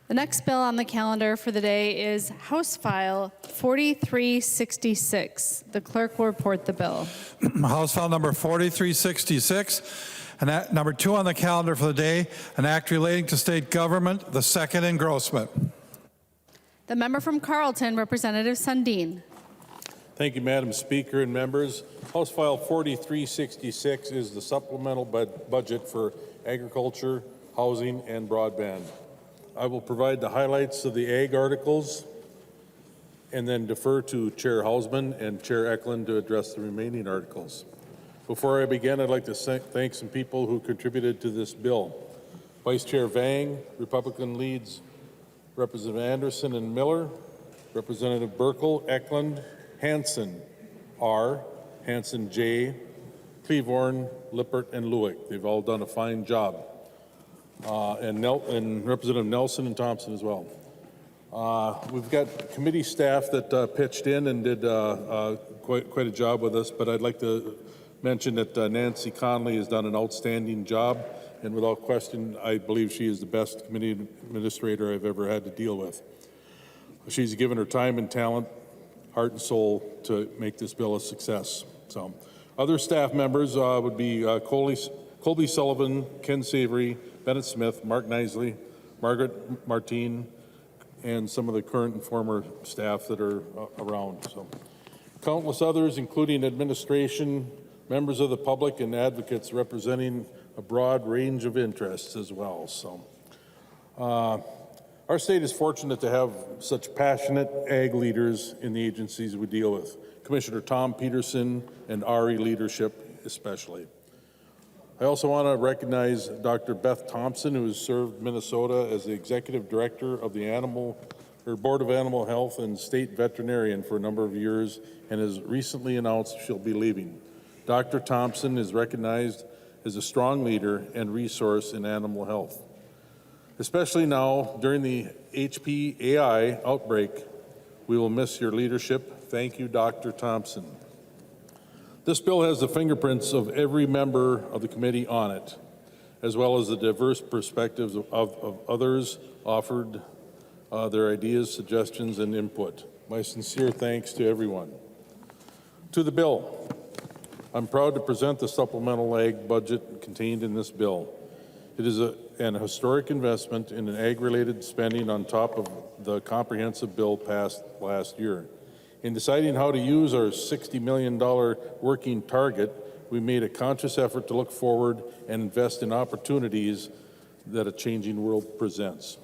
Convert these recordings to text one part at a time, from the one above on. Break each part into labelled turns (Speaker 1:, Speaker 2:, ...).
Speaker 1: The next bill on the calendar for the day is House File 4366. The clerk will report the bill.
Speaker 2: House File number 4366, and number 2 on the calendar for the day, an act relating to state government, the second engrossment.
Speaker 1: The member from Carleton, Representative Sundin.
Speaker 3: Thank you, Madam Speaker and members. House File 4366 is the supplemental budget for agriculture, housing, and broadband. I will provide the highlights of the ag articles and then defer to Chair Hausman and Chair Eklund to address the remaining articles. Before I begin, I'd like to thank some people who contributed to this bill. Vice Chair Vang, Republican leads Representative Anderson and Miller, Representative Burkle, Eklund, Hansen R, Hansen J, Cleavorn, Lippert, and Lewick. They've all done a fine job. And Representative Nelson and Thompson as well. We've got committee staff that pitched in and did quite a job with us, but I'd like to mention that Nancy Conley has done an outstanding job, and without question, I believe she is the best committee administrator I've ever had to deal with. She's given her time and talent, heart and soul to make this bill a success. So, other staff members would be Colby Sullivan, Ken Savory, Bennett Smith, Mark Nisley, Margaret Martine, and some of the current and former staff that are around. So, countless others, including administration, members of the public, and advocates representing a broad range of interests as well. So, our state is fortunate to have such passionate ag leaders in the agencies we deal with. Commissioner Tom Peterson and RE leadership especially. I also want to recognize Dr. Beth Thompson, who has served Minnesota as the Executive Director of the Board of Animal Health and State Veterinarian for a number of years and has recently announced she'll be leaving. Dr. Thompson is recognized as a strong leader and resource in animal health. Especially now, during the HPAI outbreak, we will miss your leadership. Thank you, Dr. Thompson. This bill has the fingerprints of every member of the committee on it, as well as the diverse perspectives of others offered their ideas, suggestions, and input. My sincere thanks to everyone. To the bill. I'm proud to present the supplemental ag budget contained in this bill. It is an historic investment in an ag-related spending on top of the comprehensive bill passed last year. In deciding how to use our $60 million working target, we made a conscious effort to look forward and invest in opportunities that a changing world presents.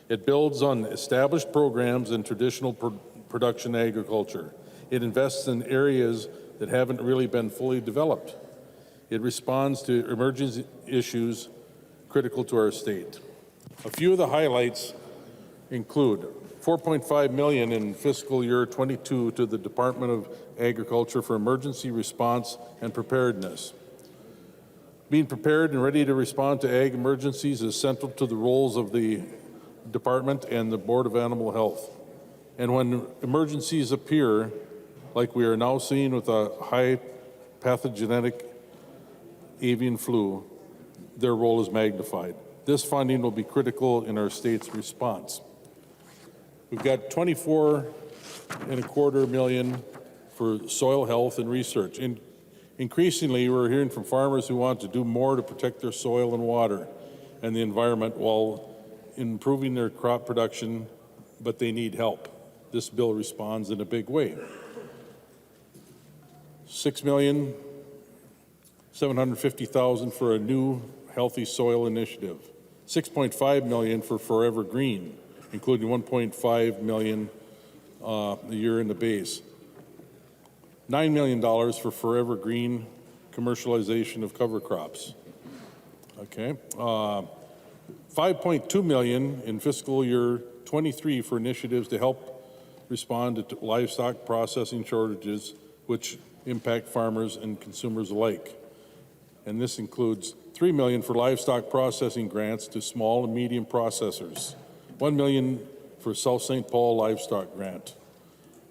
Speaker 3: It builds on established programs in traditional production agriculture. It invests in areas that haven't really been fully developed. It responds to emerging issues critical to our state. A few of the highlights include $4.5 million in fiscal year 22 to the Department of Agriculture for emergency response and preparedness. Being prepared and ready to respond to ag emergencies is central to the roles of the department and the Board of Animal Health. And when emergencies appear, like we are now seeing with a high pathogenic avian flu, their role is magnified. This funding will be critical in our state's response. We've got $24.25 million for soil health and research. Increasingly, we're hearing from farmers who want to do more to protect their soil and water and the environment while improving their crop production, but they need help. This bill responds in a big way. $6,750,000 for a new healthy soil initiative. $6.5 million for Forever Green, including $1.5 million a year in the base. $9 million for Forever Green commercialization of cover crops. Okay. $5.2 million in fiscal year 23 for initiatives to help respond to livestock processing shortages, which impact farmers and consumers alike. And this includes $3 million for livestock processing grants to small and medium processors, $1 million for South St. Paul livestock grant,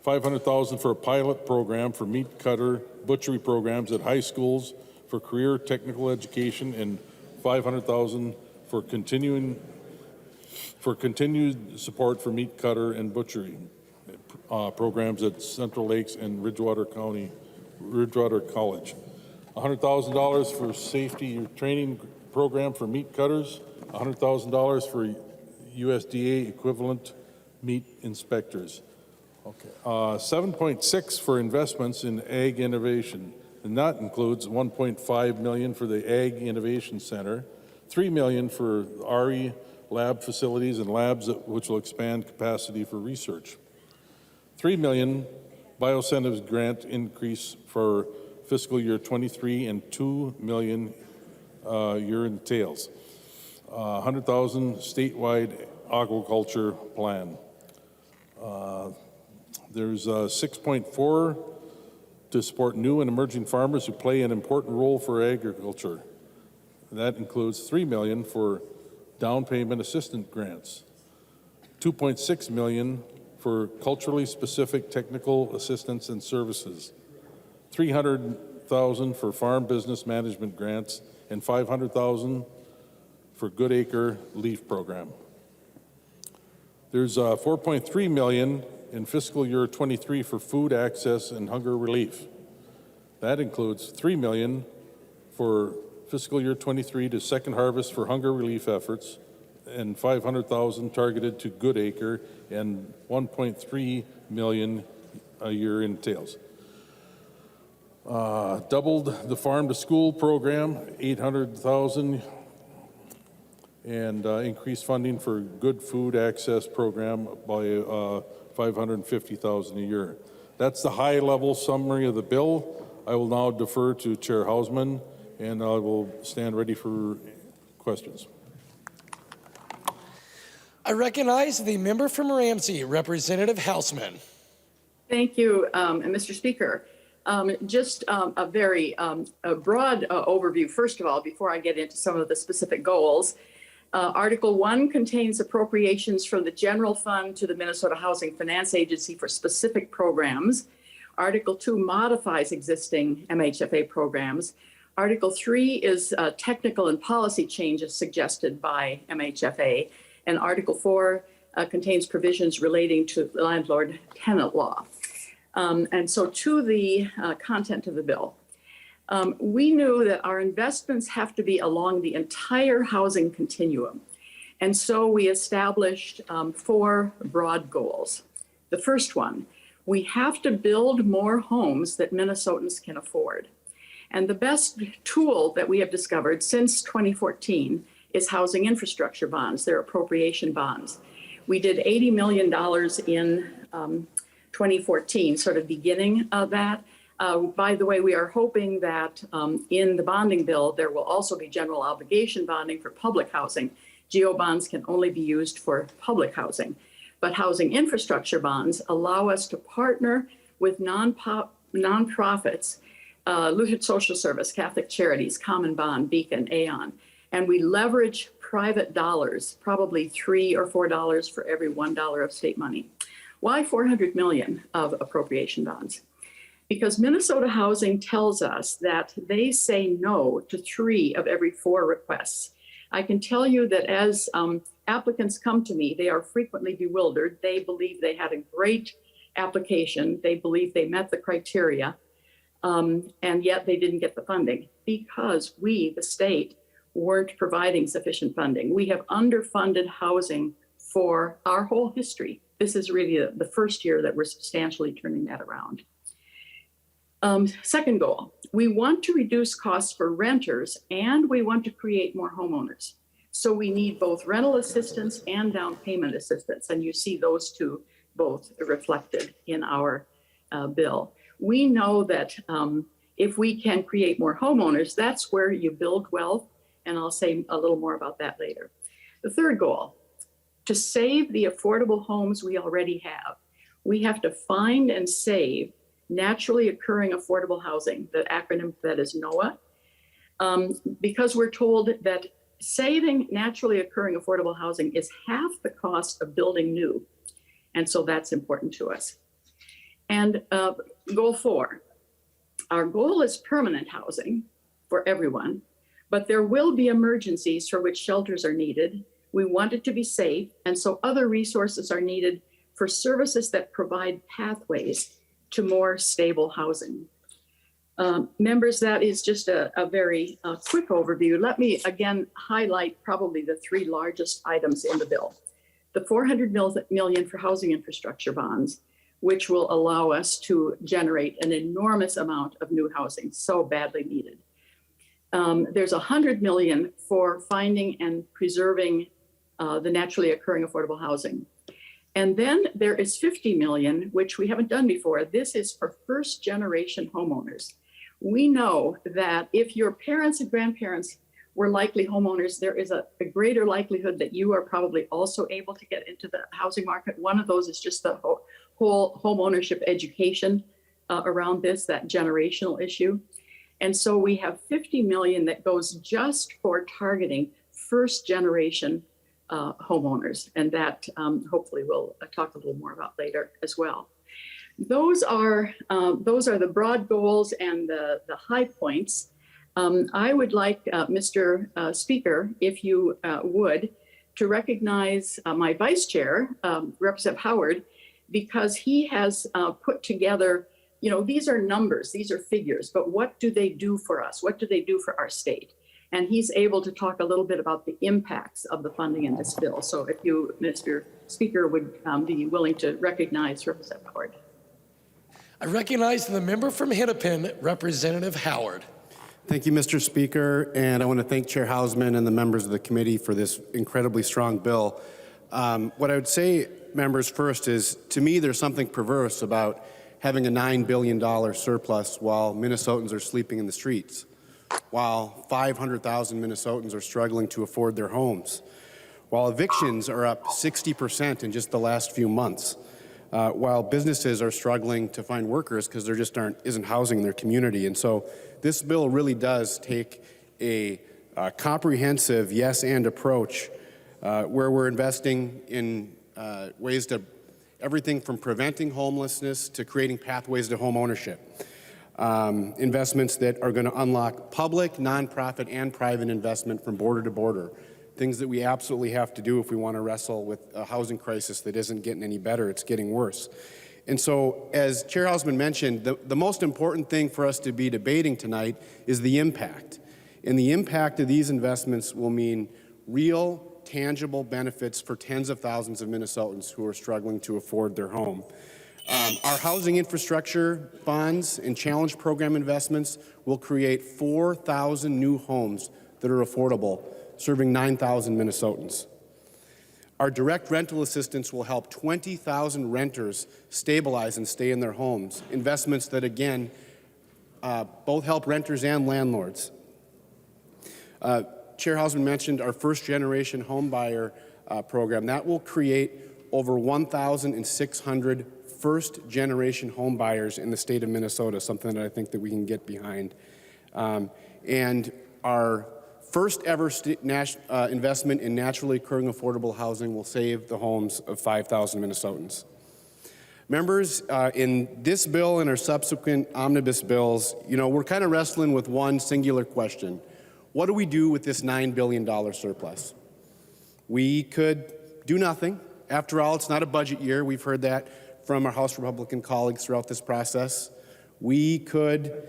Speaker 3: $500,000 for a pilot program for meat cutter butchery programs at high schools for career technical education, and $500,000 for for continued support for meat cutter and butchery programs at Central Lakes and Ridgewater College. $100,000 for safety training program for meat cutters, $100,000 for USDA equivalent meat inspectors. Okay. 7.6 for investments in ag innovation, and that includes 1.5 million for the Ag Innovation Center, 3 million for RE lab facilities and labs which will expand capacity for research. 3 million biocentives grant increase for fiscal year 23 and 2 million year entails. 100,000 statewide aquaculture plan. There's 6.4 to support new and emerging farmers who play an important role for agriculture. That includes 3 million for down payment assistance grants, 2.6 million for culturally specific technical assistance and services, 300,000 for farm business management grants, and 500,000 for Good Acre Leaf Program. There's 4.3 million in fiscal year 23 for food access and hunger relief. That includes 3 million for fiscal year 23 to Second Harvest for hunger relief efforts, and 500,000 targeted to Good Acre, and 1.3 million a year entails. Doubled the farm to school program, 800,000, and increased funding for good food access program by 550,000 a year. That's the high level summary of the bill. I will now defer to Chair Hausman, and I will stand ready for questions.
Speaker 4: I recognize the member from Ramsey, Representative Hausman.
Speaker 5: Thank you, Mr. Speaker. Just a very broad overview, first of all, before I get into some of the specific goals. Article 1 contains appropriations from the general fund to the Minnesota Housing Finance Agency for specific programs. Article 2 modifies existing MHFA programs. Article 3 is technical and policy changes suggested by MHFA. And Article 4 contains provisions relating to landlord-tenant law. And so to the content of the bill. We knew that our investments have to be along the entire housing continuum. And so we established 4 broad goals. The first one, we have to build more homes that Minnesotans can afford. And the best tool that we have discovered since 2014 is housing infrastructure bonds, they're appropriation bonds. We did $80 million in 2014, sort of beginning of that. By the way, we are hoping that in the bonding bill, there will also be general obligation bonding for public housing. GO bonds can only be used for public housing. But housing infrastructure bonds allow us to partner with nonprofits, Lutheran Social Service, Catholic Charities, Common Bond, Beacon, Aon, and we leverage private dollars, probably $3 or $4 for every $1 of state money. Why 400 million of appropriation bonds? Because Minnesota Housing tells us that they say no to 3 of every 4 requests. I can tell you that as applicants come to me, they are frequently bewildered. They believe they had a great application. They believe they met the criteria, and yet they didn't get the funding because we, the state, weren't providing sufficient funding. We have underfunded housing for our whole history. This is really the first year that we're substantially turning that around. Second goal, we want to reduce costs for renters and we want to create more homeowners. So we need both rental assistance and down payment assistance. And you see those two both reflected in our bill. We know that if we can create more homeowners, that's where you build wealth. And I'll say a little more about that later. The third goal, to save the affordable homes we already have, we have to find and save naturally occurring affordable housing, the acronym for that is NOAA, because we're told that saving naturally occurring affordable housing is half the cost of building new. And so that's important to us. And goal 4, our goal is permanent housing for everyone, but there will be emergencies for which shelters are needed. We want it to be safe, and so other resources are needed for services that provide pathways to more stable housing. Members, that is just a very quick overview. Let me again highlight probably the three largest items in the bill. The $400 million for housing infrastructure bonds, which will allow us to generate an enormous amount of new housing, so badly needed. There's $100 million for finding and preserving the naturally occurring affordable housing. And then there is $50 million, which we haven't done before. This is for first generation homeowners. We know that if your parents and grandparents were likely homeowners, there is a greater likelihood that you are probably also able to get into the housing market. One of those is just the whole home ownership education around this, that generational issue. And so we have $50 million that goes just for targeting first generation homeowners. And that hopefully we'll talk a little more about later as well. Those are the broad goals and the high points. I would like, Mr. Speaker, if you would, to recognize my vice chair, Representative Howard, because he has put together, these are numbers, these are figures, but what do they do for us? What do they do for our state? And he's able to talk a little bit about the impacts of the funding in this bill. So if you, Mr. Speaker, would be willing to recognize Representative Howard.
Speaker 4: I recognize the member from Hennepin, Representative Howard.
Speaker 6: Thank you, Mr. Speaker, and I want to thank Chair Hausman and the members of the committee for this incredibly strong bill. What I would say, members, first is, to me, there's something perverse about having a $9 billion surplus while Minnesotans are sleeping in the streets, while 500,000 Minnesotans are struggling to afford their homes, while evictions are up 60% in just the last few months, while businesses are struggling to find workers because there just isn't housing in their community. And so this bill really does take a comprehensive yes and approach where we're investing in ways to everything from preventing homelessness to creating pathways to home ownership. Investments that are going to unlock public, nonprofit, and private investment from border to border. Things that we absolutely have to do if we want to wrestle with a housing crisis that isn't getting any better, it's getting worse. And so, as Chair Hausman mentioned, the most important thing for us to be debating tonight is the impact. And the impact of these investments will mean real, tangible benefits for tens of thousands of Minnesotans who are struggling to afford their home. Our housing infrastructure bonds and challenge program investments will create 4,000 new homes that are affordable, serving 9,000 Minnesotans. Our direct rental assistance will help 20,000 renters stabilize and stay in their homes, investments that, again, both help renters and landlords. Chair Hausman mentioned our first-generation home buyer program. That will create over 1,600 first-generation home buyers in the state of Minnesota, something that I think that we can get behind. And our first ever investment in naturally occurring affordable housing will save the homes of 5,000 Minnesotans. Members, in this bill and our subsequent omnibus bills, we're kind of wrestling with one singular question. What do we do with this $9 billion surplus? We could do nothing. After all, it's not a budget year. We've heard that from our House Republican colleagues throughout this process. We could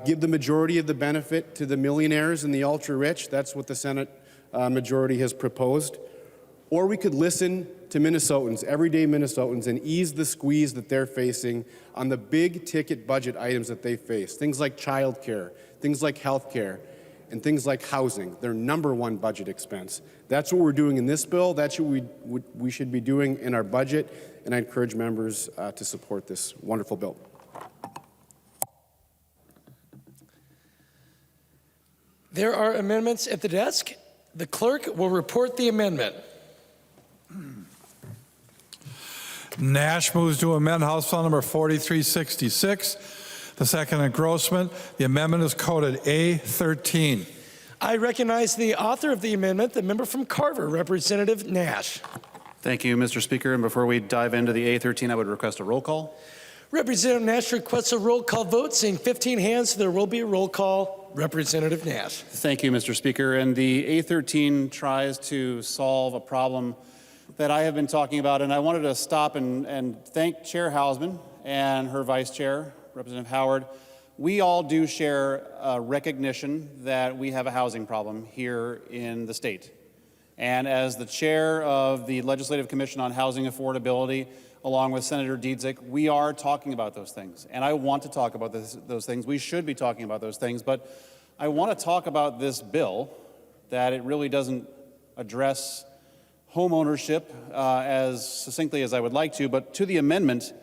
Speaker 6: give the majority of the benefit to the millionaires and the ultra-rich. That's what the Senate majority has proposed. Or we could listen to Minnesotans, everyday Minnesotans, and ease the squeeze that they're facing on the big ticket budget items that they face. Things like childcare, things like health care, and things like housing, their #1 budget expense. That's what we're doing in this bill. That's what we should be doing in our budget, and I encourage members to support this wonderful bill.
Speaker 4: There are amendments at the desk. The clerk will report the amendment.
Speaker 2: Nash moves to amend House File Number 4366, the second engrossment. The amendment is coded A13.
Speaker 4: I recognize the author of the amendment, the member from Carver, Representative Nash.
Speaker 7: Thank you, Mr. Speaker. And before we dive into the A13, I would request a roll call.
Speaker 4: Representative Nash requests a roll call vote. Seeing 15 hands, there will be a roll call Representative Nash.
Speaker 7: Thank you, Mr. Speaker. And the A13 tries to solve a problem that I have been talking about, and I wanted to stop and thank Chair Hausman and her Vice Chair, Representative Howard. We all do share a recognition that we have a housing problem here in the state. And as the chair of the Legislative Commission on Housing Affordability, along with Senator Dietzick, we are talking about those things. And I want to talk about those things. We should be talking about those things. But I want to talk about this bill that it really doesn't address home ownership as succinctly as I would like to. But to the amendment,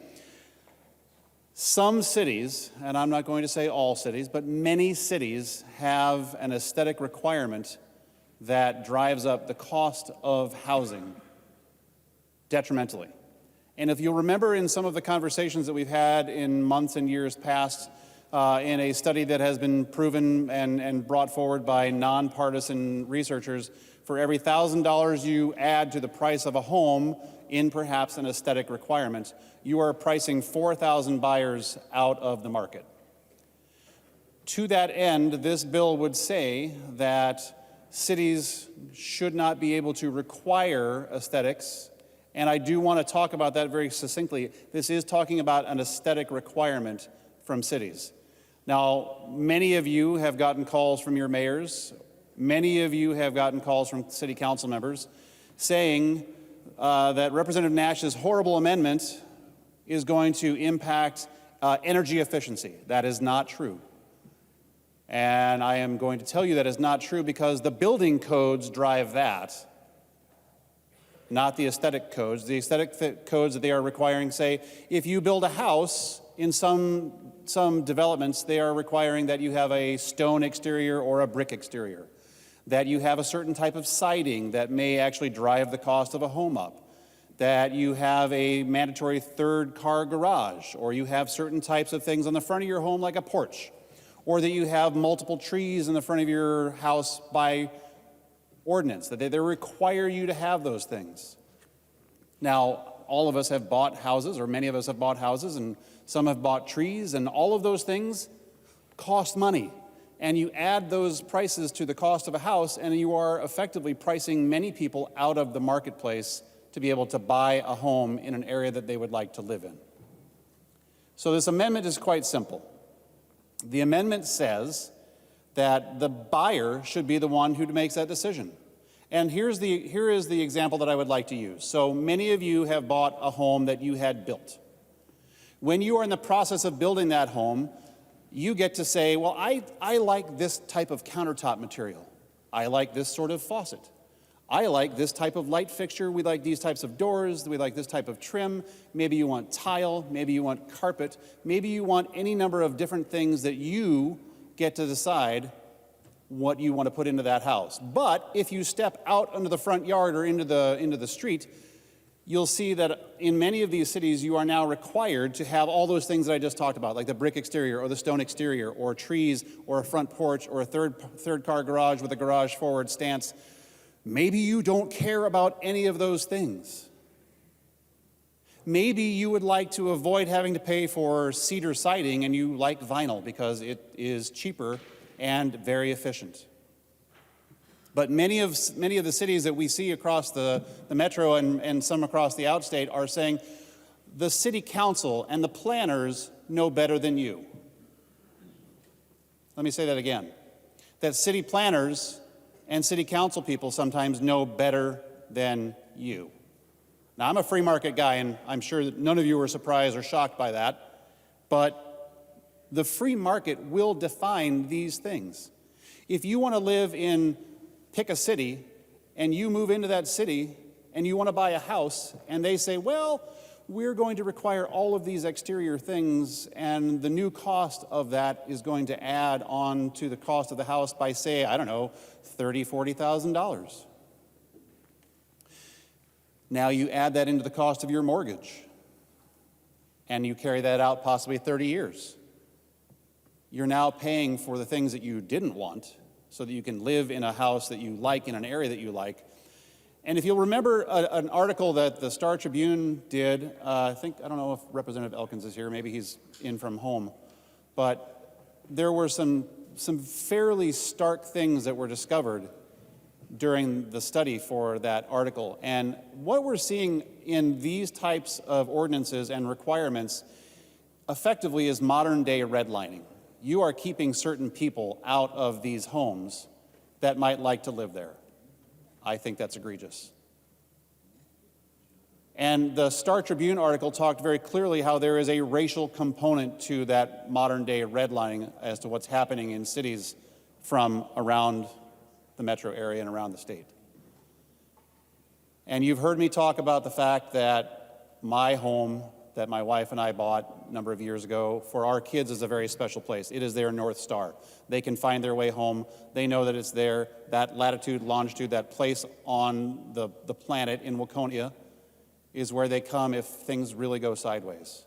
Speaker 7: some cities, and I'm not going to say all cities, but many cities have an aesthetic requirement that drives up the cost of housing detrimentally. And if you'll remember in some of the conversations that we've had in months and years past, in a study that has been proven and brought forward by nonpartisan researchers, for every $1,000 you add to the price of a home in perhaps an aesthetic requirement, you are pricing 4,000 buyers out of the market. To that end, this bill would say that cities should not be able to require aesthetics. And I do want to talk about that very succinctly. This is talking about an aesthetic requirement from cities. Now, many of you have gotten calls from your mayors. Many of you have gotten calls from city council members saying that Representative Nash's horrible amendment is going to impact energy efficiency. That is not true. And I am going to tell you that is not true because the building codes drive that, not the aesthetic codes. The aesthetic codes that they are requiring say, if you build a house, in some developments, they are requiring that you have a stone exterior or a brick exterior, that you have a certain type of siding that may actually drive the cost of a home up, that you have a mandatory third-car garage, or you have certain types of things on the front of your home like a porch, or that you have multiple trees in the front of your house by ordinance, that they require you to have those things. Now, all of us have bought houses, or many of us have bought houses, and some have bought trees, and all of those things cost money. And you add those prices to the cost of a house, and you are effectively pricing many people out of the marketplace to be able to buy a home in an area that they would like to live in. So this amendment is quite simple. The amendment says that the buyer should be the one who makes that decision. And here is the example that I would like to use. So many of you have bought a home that you had built. When you are in the process of building that home, you get to say, well, I like this type of countertop material. I like this sort of faucet. I like this type of light fixture. We like these types of doors. We like this type of trim. Maybe you want tile. Maybe you want carpet. Maybe you want any number of different things that you get to decide what you want to put into that house. But if you step out onto the front yard or into the street, you'll see that in many of these cities, you are now required to have all those things that I just talked about, like the brick exterior or the stone exterior or trees or a front porch or a third-car garage with a garage forward stance. Maybe you don't care about any of those things. Maybe you would like to avoid having to pay for cedar siding and you like vinyl because it is cheaper and very efficient. But many of the cities that we see across the metro and some across the outstate are saying the city council and the planners know better than you. Let me say that again. That city planners and city council people sometimes know better than you. Now, I'm a free market guy, and I'm sure that none of you are surprised or shocked by that, but the free market will define these things. If you want to live in, pick a city, and you move into that city, and you want to buy a house, and they say, well, we're going to require all of these exterior things, and the new cost of that is going to add on to the cost of the house by, say, I don't know, $30,000, $40,000. Now you add that into the cost of your mortgage, and you carry that out possibly 30 years. You're now paying for the things that you didn't want so that you can live in a house that you like in an area that you like. And if you'll remember an article that the Star Tribune did, I don't know if Representative Elkins is here, maybe he's in from home, but there were some fairly stark things that were discovered during the study for that article. And what we're seeing in these types of ordinances and requirements effectively is modern day redlining. You are keeping certain people out of these homes that might like to live there. I think that's egregious. And the Star Tribune article talked very clearly how there is a racial component to that modern day redlining as to what's happening in cities from around the metro area and around the state. And you've heard me talk about the fact that my home that my wife and I bought a number of years ago for our kids is a very special place. It is their North Star. They can find their way home. They know that it's there. That latitude, longitude, that place on the planet in Waconia is where they come if things really go sideways.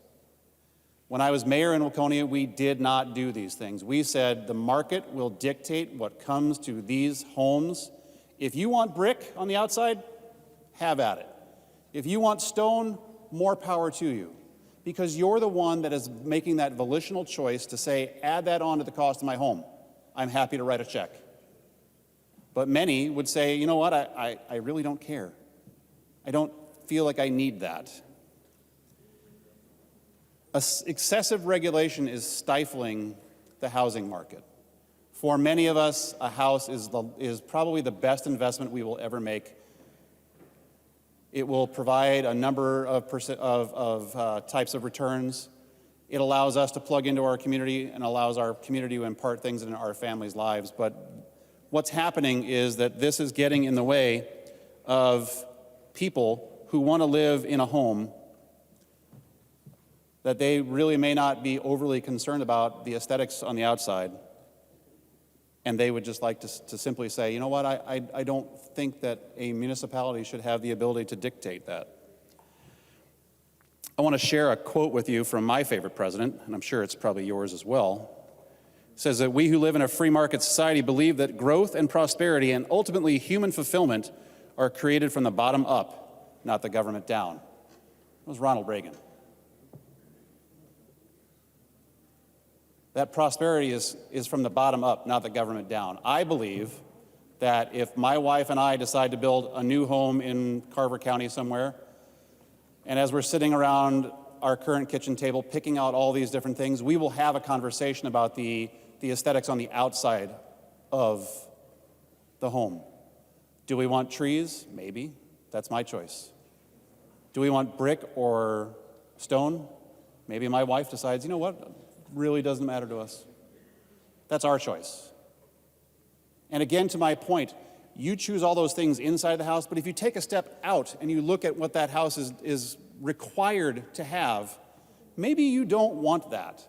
Speaker 7: When I was mayor in Waconia, we did not do these things. We said the market will dictate what comes to these homes. If you want brick on the outside, have at it. If you want stone, more power to you. Because you're the one that is making that volitional choice to say, add that on to the cost of my home. I'm happy to write a check. But many would say, you know what, I really don't care. I don't feel like I need that. Excessive regulation is stifling the housing market. For many of us, a house is probably the best investment we will ever make. It will provide a number of types of returns. It allows us to plug into our community and allows our community to impart things in our families' lives. But what's happening is that this is getting in the way of people who want to live in a home that they really may not be overly concerned about the aesthetics on the outside. And they would just like to simply say, you know what, I don't think that a municipality should have the ability to dictate that. I want to share a quote with you from my favorite president, and I'm sure it's probably yours as well. It says that we who live in a free market society believe that growth and prosperity and ultimately human fulfillment are created from the bottom up, not the government down. It was Ronald Reagan. That prosperity is from the bottom up, not the government down. I believe that if my wife and I decide to build a new home in Carver County somewhere, and as we're sitting around our current kitchen table picking out all these different things, we will have a conversation about the aesthetics on the outside of the home. Do we want trees? Maybe. That's my choice. Do we want brick or stone? Maybe my wife decides, you know what? Really doesn't matter to us. That's our choice. And again, to my point, you choose all those things inside the house, but if you take a step out and you look at what that house is required to have, maybe you don't want that.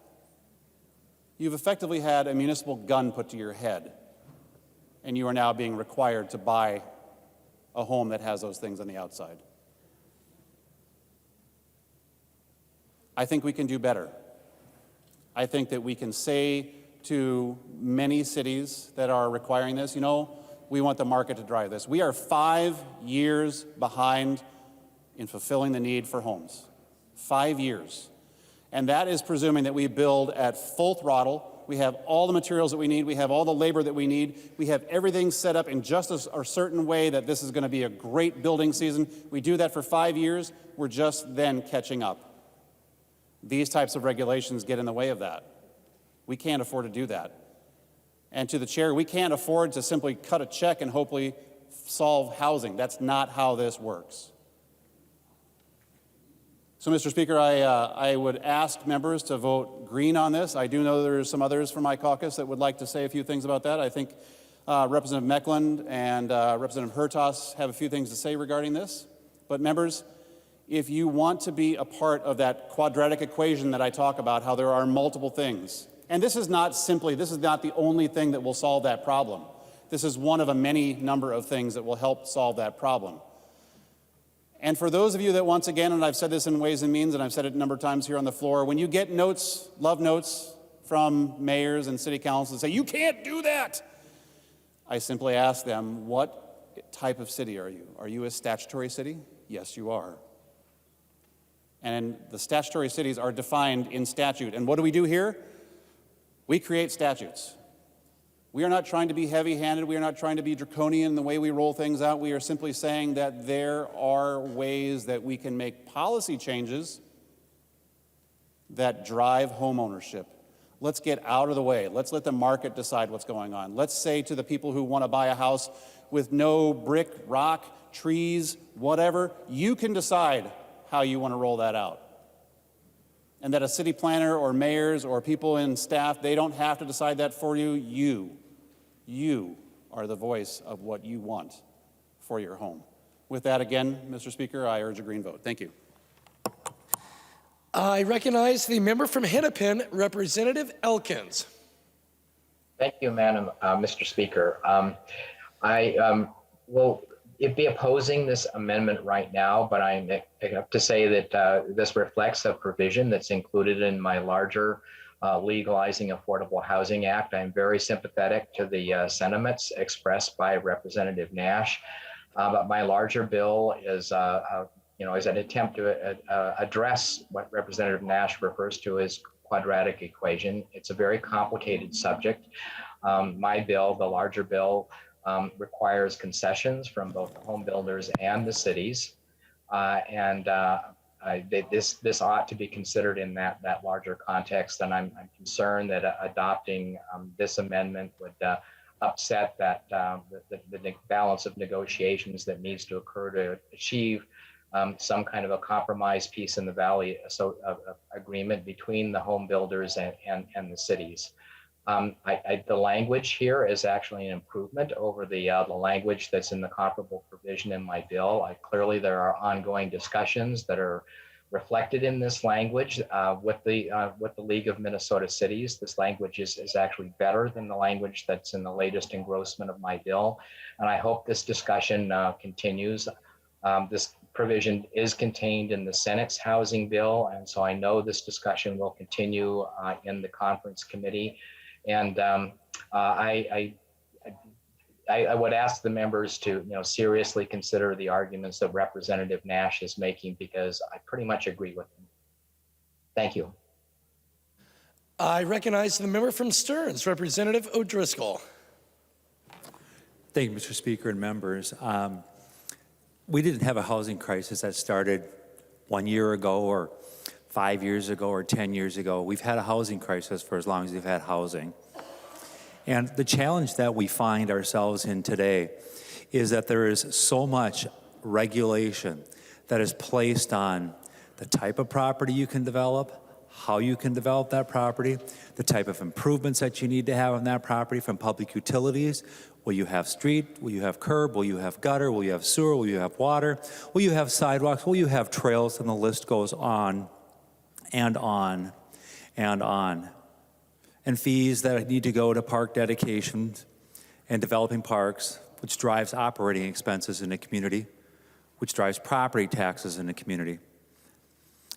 Speaker 7: You've effectively had a municipal gun put to your head, and you are now being required to buy a home that has those things on the outside. I think we can do better. I think that we can say to many cities that are requiring this, you know, we want the market to drive this. We are 5 years behind in fulfilling the need for homes. 5 years. And that is presuming that we build at full throttle. We have all the materials that we need. We have all the labor that we need. We have everything set up in just a certain way that this is going to be a great building season. We do that for 5 years. We're just then catching up. These types of regulations get in the way of that. We can't afford to do that. And to the chair, we can't afford to simply cut a check and hopefully solve housing. That's not how this works. So, Mr. Speaker, I would ask members to vote green on this. I do know there's some others from my caucus that would like to say a few things about that. I think Representative Meckland and Representative Hertas have a few things to say regarding this. But members, if you want to be a part of that quadratic equation that I talk about, how there are multiple things, and this is not the only thing that will solve that problem. This is one of a many number of things that will help solve that problem. And for those of you that, once again, and I've said this in Ways and Means, and I've said it a number of times here on the floor, when you get notes, love notes from mayors and city councils that say, you can't do that, I simply ask them, what type of city are you? Are you a statutory city? Yes, you are. And the statutory cities are defined in statute. And what do we do here? We create statutes. We are not trying to be heavy-handed. We are not trying to be draconian in the way we roll things out. We are simply saying that there are ways that we can make policy changes that drive home ownership. Let's get out of the way. Let's let the market decide what's going on. Let's say to the people who want to buy a house with no brick, rock, trees, whatever, you can decide how you want to roll that out. And that a city planner or mayors or people in staff, they don't have to decide that for you. You are the voice of what you want for your home. With that, again, Mr. Speaker, I urge a green vote. Thank you.
Speaker 4: I recognize the member from Hennepin, Representative Elkins.
Speaker 8: Thank you, Mr. Speaker. I will be opposing this amendment right now, but I have to say that this reflects a provision that's included in my larger Legalizing Affordable Housing Act. I'm very sympathetic to the sentiments expressed by Representative Nash, but my larger bill is is an attempt to address what Representative Nash refers to as quadratic equation. It's a very complicated subject. My bill, the larger bill, requires concessions from both the home builders and the cities. This ought to be considered in that larger context. And I'm concerned that adopting this amendment would upset that the balance of negotiations that needs to occur to achieve some kind of a compromise peace in the valley agreement between the home builders and the cities. The language here is actually an improvement over the language that's in the comparable provision in my bill. Clearly, there are ongoing discussions that are reflected in this language with the League of Minnesota Cities. This language is actually better than the language that's in the latest engrossment of my bill, and I hope this discussion continues. This provision is contained in the Senate's housing bill, and so I know this discussion will continue in the conference committee. And I would ask the members to seriously consider the arguments that Representative Nash is making, because I pretty much agree with him. Thank you.
Speaker 4: I recognize the member from Stearns, Representative O'Driscoll.
Speaker 9: Thank you, Mr. Speaker and members. We didn't have a housing crisis that started 1 year ago or 5 years ago or 10 years ago. We've had a housing crisis for as long as we've had housing. And the challenge that we find ourselves in today is that there is so much regulation that is placed on the type of property you can develop, how you can develop that property, the type of improvements that you need to have on that property from public utilities. Will you have street? Will you have curb? Will you have gutter? Will you have sewer? Will you have water? Will you have sidewalks? Will you have trails? And the list goes on and on and on. And fees that need to go to park dedications and developing parks, which drives operating expenses in the community, which drives property taxes in the community.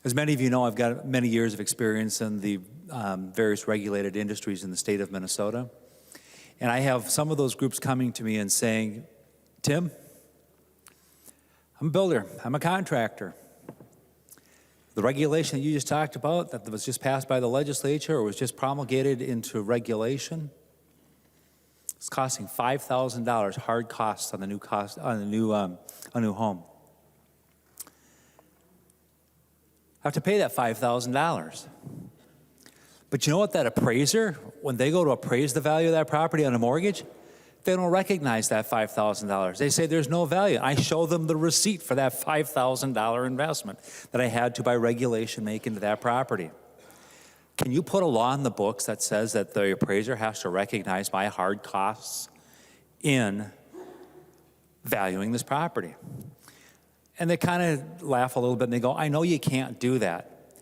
Speaker 9: As many of you know, I've got many years of experience in the various regulated industries in the state of Minnesota. And I have some of those groups coming to me and saying, Tim, I'm a builder, I'm a contractor. The regulation that you just talked about that was just passed by the legislature or was just promulgated into regulation, it's costing $5,000 hard costs on the new cost on a new home. I have to pay that $5,000. But you know what, that appraiser, when they go to appraise the value of that property on a mortgage, they don't recognize that $5,000. They say there's no value. I show them the receipt for that $5,000 investment that I had to, by regulation, make into that property. Can you put a law in the books that says that the appraiser has to recognize my hard costs in valuing this property? And they kind of laugh a little bit and they go, I know you can't do that,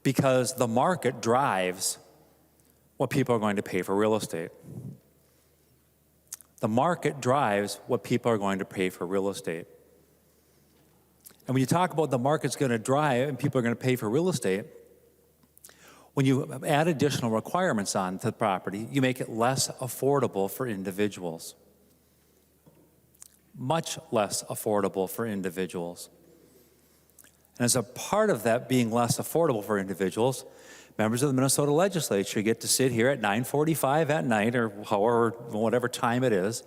Speaker 9: because the market drives what people are going to pay for real estate. The market drives what people are going to pay for real estate. And when you talk about the market's going to drive and people are going to pay for real estate, when you add additional requirements on to the property, you make it less affordable for individuals. Much less affordable for individuals. And as a part of that being less affordable for individuals, members of the Minnesota legislature get to sit here at 9:45 at night or however, whatever time it is.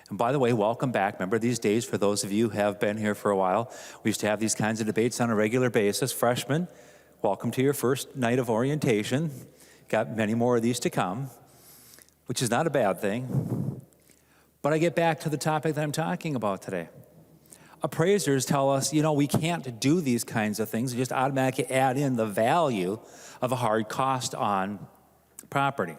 Speaker 9: And by the way, welcome back. Remember these days, for those of you who have been here for a while, we used to have these kinds of debates on a regular basis. Freshmen, welcome to your first night of orientation. Got many more of these to come, which is not a bad thing. But I get back to the topic that I'm talking about today. Appraisers tell us, we can't do these kinds of things, just automatically add in the value of a hard cost on property,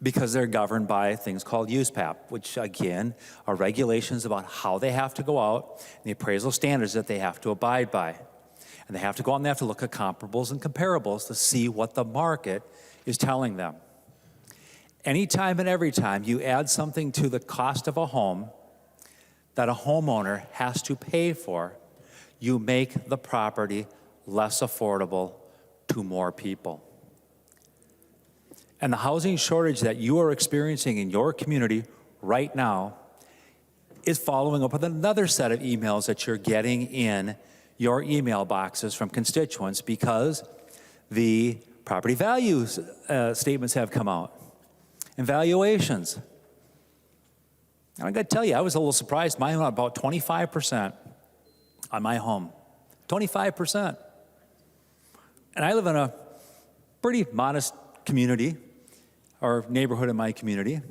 Speaker 9: because they're governed by things called USPAP, which again are regulations about how they have to go out and the appraisal standards that they have to abide by. And they have to go out and they have to look at comparables and comparables to see what the market is telling them. Anytime and every time you add something to the cost of a home that a homeowner has to pay for, you make the property less affordable to more people. And the housing shortage that you are experiencing in your community right now is following up with another set of emails that you're getting in your email boxes from constituents, because the property values statements have come out and valuations. And I got to tell you, I was a little surprised. Mine went about 25% on my home. 25%. And I live in a pretty modest community, or neighborhood in my community.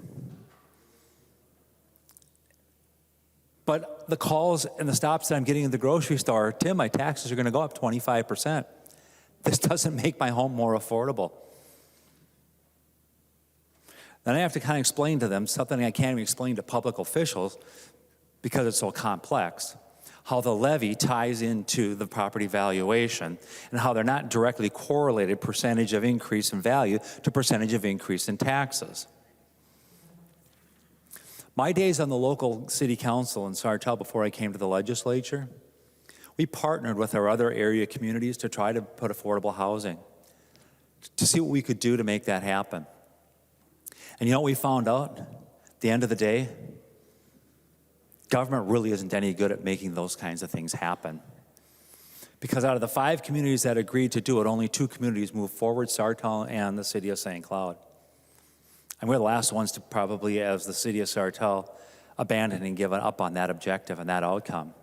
Speaker 9: But the calls and the stops that I'm getting in the grocery store, Tim, my taxes are going to go up 25%. This doesn't make my home more affordable. Then I have to kind of explain to them something I can't even explain to public officials because it's so complex, how the levy ties into the property valuation and how they're not directly correlated, percentage of increase in value to percentage of increase in taxes. My days on the local city council in Sartell before I came to the legislature, we partnered with our other area communities to try to put affordable housing, to see what we could do to make that happen. And you know what we found out? At the end of the day, government really isn't any good at making those kinds of things happen. Because out of the 5 communities that agreed to do it, only 2 communities moved forward, Sartell and the city of St. Cloud. And we're the last ones to probably, as the city of Sartell, abandon and give up on that objective and that outcome.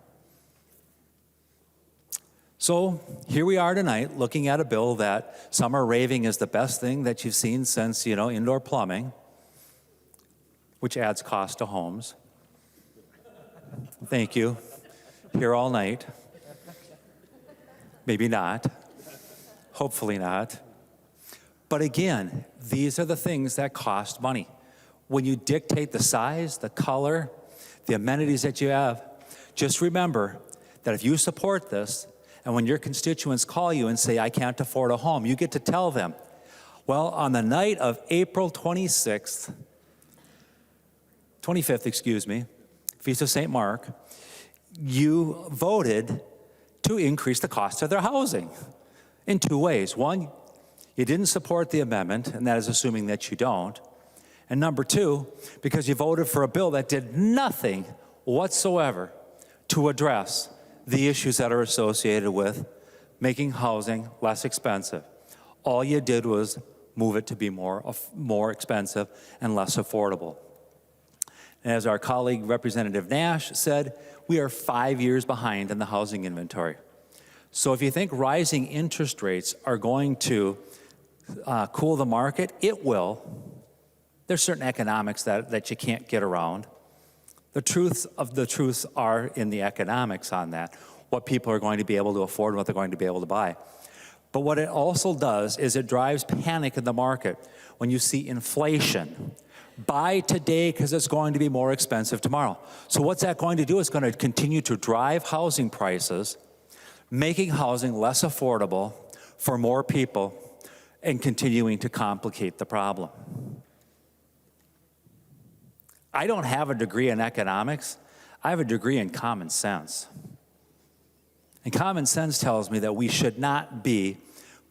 Speaker 9: So here we are tonight looking at a bill that some are raving is the best thing that you've seen since, indoor plumbing, which adds cost to homes. Thank you. Here all night. Maybe not. Hopefully not. But again, these are the things that cost money. When you dictate the size, the color, the amenities that you have, just remember that if you support this, and when your constituents call you and say, I can't afford a home, you get to tell them, well, on the night of April 25th, Feast of St. Mark, you voted to increase the cost of their housing in 2 ways. One, you didn't support the amendment, and that is assuming that you don't. And number 2, because you voted for a bill that did nothing whatsoever to address the issues that are associated with making housing less expensive. All you did was move it to be more expensive and less affordable. And as our colleague Representative Nash said, we are 5 years behind in the housing inventory. So if you think rising interest rates are going to cool the market, it will. There's certain economics that you can't get around. The truths are in the economics on that, what people are going to be able to afford and what they're going to be able to buy. But what it also does is it drives panic in the market when you see inflation. Buy today because it's going to be more expensive tomorrow. So what's that going to do? It's going to continue to drive housing prices, making housing less affordable for more people and continuing to complicate the problem. I don't have a degree in economics. I have a degree in common sense. And common sense tells me that we should not be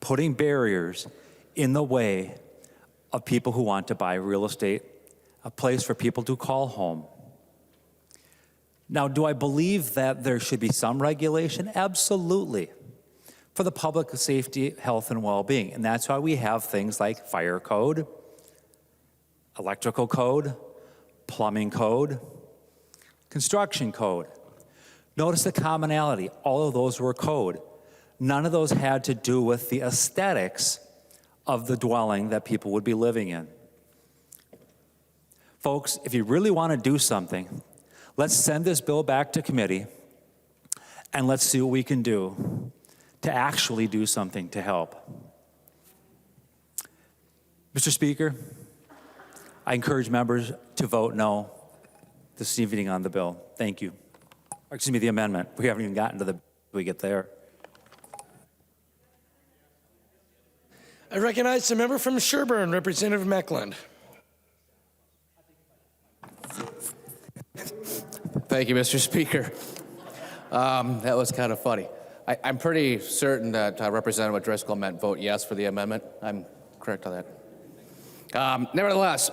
Speaker 9: putting barriers in the way of people who want to buy real estate, a place for people to call home. Now, do I believe that there should be some regulation? Absolutely. for the public safety, health, and well-being. And that's why we have things like fire code, electrical code, plumbing code, construction code. Notice the commonality. All of those were code. None of those had to do with the aesthetics of the dwelling that people would be living in. Folks, if you really want to do something, let's send this bill back to committee and let's see what we can do to actually do something to help. Mr. Speaker, I encourage members to vote no this evening on the bill. Thank you. Or, excuse me, the amendment. We haven't even gotten to the, we get there.
Speaker 4: I recognize the member from Sherburne, Representative Meckland.
Speaker 10: Thank you, Mr. Speaker. That was kind of funny. I'm pretty certain that Representative Driscoll meant vote yes for the amendment. I'm correct on that. Nevertheless,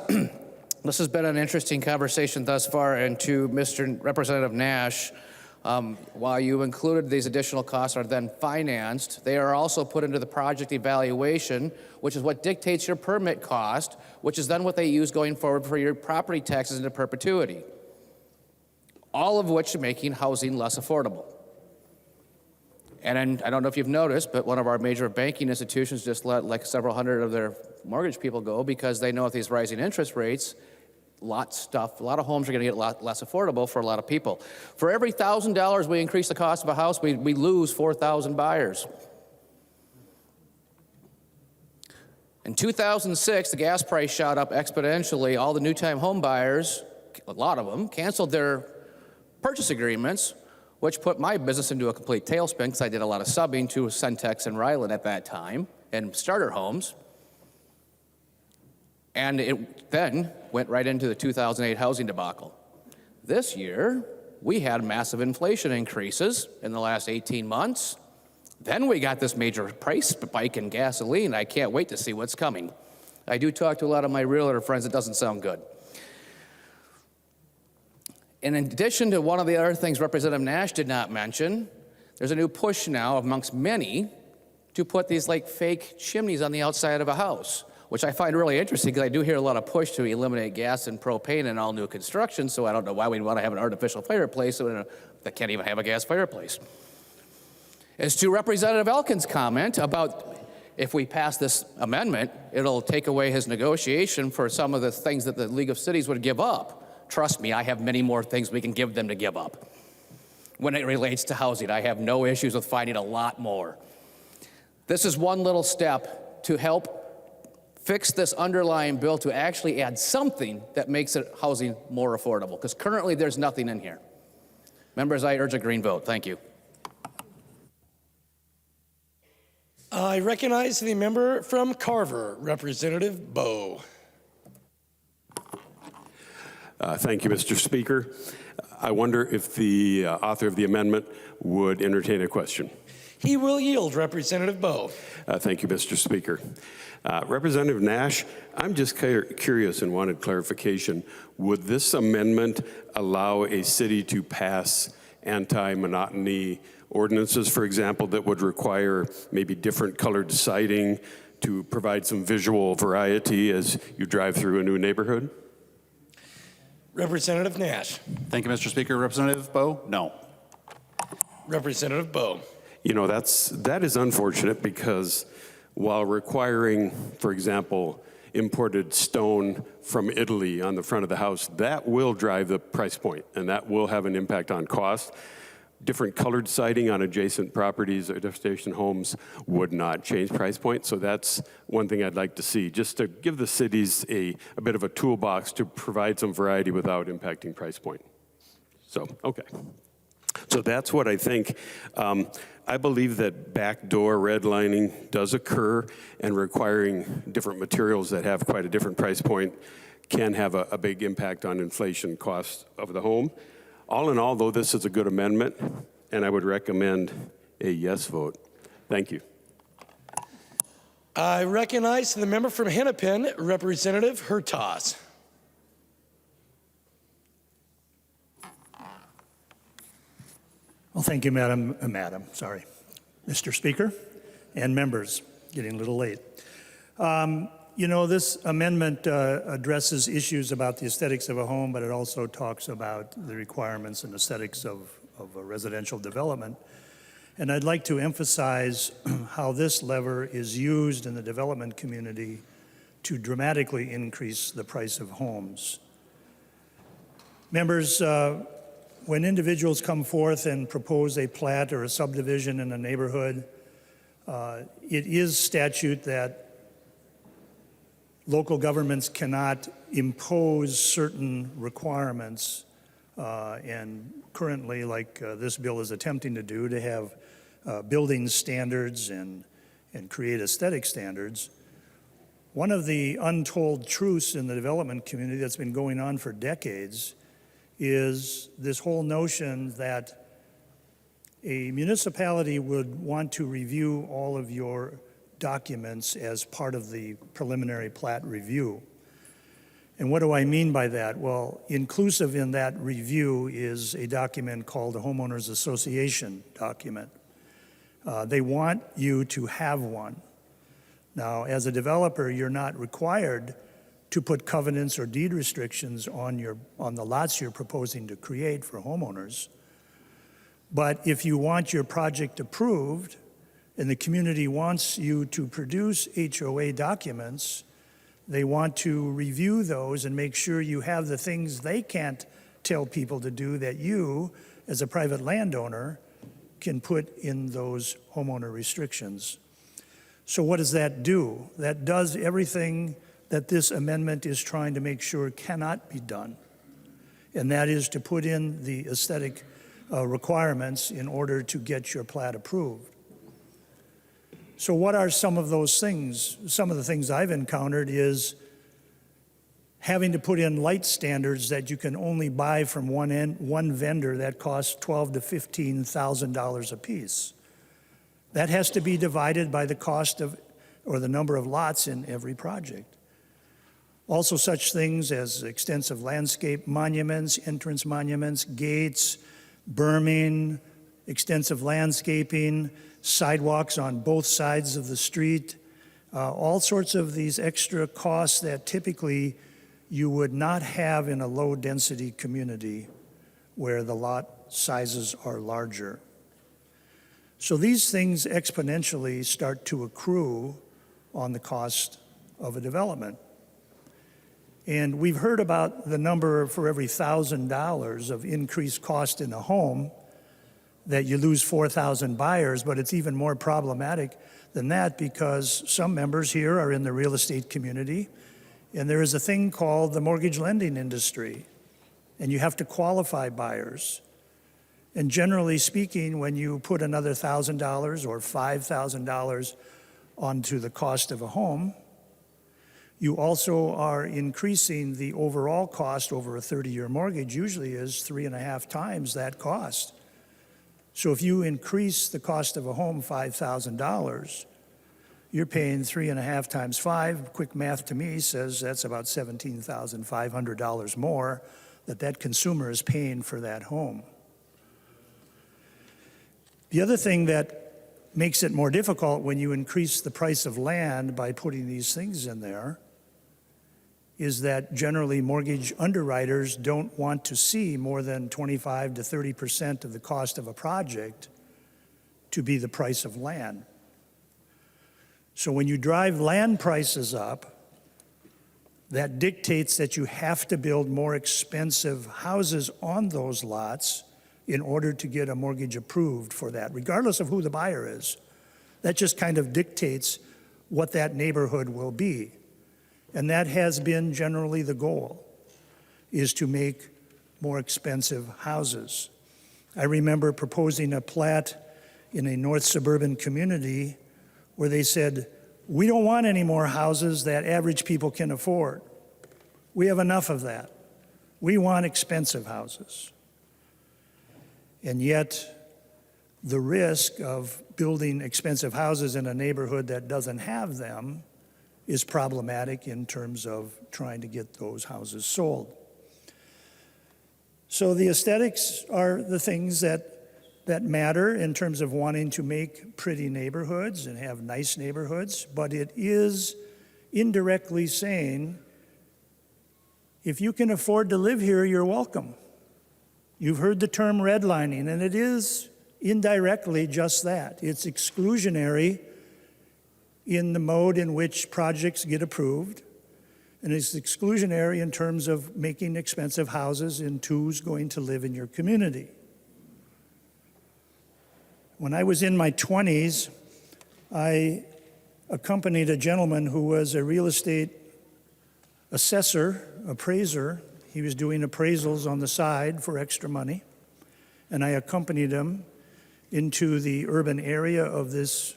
Speaker 10: this has been an interesting conversation thus far, and to Mr. Representative Nash, while you included these additional costs are then financed, they are also put into the project evaluation, which is what dictates your permit cost, which is then what they use going forward for your property taxes into perpetuity, all of which are making housing less affordable. And I don't know if you've noticed, but one of our major banking institutions just let like several hundred of their mortgage people go because they know with these rising interest rates, a lot of homes are going to get a lot less affordable for a lot of people. For every $1,000 we increase the cost of a house, we lose 4,000 buyers. In 2006, the gas price shot up exponentially. All the new-time home buyers, a lot of them, canceled their purchase agreements, which put my business into a complete tailspin because I did a lot of subbing to Centex and Ryland at that time and starter homes. And it then went right into the 2008 housing debacle. This year, we had massive inflation increases in the last 18 months. Then we got this major price spike in gasoline. I can't wait to see what's coming. I do talk to a lot of my realtor friends. It doesn't sound good. And in addition to one of the other things Representative Nash did not mention, there's a new push now amongst many to put these like fake chimneys on the outside of a house, which I find really interesting because I do hear a lot of push to eliminate gas and propane in all new construction, so I don't know why we'd want to have an artificial fireplace that can't even have a gas fireplace. As to Representative Elkin's comment about if we pass this amendment, it'll take away his negotiation for some of the things that the League of Cities would give up. Trust me, I have many more things we can give them to give up. When it relates to housing, I have no issues with finding a lot more. This is one little step to help fix this underlying bill to actually add something that makes it housing more affordable, because currently there's nothing in here. Members, I urge a green vote. Thank you.
Speaker 4: I recognize the member from Carver, Representative Bowe.
Speaker 11: Thank you, Mr. Speaker. I wonder if the author of the amendment would entertain a question.
Speaker 4: He will yield, Representative Bowe.
Speaker 11: Thank you, Mr. Speaker. Representative Nash, I'm just curious and wanted clarification. Would this amendment allow a city to pass anti-monotony ordinances, for example, that would require maybe different colored siding to provide some visual variety as you drive through a new neighborhood?
Speaker 4: Representative Nash.
Speaker 7: Thank you, Mr. Speaker. Representative Bowe? No.
Speaker 4: Representative Bowe.
Speaker 11: You know, that is unfortunate because while requiring, for example, imported stone from Italy on the front of the house, that will drive the price point and that will have an impact on cost. Different colored siding on adjacent properties or adjacent homes would not change price point. So that's one thing I'd like to see, just to give the cities a bit of a toolbox to provide some variety without impacting price point. So, okay. So that's what I think. I believe that backdoor redlining does occur, and requiring different materials that have quite a different price point can have a big impact on inflation costs of the home. All in all, though, this is a good amendment, and I would recommend a yes vote. Thank you.
Speaker 4: I recognize the member from Hennepin, Representative Hertas.
Speaker 12: Well, thank you, Mr. Speaker. and members. Getting a little late. You know, this amendment addresses issues about the aesthetics of a home, but it also talks about the requirements and aesthetics of a residential development. And I'd like to emphasize how this lever is used in the development community to dramatically increase the price of homes. Members, when individuals come forth and propose a plat or a subdivision in a neighborhood, it is statute that local governments cannot impose certain requirements, and currently, like this bill is attempting to do, to have building standards and create aesthetic standards. One of the untold truths in the development community that's been going on for decades is this whole notion that a municipality would want to review all of your documents as part of the preliminary plat review. And what do I mean by that? Well, inclusive in that review is a document called a Homeowners Association document. They want you to have one. Now, as a developer, you're not required to put covenants or deed restrictions on the lots you're proposing to create for homeowners. But if you want your project approved and the community wants you to produce HOA documents, they want to review those and make sure you have the things they can't tell people to do that you, as a private landowner, can put in those homeowner restrictions. So what does that do? That does everything that this amendment is trying to make sure cannot be done. And that is to put in the aesthetic requirements in order to get your plat approved. So what are some of those things? Some of the things I've encountered is having to put in light standards that you can only buy from one vendor that costs $12,000 to $15,000 a piece. That has to be divided by the cost of, or the number of lots in every project. Also such things as extensive landscape monuments, entrance monuments, gates, berming, extensive landscaping, sidewalks on both sides of the street, all sorts of these extra costs that typically you would not have in a low-density community where the lot sizes are larger. So these things exponentially start to accrue on the cost of a development. And we've heard about the number for every $1,000 of increased cost in a home that you lose 4,000 buyers, but it's even more problematic than that because some members here are in the real estate community, and there is a thing called the mortgage lending industry, and you have to qualify buyers. And generally speaking, when you put another $1,000 or $5,000 onto the cost of a home, you also are increasing the overall cost over a 30-year mortgage, usually is 3.5 times that cost. So if you increase the cost of a home $5,000, you're paying 3.5 times 5. Quick math to me says that's about $17,500 more that consumer is paying for that home. The other thing that makes it more difficult when you increase the price of land by putting these things in there is that generally mortgage underwriters don't want to see more than 25 to 30% of the cost of a project to be the price of land. So when you drive land prices up, that dictates that you have to build more expensive houses on those lots in order to get a mortgage approved for that, regardless of who the buyer is. That just kind of dictates what that neighborhood will be. And that has been generally the goal, is to make more expensive houses. I remember proposing a plat in a north suburban community where they said, we don't want any more houses that average people can afford. We have enough of that. We want expensive houses. And yet, the risk of building expensive houses in a neighborhood that doesn't have them is problematic in terms of trying to get those houses sold. So the aesthetics are the things that that matter in terms of wanting to make pretty neighborhoods and have nice neighborhoods, but it is indirectly saying, if you can afford to live here, you're welcome. You've heard the term redlining, and it is indirectly just that. It's exclusionary in the mode in which projects get approved, and it's exclusionary in terms of making expensive houses into who's going to live in your community. When I was in my 20s, I accompanied a gentleman who was a real estate assessor, appraiser. He was doing appraisals on the side for extra money, and I accompanied him into the urban area of this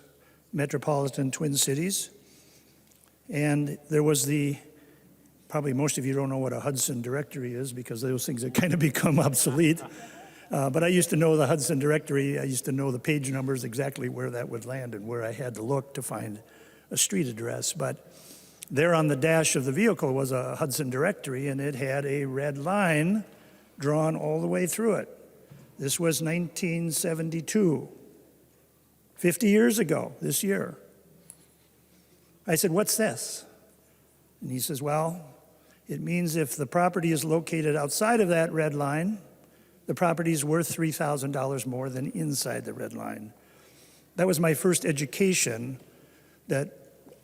Speaker 12: metropolitan Twin Cities. And there was probably most of you don't know what a Hudson directory is because those things have kind of become obsolete. But I used to know the Hudson directory. I used to know the page numbers, exactly where that would land and where I had to look to find a street address. But there on the dash of the vehicle was a Hudson directory, and it had a red line drawn all the way through it. This was 1972, 50 years ago this year. I said, "What's this?" And he says, "Well, it means if the property is located outside of that red line, the property is worth $3,000 more than inside the red line." That was my first education that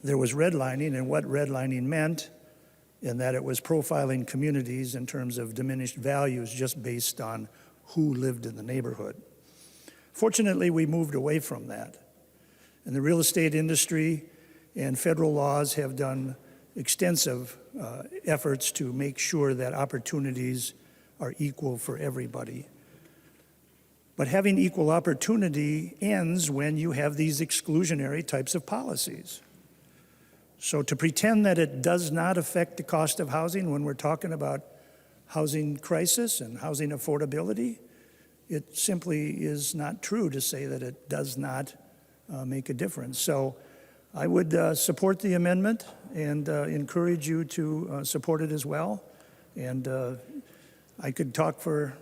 Speaker 12: there was redlining and what redlining meant, and that it was profiling communities in terms of diminished values just based on who lived in the neighborhood. Fortunately, we moved away from that. And the real estate industry and federal laws have done extensive efforts to make sure that opportunities are equal for everybody. But having equal opportunity ends when you have these exclusionary types of policies. So to pretend that it does not affect the cost of housing when we're talking about housing crisis and housing affordability, it simply is not true to say that it does not make a difference. So I would support the amendment and encourage you to support it as well. And I could talk for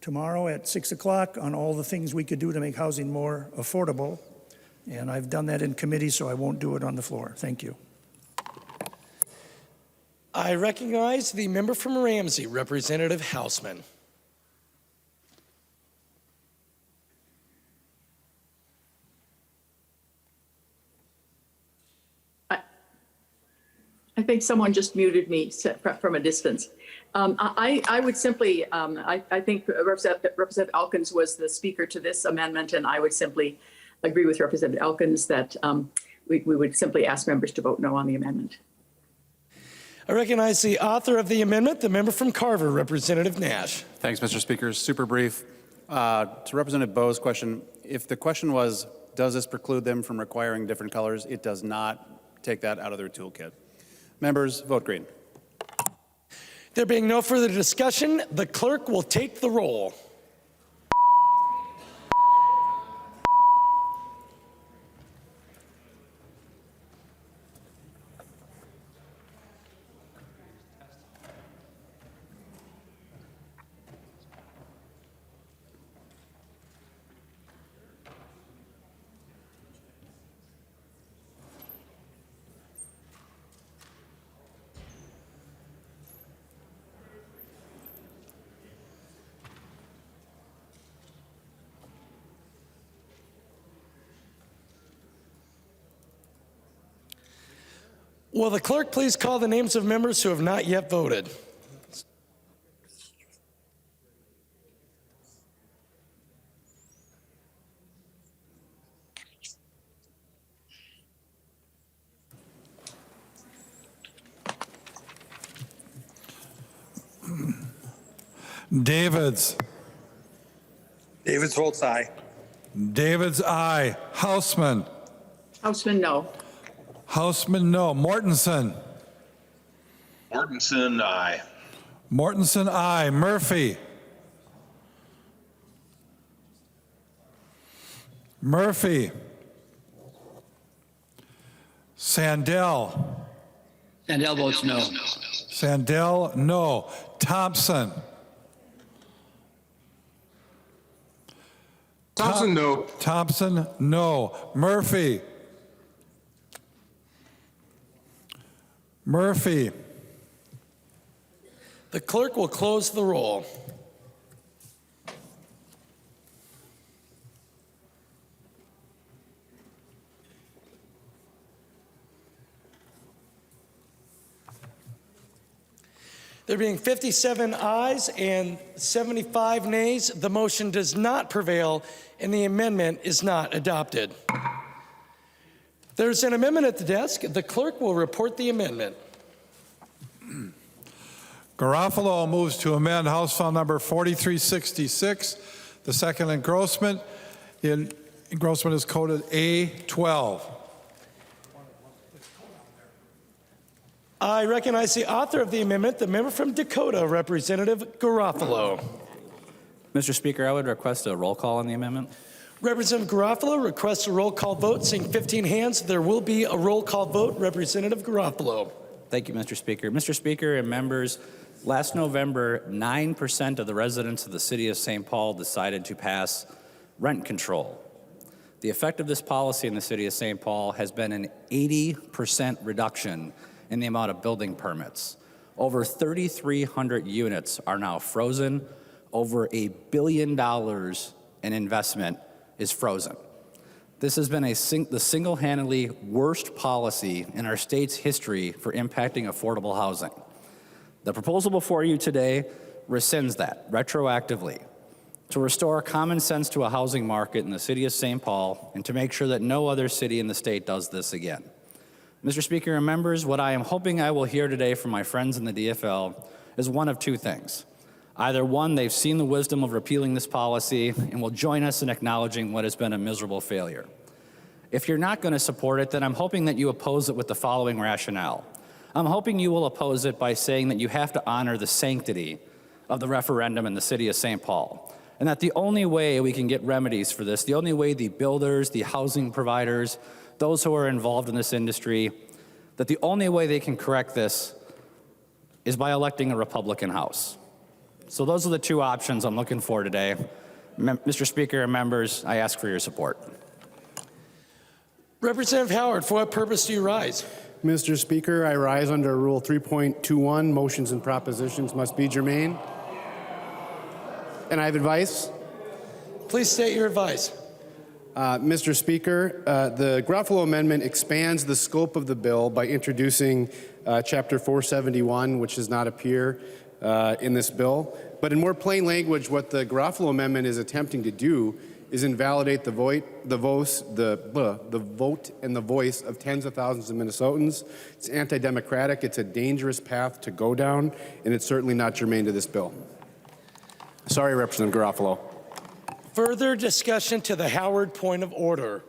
Speaker 12: tomorrow at 6 o'clock on all the things we could do to make housing more affordable. And I've done that in committee, so I won't do it on the floor. Thank you.
Speaker 4: I recognize the member from Ramsey, Representative Hausman.
Speaker 5: I think someone just muted me from a distance. I would simply, I think Representative Elkins was the speaker to this amendment, and I would simply agree with Representative Elkins that we would simply ask members to vote no on the amendment.
Speaker 4: I recognize the author of the amendment, the member from Carver, Representative Nash.
Speaker 7: Thanks, Mr. Speaker. Super brief. To Representative Bowe's question, if the question was, does this preclude them from requiring different colors? It does not take that out of their toolkit. Members, vote green.
Speaker 4: There being no further discussion, the clerk will take the roll. Will the clerk please call the names of members who have not yet voted?
Speaker 2: Davids.
Speaker 13: Davids votes aye.
Speaker 2: Davids, aye. Hausman.
Speaker 5: Hausman, no.
Speaker 2: Hausman, no. Mortensen.
Speaker 13: Mortensen, aye.
Speaker 2: Mortensen, aye. Murphy. Murphy. Sandell.
Speaker 14: Sandell votes no.
Speaker 2: Sandell, no. Thompson.
Speaker 13: Thompson, no.
Speaker 2: Thompson, no. Murphy. Murphy.
Speaker 4: The clerk will close the roll. There being 57 ayes and 75 nays, the motion does not prevail and the amendment is not adopted. There's an amendment at the desk. The clerk will report the amendment.
Speaker 2: Garofalo moves to amend House File Number 4366, the second engrossment. The engrossment is coded A12.
Speaker 4: I recognize the author of the amendment, the member from Dakota, Representative Garofalo.
Speaker 15: Mr. Speaker, I would request a roll call on the amendment.
Speaker 4: Representative Garofalo requests a roll call vote. Seeing 15 hands, there will be a roll call vote. Representative Garofalo.
Speaker 15: Thank you, Mr. Speaker. Mr. Speaker and members, last November, 9% of the residents of the city of St. Paul decided to pass rent control. The effect of this policy in the city of St. Paul has been an 80% reduction in the amount of building permits. Over 3,300 units are now frozen. Over $1 billion in investment is frozen. This has been the single-handedly worst policy in our state's history for impacting affordable housing. The proposal before you today rescinds that retroactively to restore common sense to a housing market in the city of St. Paul and to make sure that no other city in the state does this again. Mr. Speaker and members, what I am hoping I will hear today from my friends in the DFL is one of two things. Either one, they've seen the wisdom of repealing this policy and will join us in acknowledging what has been a miserable failure. If you're not going to support it, then I'm hoping that you oppose it with the following rationale. I'm hoping you will oppose it by saying that you have to honor the sanctity of the referendum in the city of St. Paul, and that the only way we can get remedies for this, the only way the builders, the housing providers, those who are involved in this industry, that the only way they can correct this is by electing a Republican House. So those are the two options I'm looking for today. Mr. Speaker and members, I ask for your support.
Speaker 4: Representative Howard, for what purpose do you rise?
Speaker 6: Mr. Speaker, I rise under Rule 3.21, motions and propositions must be germane. And I have advice.
Speaker 4: Please state your advice.
Speaker 6: Mr. Speaker, the Garofalo Amendment expands the scope of the bill by introducing Chapter 471, which does not appear in this bill. But in more plain language, what the Garofalo Amendment is attempting to do is invalidate the vote and the voice of tens of thousands of Minnesotans. It's anti-democratic. It's a dangerous path to go down, and it's certainly not germane to this bill. Sorry, Representative Garofalo.
Speaker 4: Further discussion to the Howard point of order.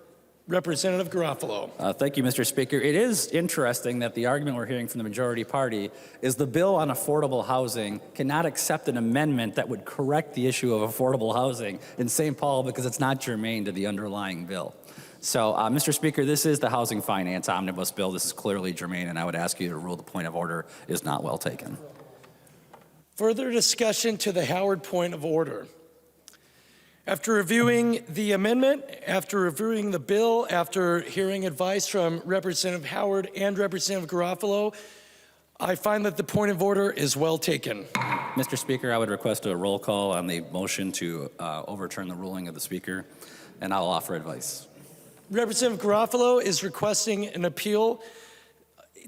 Speaker 4: Representative Garofalo.
Speaker 15: Thank you, Mr. Speaker. It is interesting that the argument we're hearing from the majority party is the bill on affordable housing cannot accept an amendment that would correct the issue of affordable housing in St. Paul because it's not germane to the underlying bill. So, Mr. Speaker, this is the Housing Finance Omnibus Bill. This is clearly germane, and I would ask you to rule the point of order is not well taken.
Speaker 4: Further discussion to the Howard point of order. After reviewing the amendment, after reviewing the bill, after hearing advice from Representative Howard and Representative Garofalo, I find that the point of order is well taken.
Speaker 15: Mr. Speaker, I would request a roll call on the motion to overturn the ruling of the Speaker, and I'll offer advice.
Speaker 4: Representative Garofalo is requesting an appeal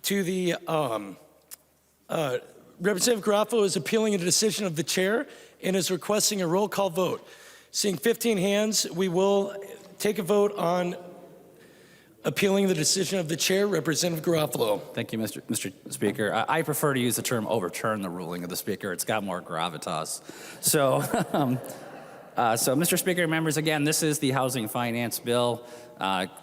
Speaker 4: to the, Representative Garofalo is appealing a decision of the chair and is requesting a roll call vote. Seeing 15 hands, we will take a vote on appealing the decision of the chair. Representative Garofalo.
Speaker 15: Thank you, Mr. Speaker. I prefer to use the term overturn the ruling of the Speaker. It's got more gravitas. So, Mr. Speaker, members, again, this is the Housing Finance Bill.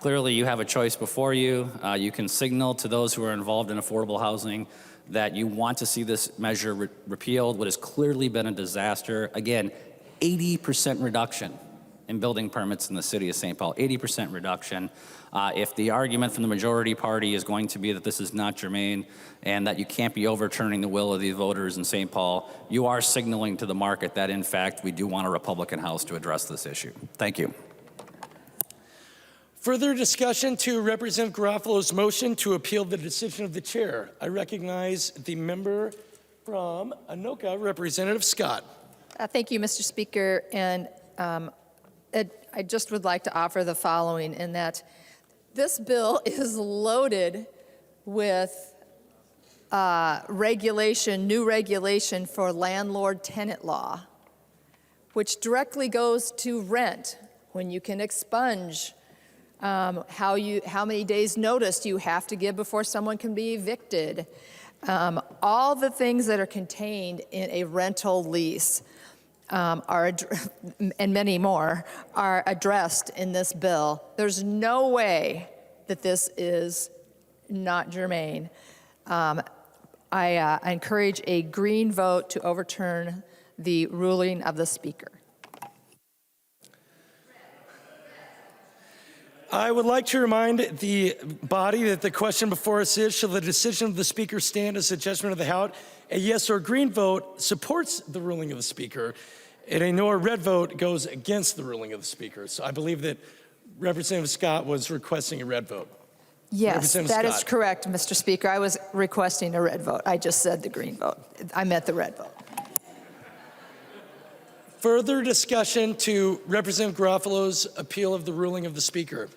Speaker 15: Clearly, you have a choice before you. You can signal to those who are involved in affordable housing that you want to see this measure repealed, what has clearly been a disaster. Again, 80% reduction in building permits in the city of St. Paul, 80% reduction. If the argument from the majority party is going to be that this is not germane and that you can't be overturning the will of the voters in St. Paul, you are signaling to the market that, in fact, we do want a Republican House to address this issue. Thank you.
Speaker 4: Further discussion to Representative Garofalo's motion to appeal the decision of the chair. I recognize the member from Anoka, Representative Scott.
Speaker 16: Thank you, Mr. Speaker. And I just would like to offer the following, in that this bill is loaded with new regulation for landlord-tenant law, which directly goes to rent, when you can expunge, how many days notice you have to give before someone can be evicted. All the things that are contained in a rental lease and many more are addressed in this bill. There's no way that this is not germane. I encourage a green vote to overturn the ruling of the Speaker.
Speaker 4: I would like to remind the body that the question before us is, shall the decision of the Speaker stand as a judgment of the House? A yes or green vote supports the ruling of the Speaker, and a no or red vote goes against the ruling of the Speaker. So I believe that Representative Scott was requesting a red vote.
Speaker 16: Yes, that is correct, Mr. Speaker. I was requesting a red vote. I just said the green vote. I meant the red vote.
Speaker 4: Further discussion to Representative Garofalo's appeal of the ruling of the Speaker.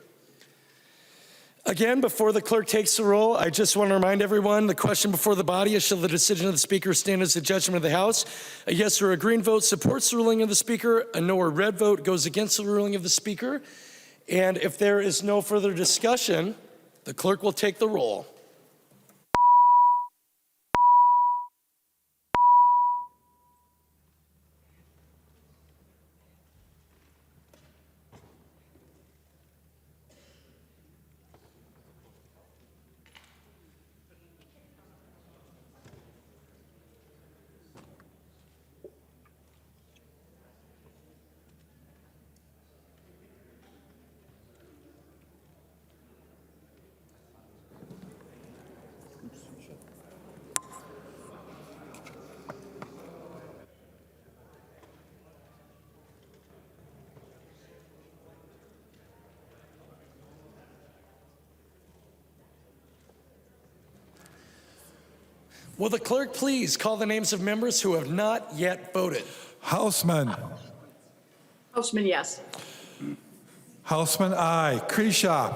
Speaker 4: Again, before the clerk takes the roll, I just want to remind everyone the question before the body is, shall the decision of the Speaker stand as a judgment of the House? A yes or a green vote supports the ruling of the Speaker. A no or red vote goes against the ruling of the Speaker. And if there is no further discussion, the clerk will take the roll. Will the clerk please call the names of members who have not yet voted?
Speaker 2: Houseman.
Speaker 5: Houseman, yes.
Speaker 2: Houseman, aye. Kresha.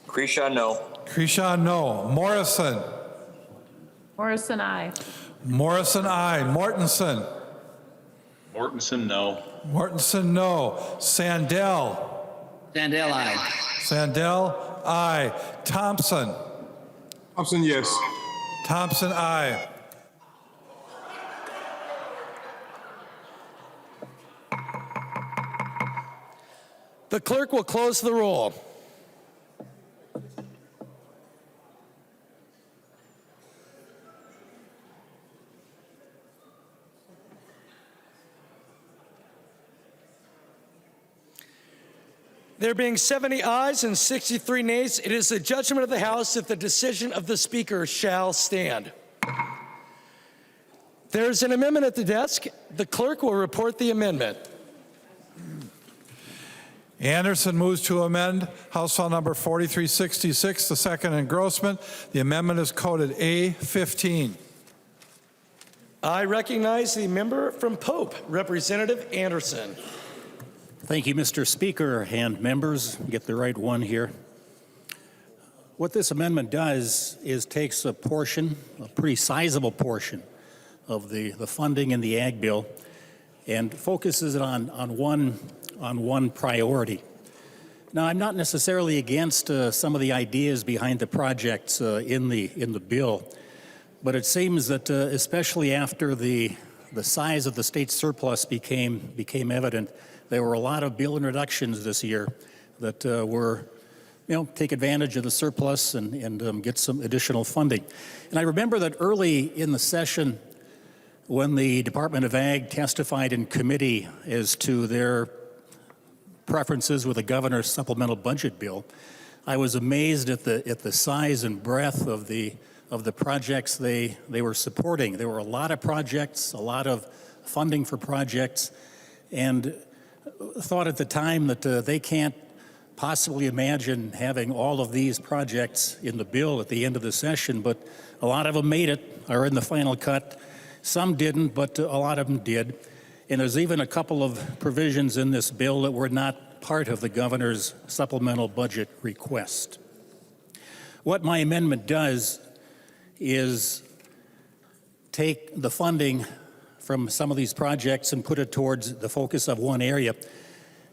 Speaker 17: Kresha, no.
Speaker 2: Kresha, no. Morrison.
Speaker 1: Morrison, aye.
Speaker 2: Morrison, aye. Mortensen.
Speaker 17: Mortensen, no.
Speaker 2: Mortensen, no. Sandell.
Speaker 14: Sandell, aye.
Speaker 2: Sandell, aye. Thompson.
Speaker 13: Thompson, yes.
Speaker 2: Thompson, aye.
Speaker 4: The clerk will close the roll. There being 70 ayes and 63 nays, it is the judgment of the House that the decision of the Speaker shall stand. There is an amendment at the desk. The clerk will report the amendment.
Speaker 2: Anderson moves to amend House File Number 4366, the second engrossment. The amendment is coded A15.
Speaker 4: I recognize the member from Pope, Representative Anderson.
Speaker 18: Thank you, Mr. Speaker and members. Get the right one here. What this amendment does is takes a portion, a pretty sizable portion of the funding in the Ag Bill and focuses it on one priority. Now, I'm not necessarily against some of the ideas behind the projects in the bill, but it seems that especially after the size of the state surplus became evident, there were a lot of bill introductions this year that were, take advantage of the surplus and get some additional funding. And I remember that early in the session when the Department of Ag testified in committee as to their preferences with the governor's supplemental budget bill. I was amazed at the size and breadth of the projects they were supporting. There were a lot of projects, a lot of funding for projects, and thought at the time that they can't possibly imagine having all of these projects in the bill at the end of the session, but a lot of them made it, are in the final cut. Some didn't, but a lot of them did. And there's even a couple of provisions in this bill that were not part of the governor's supplemental budget request. What my amendment does is take the funding from some of these projects and put it towards the focus of one area,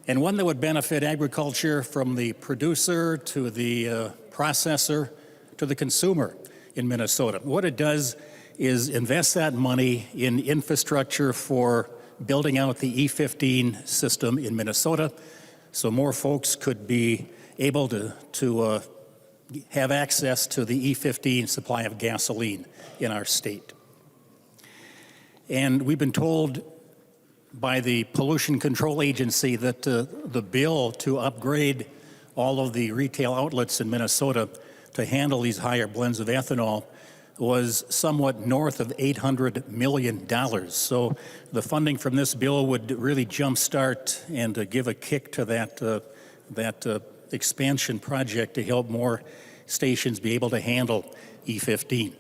Speaker 18: and one that would benefit agriculture from the producer to the processor to the consumer in Minnesota. What it does is invest that money in infrastructure for building out the E15 system in Minnesota so more folks could be able to have access to the E15 supply of gasoline in our state. And we've been told by the Pollution Control Agency that the bill to upgrade all of the retail outlets in Minnesota to handle these higher blends of ethanol was somewhat north of $800 million. So the funding from this bill would really jumpstart and give a kick to that expansion project to help more stations be able to handle E15.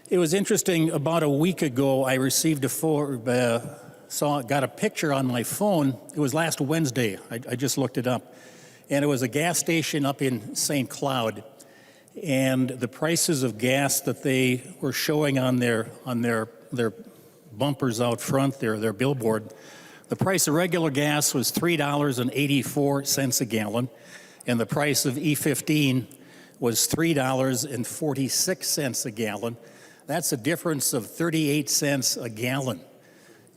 Speaker 18: It was interesting, about a week ago, I received got a picture on my phone. It was last Wednesday, I just looked it up. And it was a gas station up in St. Cloud. And the prices of gas that they were showing on their bumpers out front, their billboard, the price of regular gas was $3.84 a gallon, and the price of E15 was $3.46 a gallon. That's a difference of 38 cents a gallon.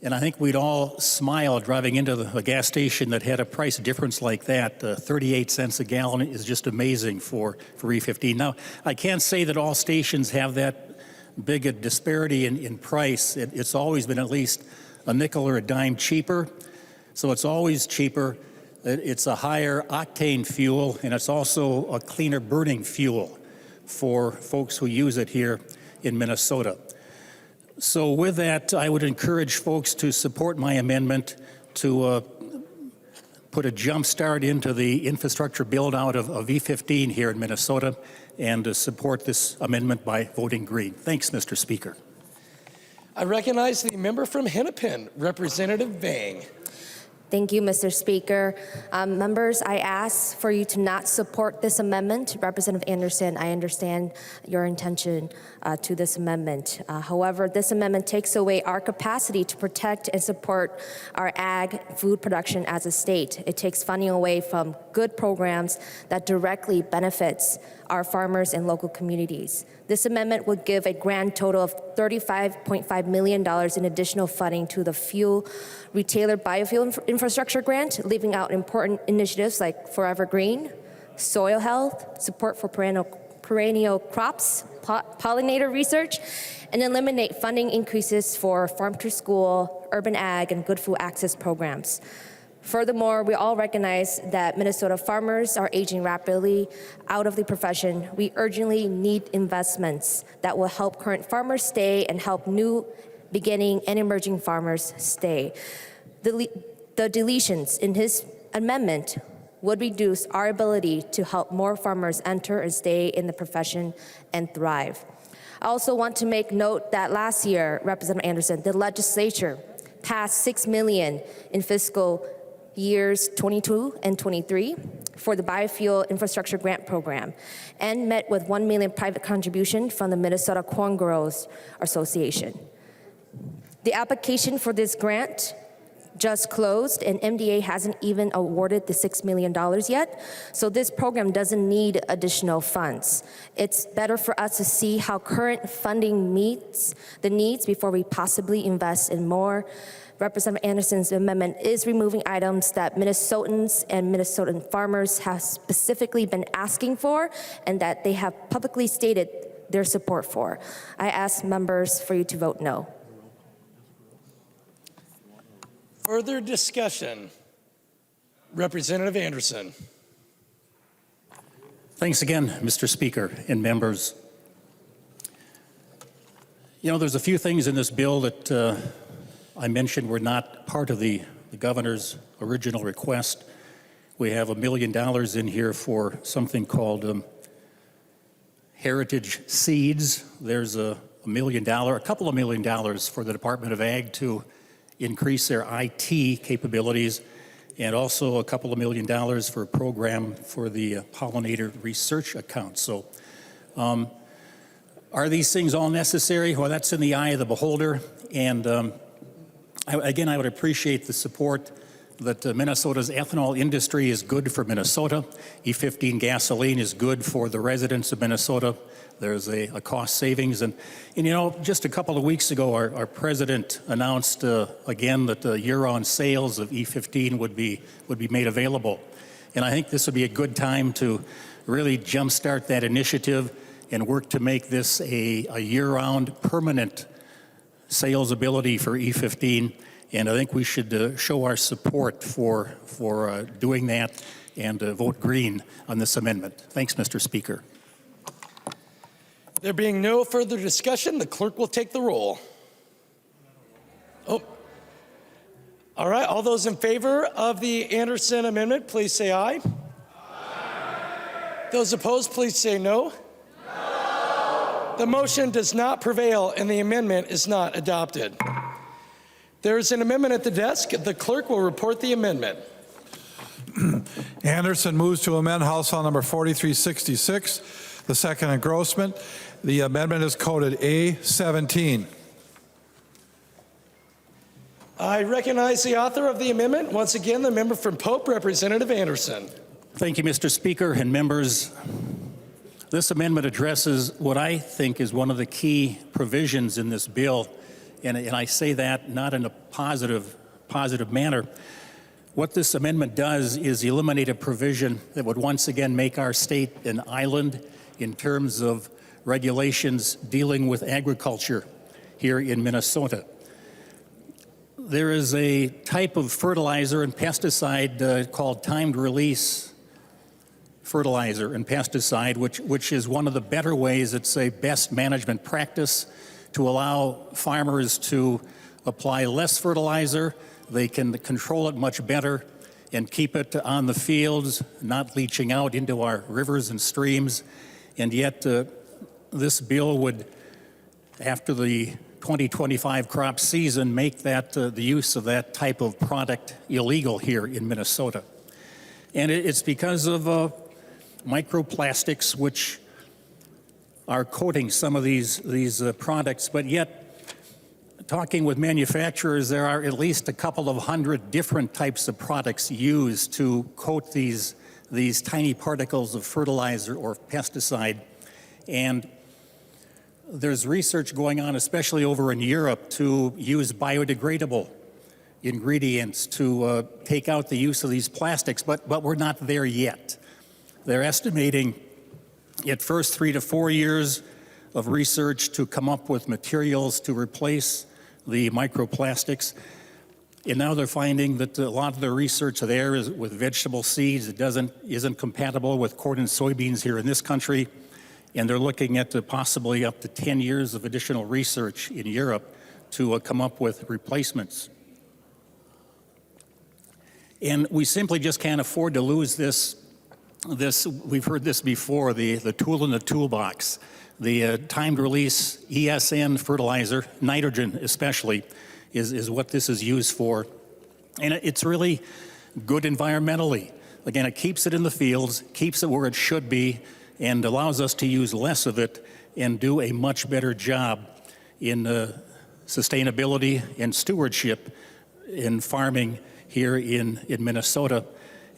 Speaker 18: And I think we'd all smile driving into a gas station that had a price difference like that. 38 cents a gallon is just amazing for E15. Now, I can't say that all stations have that big a disparity in price. It's always been at least a nickel or a dime cheaper. So it's always cheaper. It's a higher octane fuel, and it's also a cleaner burning fuel for folks who use it here in Minnesota. So with that, I would encourage folks to support my amendment to put a jump start into the infrastructure build out of E15 here in Minnesota, and to support this amendment by voting green. Thanks, Mr. Speaker.
Speaker 4: I recognize the member from Hennepin, Representative Vang.
Speaker 19: Thank you, Mr. Speaker. Members, I ask for you to not support this amendment. Representative Anderson, I understand your intention to this amendment. However, this amendment takes away our capacity to protect and support our ag food production as a state. It takes funding away from good programs that directly benefits our farmers and local communities. This amendment would give a grand total of $35.5 million in additional funding to the fuel retailer biofuel infrastructure grant, leaving out important initiatives like Forever Green, soil health, support for perennial crops, pollinator research, and eliminate funding increases for farm to school, urban ag, and good food access programs. Furthermore, we all recognize that Minnesota farmers are aging rapidly out of the profession. We urgently need investments that will help current farmers stay and help new beginning and emerging farmers stay. The deletions in his amendment would reduce our ability to help more farmers enter and stay in the profession and thrive. I also want to make note that last year, Representative Anderson, the legislature passed $6 million in fiscal years 22 and 23 for the biofuel infrastructure grant program, and met with $1 million private contribution from the Minnesota Corn Growers Association. The application for this grant just closed, and MDA hasn't even awarded the $6 million yet, so this program doesn't need additional funds. It's better for us to see how current funding meets the needs before we possibly invest in more. Representative Anderson's amendment is removing items that Minnesotans and Minnesotan farmers have specifically been asking for and that they have publicly stated their support for. I ask members for you to vote no.
Speaker 4: Further discussion. Representative Anderson.
Speaker 18: Thanks again, Mr. Speaker and members. You know, there's a few things in this bill that I mentioned were not part of the governor's original request. We have $1 million in here for something called heritage seeds. There's a couple of $1 million for the Department of Ag to increase their IT capabilities, and also a couple of $1 million for a program for the pollinator research account. So are these things all necessary? Well, that's in the eye of the beholder. And I would appreciate the support that Minnesota's ethanol industry is good for Minnesota. E15 gasoline is good for the residents of Minnesota. There's a cost savings. And you know, just a couple of weeks ago, our president announced again that the year-round sales of E15 would be made available. And I think this would be a good time to really jumpstart that initiative and work to make this a year-round permanent sales ability for E15. And I think we should show our support for doing that and vote green on this amendment. Thanks, Mr. Speaker.
Speaker 4: There being no further discussion, the clerk will take the roll. Oh. All right, all those in favor of the Anderson amendment, please say aye. Aye. Those opposed, please say no. No. The motion does not prevail and the amendment is not adopted. There is an amendment at the desk. The clerk will report the amendment.
Speaker 2: Anderson moves to amend House File Number 4366, the second engrossment. The amendment is coded A17.
Speaker 4: I recognize the author of the amendment. Once again, the member from Pope, Representative Anderson.
Speaker 18: Thank you, Mr. Speaker and members. This amendment addresses what I think is one of the key provisions in this bill. And I say that not in a positive manner. What this amendment does is eliminate a provision that would once again make our state an island in terms of regulations dealing with agriculture here in Minnesota. There is a type of fertilizer and pesticide called timed release fertilizer and pesticide, which is one of the better ways, it's a best management practice to allow farmers to apply less fertilizer. They can control it much better and keep it on the fields, not leaching out into our rivers and streams. And yet this bill would, after the 2025 crop season, make that the use of that type of product illegal here in Minnesota. And it's because of microplastics, which are coating some of these products, but yet talking with manufacturers, there are at least a couple of hundred different types of products used to coat these tiny particles of fertilizer or pesticide. And there's research going on, especially over in Europe, to use biodegradable ingredients to take out the use of these plastics, but we're not there yet. They're estimating at first 3 to 4 years of research to come up with materials to replace the microplastics. And now they're finding that a lot of the research there is with vegetable seeds. It isn't compatible with corn and soybeans here in this country. And they're looking at possibly up to 10 years of additional research in Europe to come up with replacements. And we simply just can't afford to lose this, we've heard this before, the tool in the toolbox. The timed release ESN fertilizer, nitrogen especially, is what this is used for. And it's really good environmentally. Again, it keeps it in the fields, keeps it where it should be, and allows us to use less of it and do a much better job in sustainability and stewardship in farming here in Minnesota.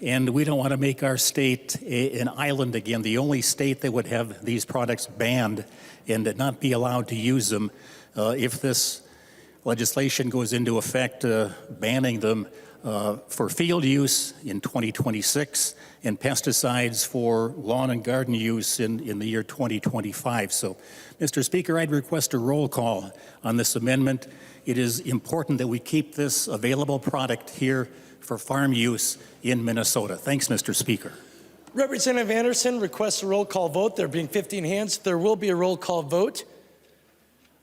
Speaker 18: And we don't want to make our state an island again, the only state that would have these products banned and not be allowed to use them. If this legislation goes into effect, banning them for field use in 2026 and pesticides for lawn and garden use in the year 2025. So, Mr. Speaker, I'd request a roll call on this amendment. It is important that we keep this available product here for farm use in Minnesota. Thanks, Mr. Speaker.
Speaker 4: Representative Anderson requests a roll call vote. There being 15 hands, there will be a roll call vote.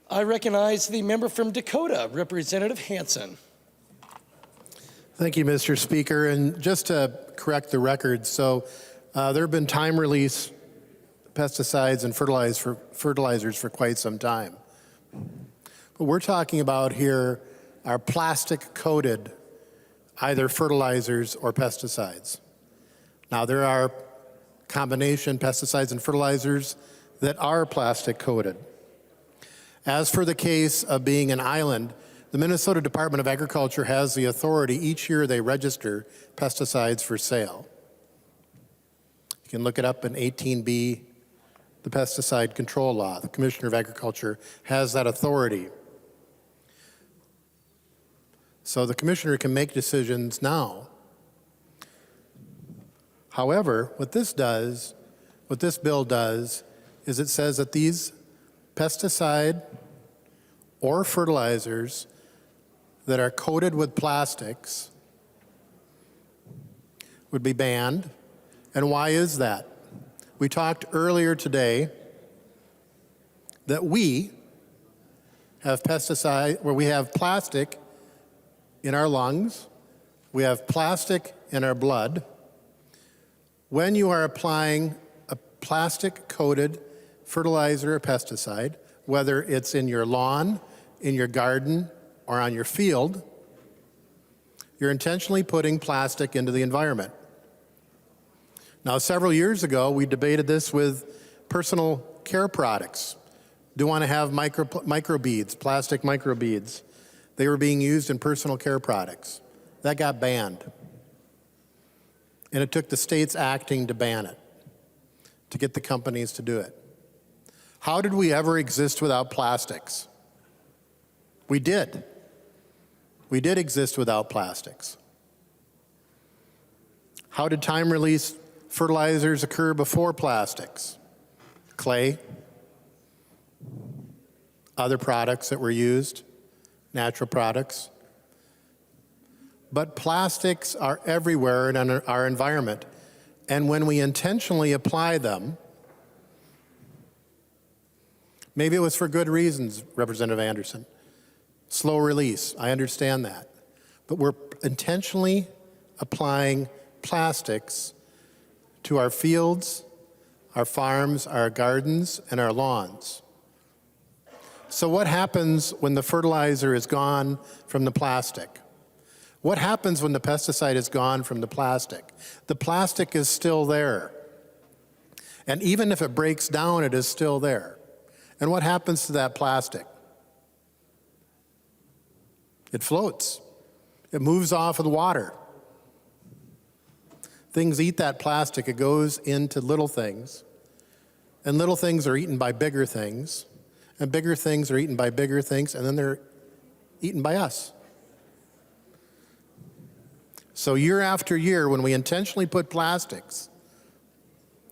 Speaker 4: I recognize the member from Dakota, Representative Hansen.
Speaker 6: Thank you, Mr. Speaker. And just to correct the record, so there have been time release pesticides and fertilizers for quite some time. What we're talking about here are plastic coated either fertilizers or pesticides. Now there are combination pesticides and fertilizers that are plastic coated. As for the case of being an island, the Minnesota Department of Agriculture has the authority. Each year they register pesticides for sale. You can look it up in 18B, the pesticide control law. The Commissioner of Agriculture has that authority. So the commissioner can make decisions now. However, what this bill does, is it says that these pesticide or fertilizers that are coated with plastics would be banned. And why is that? We talked earlier today that we have pesticide, where we have plastic in our lungs, we have plastic in our blood. When you are applying a plastic-coated fertilizer or pesticide, whether it's in your lawn, in your garden, or on your field, you're intentionally putting plastic into the environment. Now, several years ago, we debated this with personal care products. Do you want to have microbeads, plastic microbeads? They were being used in personal care products. That got banned. And it took the states acting to ban it, to get the companies to do it. How did we ever exist without plastics? We did. We did exist without plastics. How did time-release fertilizers occur before plastics? Clay, other products that were used, natural products. But plastics are everywhere in our environment. And when we intentionally apply them, maybe it was for good reasons, Representative Anderson. Slow release, I understand that. But we're intentionally applying plastics to our fields, our farms, our gardens, and our lawns. So what happens when the fertilizer is gone from the plastic? What happens when the pesticide is gone from the plastic? The plastic is still there. And even if it breaks down, it is still there. And what happens to that plastic? It floats. It moves off of the water. Things eat that plastic. It goes into little things. And little things are eaten by bigger things. And bigger things are eaten by bigger things. And then they're eaten by us. So year after year, when we intentionally put plastics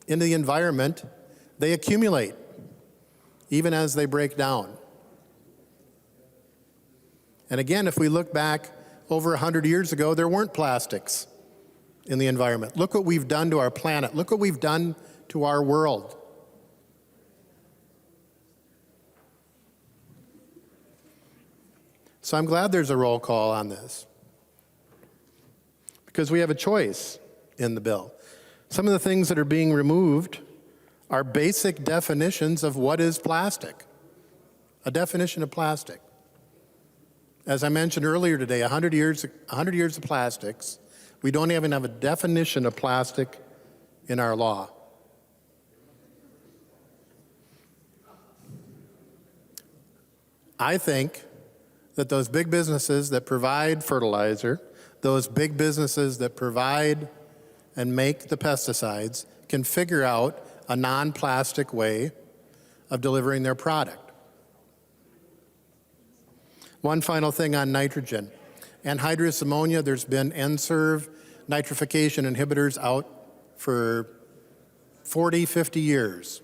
Speaker 6: into the environment, they accumulate, even as they break down. And again, if we look back over 100 years ago, there weren't plastics in the environment. Look what we've done to our planet. Look what we've done to our world. So I'm glad there's a roll call on this, because we have a choice in the bill. Some of the things that are being removed are basic definitions of what is plastic, a definition of plastic. As I mentioned earlier today, 100 years of plastics. We don't even have a definition of plastic in our law. I think that those big businesses that provide fertilizer, those big businesses that provide and make the pesticides, can figure out a non-plastic way of delivering their product. One final thing on nitrogen. Anhydrous ammonia, there's been NSERV nitrification inhibitors out for 40, 50 years.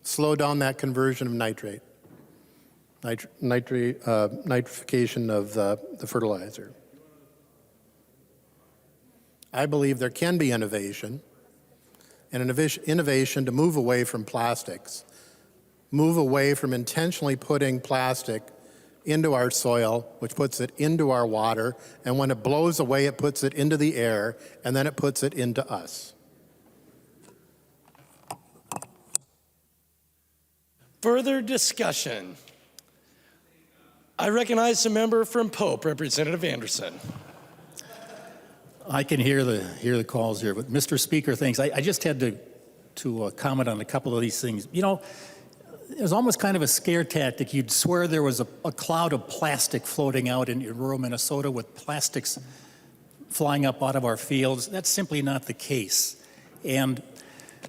Speaker 6: Slow down that conversion of nitrification of the fertilizer.
Speaker 20: I believe there can be innovation, and an innovation to move away from plastics, move away from intentionally putting plastic into our soil, which puts it into our water, and when it blows away, it puts it into the air, and then it puts it into us.
Speaker 4: Further discussion. I recognize the member from Pope, Representative Anderson.
Speaker 18: I can hear the calls here, but Mr. Speaker, thanks. I just had to comment on a couple of these things. You know, it was almost kind of a scare tactic. You'd swear there was a cloud of plastic floating out in rural Minnesota with plastics flying up out of our fields. That's simply not the case. And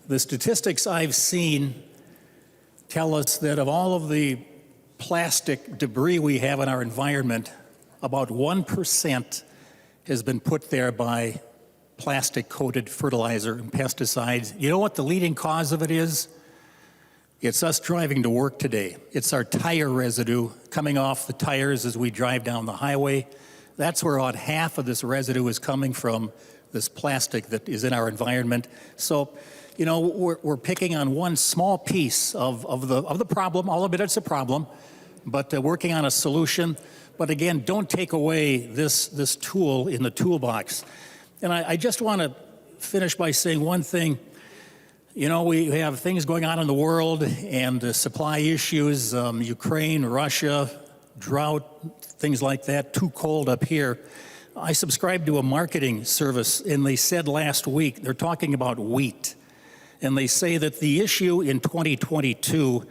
Speaker 18: the statistics I've seen tell us that of all of the plastic debris we have in our environment, about 1% has been put there by plastic-coated fertilizer and pesticides. You know what the leading cause of it is? It's us driving to work today. It's our tire residue coming off the tires as we drive down the highway. That's where about half of this residue is coming from, this plastic that is in our environment. So, you know, we're picking on one small piece of the problem. I'll admit it's a problem, but working on a solution. But again, don't take away this tool in the toolbox. And I just want to finish by saying one thing. You know, we have things going on in the world and supply issues, Ukraine, Russia, drought, things like that, too cold up here. I subscribe to a marketing service, and they said last week, they're talking about wheat. And they say that the issue in 2022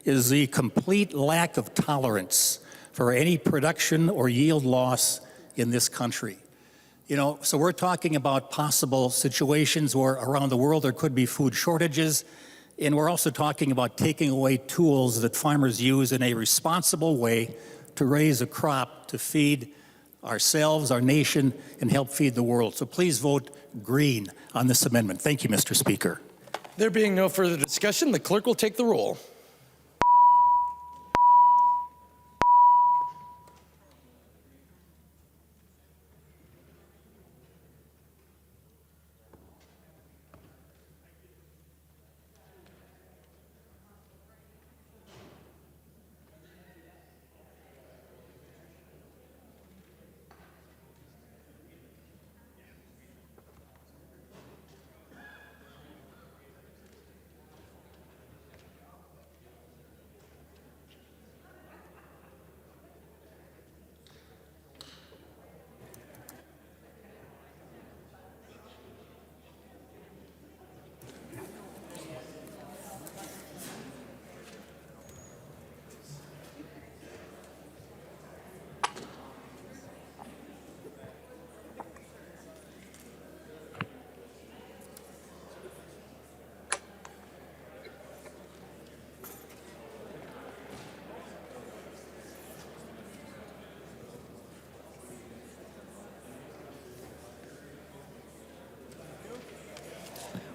Speaker 18: is the complete lack of tolerance for any production or yield loss in this country. You know, so we're talking about possible situations where around the world there could be food shortages, and we're also talking about taking away tools that farmers use in a responsible way to raise a crop to feed ourselves, our nation, and help feed the world. So please vote green on this amendment. Thank you, Mr. Speaker.
Speaker 4: There being no further discussion, the clerk will take the roll.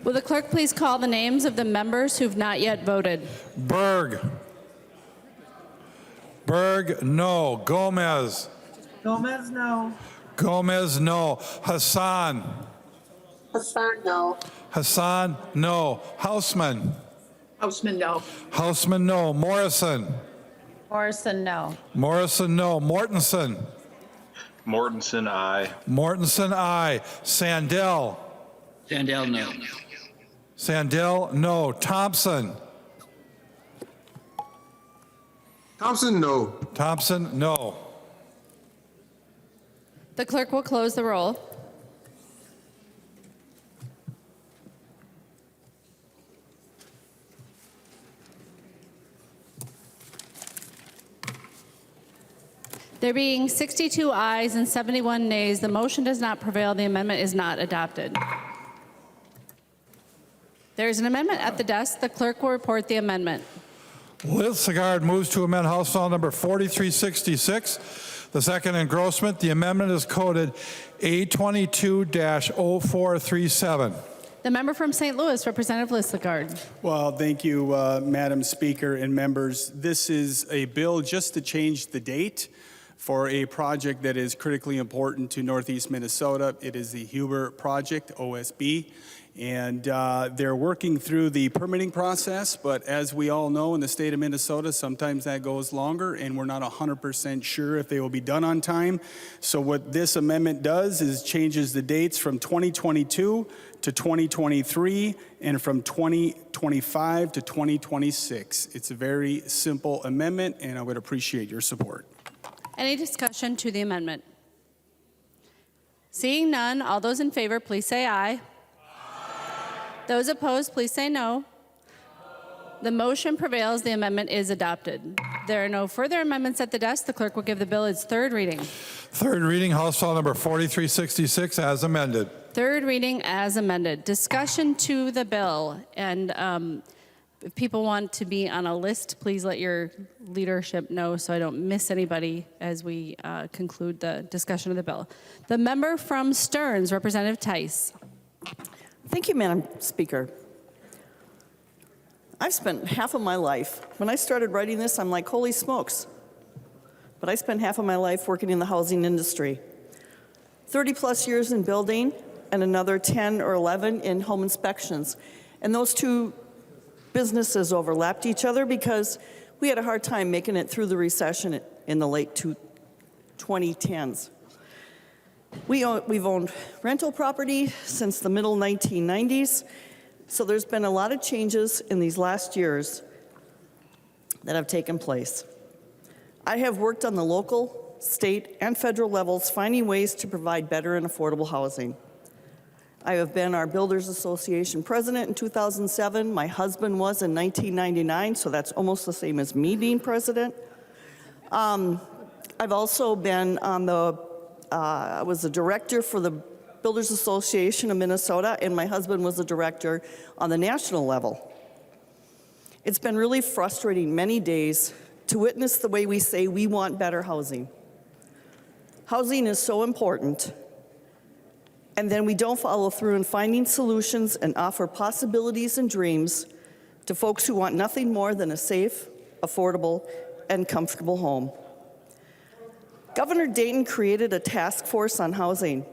Speaker 1: Will the clerk please call the names of the members who've not yet voted?
Speaker 2: Berg. Berg, no. Gomez.
Speaker 21: Gomez, no.
Speaker 2: Gomez, no. Hassan.
Speaker 21: Hassan, no.
Speaker 2: Hassan, no. Hausman.
Speaker 5: Hausman, no.
Speaker 2: Hausman, no. Morrison.
Speaker 1: Morrison, no.
Speaker 2: Morrison, no. Mortensen.
Speaker 17: Mortensen, aye.
Speaker 2: Mortensen, aye. Sandell.
Speaker 14: Sandell, no.
Speaker 2: Sandell, no. Thompson.
Speaker 13: Thompson, no.
Speaker 2: Thompson, no.
Speaker 1: The clerk will close the roll. There being 62 ayes and 71 nays, the motion does not prevail. The amendment is not adopted. There is an amendment at the desk. The clerk will report the amendment.
Speaker 2: Liz Sagard moves to amend House File Number 4366, the second engrossment. The amendment is coded A22-0437.
Speaker 1: The member from St. Louis, Representative Lislegard.
Speaker 22: Well, thank you, Madam Speaker and members. This is a bill just to change the date
Speaker 3: for a project that is critically important to Northeast Minnesota. It is the Huber project, OSB. And they're working through the permitting process, but as we all know in the state of Minnesota, sometimes that goes longer, and we're not 100% sure if they will be done on time. So what this amendment does is changes the dates from 2022 to 2023 and from 2025 to 2026. It's a very simple amendment, and I would appreciate your support.
Speaker 1: Any discussion to the amendment? Seeing none, all those in favor, please say aye. Those opposed, please say no. The motion prevails. The amendment is adopted. There are no further amendments at the desk. The clerk will give the bill its third reading.
Speaker 2: Third reading, House File Number 4366 as amended.
Speaker 1: Third reading as amended. Discussion to the bill. And if people want to be on a list, please let your leadership know so I don't miss anybody as we conclude the discussion of the bill. The member from Stearns, Representative Tice.
Speaker 22: Thank you, Madam Speaker. I've spent half of my life, when I started writing this, I'm like, holy smokes. But I spent half of my life working in the housing industry. 30 plus years in building and another 10 or 11 in home inspections. And those two businesses overlapped each other because we had a hard time making it through the recession in the late 2010s. We've owned rental property since the middle 1990s, so there's been a lot of changes in these last years that have taken place. I have worked on the local, state, and federal levels finding ways to provide better and affordable housing. I have been our Builders Association president in 2007. My husband was in 1999, so that's almost the same as me being president. I've also been on I was a director for the Builders Association of Minnesota, and my husband was a director on the national level. It's been really frustrating many days to witness the way we say we want better housing. Housing is so important, and then we don't follow through in finding solutions and offer possibilities and dreams to folks who want nothing more than a safe, affordable, and comfortable home. Governor Dayton created a task force on housing.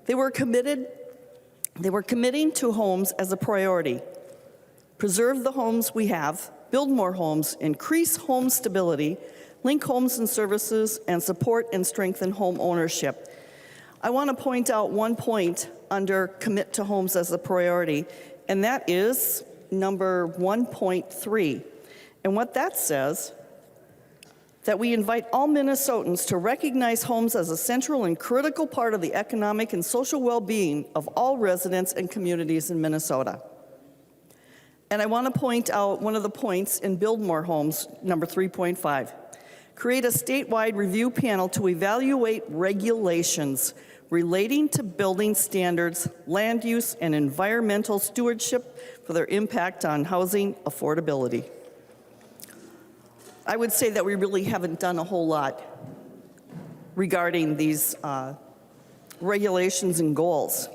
Speaker 22: They were committing to homes as a priority. Preserve the homes we have, build more homes, increase home stability, link homes and services, and support and strengthen home ownership. I want to point out one point under commit to homes as a priority, and that is number 1.3. And what that says, that we invite all Minnesotans to recognize homes as a central and critical part of the economic and social well-being of all residents and communities in Minnesota. And I want to point out one of the points in Build More Homes, number 3.5. Create a statewide review panel to evaluate regulations relating to building standards, land use, and environmental stewardship for their impact on housing affordability. I would say that we really haven't done a whole lot regarding these regulations and goals.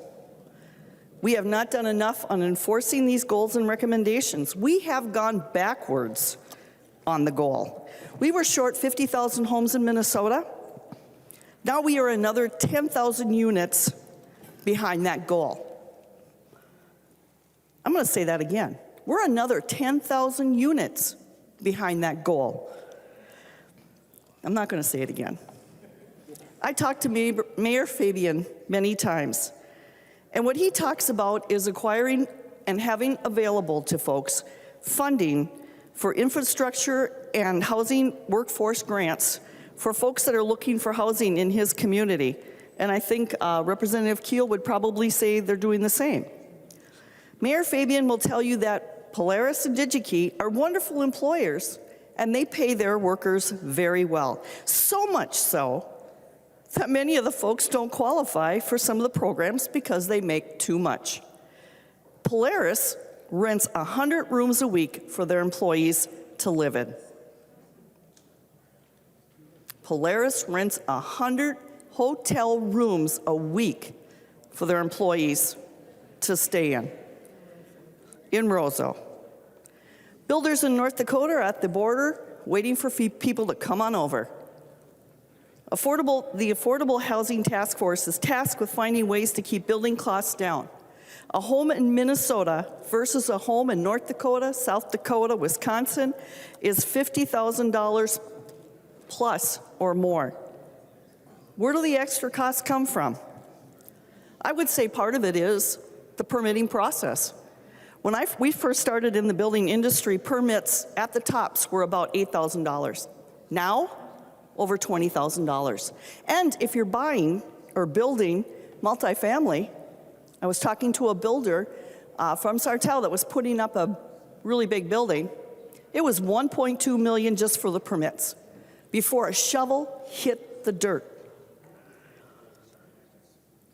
Speaker 22: We have not done enough on enforcing these goals and recommendations. We have gone backwards on the goal. We were short 50,000 homes in Minnesota. Now we are another 10,000 units behind that goal. I'm going to say that again. We're another 10,000 units behind that goal. I'm not going to say it again. I talked to Mayor Fabian many times, and what he talks about is acquiring and having available to folks funding for infrastructure and housing workforce grants for folks that are looking for housing in his community. And I think Representative Keel would probably say they're doing the same. Mayor Fabian will tell you that Polaris and DigiKey are wonderful employers, and they pay their workers very well. So much so that many of the folks don't qualify for some of the programs because they make too much. Polaris rents 100 rooms a week for their employees to live in. Polaris rents 100 hotel rooms a week for their employees to stay in Roseau. Builders in North Dakota are at the border waiting for people to come on over. The Affordable Housing Task Force is tasked with finding ways to keep building costs down. A home in Minnesota versus a home in North Dakota, South Dakota, Wisconsin is $50,000 plus or more. Where do the extra costs come from? I would say part of it is the permitting process. When we first started in the building industry, permits at the tops were about $8,000. Now, over $20,000. And if you're buying or building multifamily, I was talking to a builder from Sartell that was putting up a really big building. It was $1.2 million just for the permits before a shovel hit the dirt.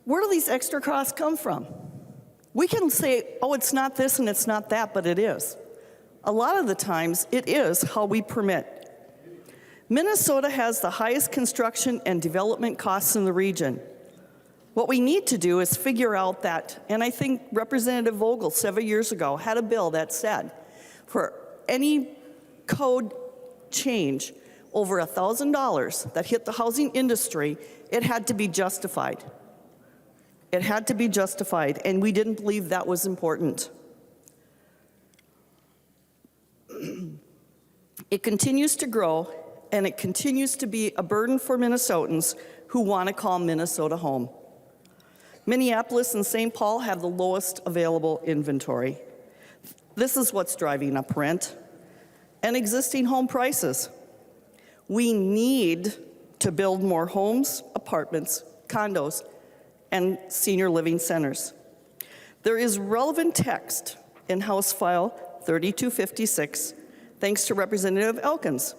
Speaker 22: Where do these extra costs come from? We can say, oh, it's not this and it's not that, but it is. A lot of the times, it is how we permit. Minnesota has the highest construction and development costs in the region. What we need to do is figure out that, and I think Representative Vogel several years ago had a bill that said for any code change over $1,000 that hit the housing industry, it had to be justified. It had to be justified, and we didn't believe that was important. It continues to grow, and it continues to be a burden for Minnesotans who want to call Minnesota home. Minneapolis and St. Paul have the lowest available inventory. This is what's driving up rent and existing home prices. We need to build more homes, apartments, condos, and senior living centers. There is relevant text in House File 3256, thanks to Representative Elkins.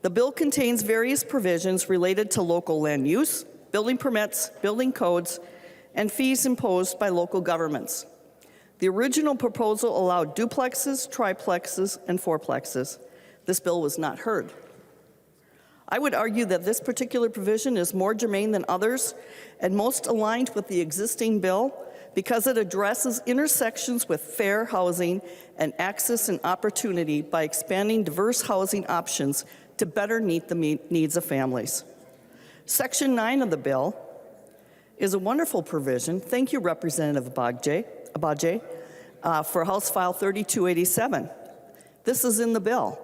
Speaker 22: The bill contains various provisions related to local land use, building permits, building codes, and fees imposed by local governments. The original proposal allowed duplexes, triplexes, and fourplexes. This bill was not heard. I would argue that this particular provision is more germane than others and most aligned with the existing bill because it addresses intersections with fair housing and access and opportunity by expanding diverse housing options to better meet the needs of families. Section 9 of the bill is a wonderful provision. Thank you, Representative Abaje, for House File 3287. This is in the bill.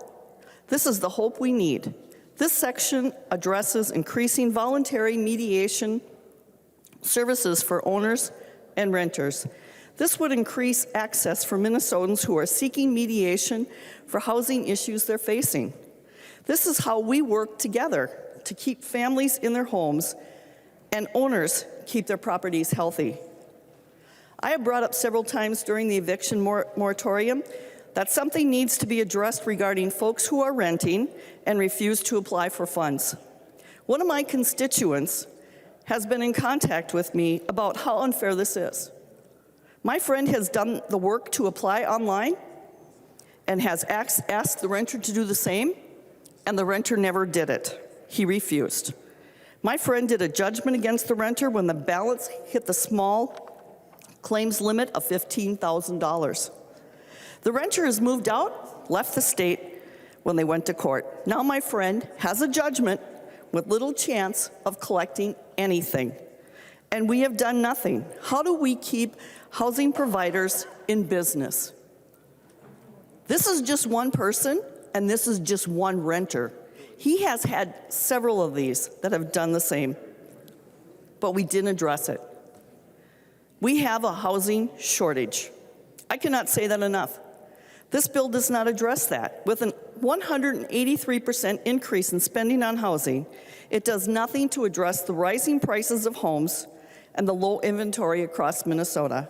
Speaker 22: This is the hope we need. This section addresses increasing voluntary mediation services for owners and renters. This would increase access for Minnesotans who are seeking mediation for housing issues they're facing. This is how we work together to keep families in their homes and owners keep their properties healthy. I have brought up several times during the eviction moratorium that something needs to be addressed regarding folks who are renting and refuse to apply for funds. One of my constituents has been in contact with me about how unfair this is. My friend has done the work to apply online and has asked the renter to do the same, and the renter never did it. He refused. My friend did a judgment against the renter when the balance hit the small claims limit of $15,000. The renter has moved out, left the state when they went to court. Now my friend has a judgment with little chance of collecting anything. And we have done nothing. How do we keep housing providers in business? This is just one person, and this is just one renter. He has had several of these that have done the same, but we didn't address it. We have a housing shortage. I cannot say that enough. This bill does not address that. With a 183% increase in spending on housing, it does nothing to address the rising prices of homes and the low inventory across Minnesota.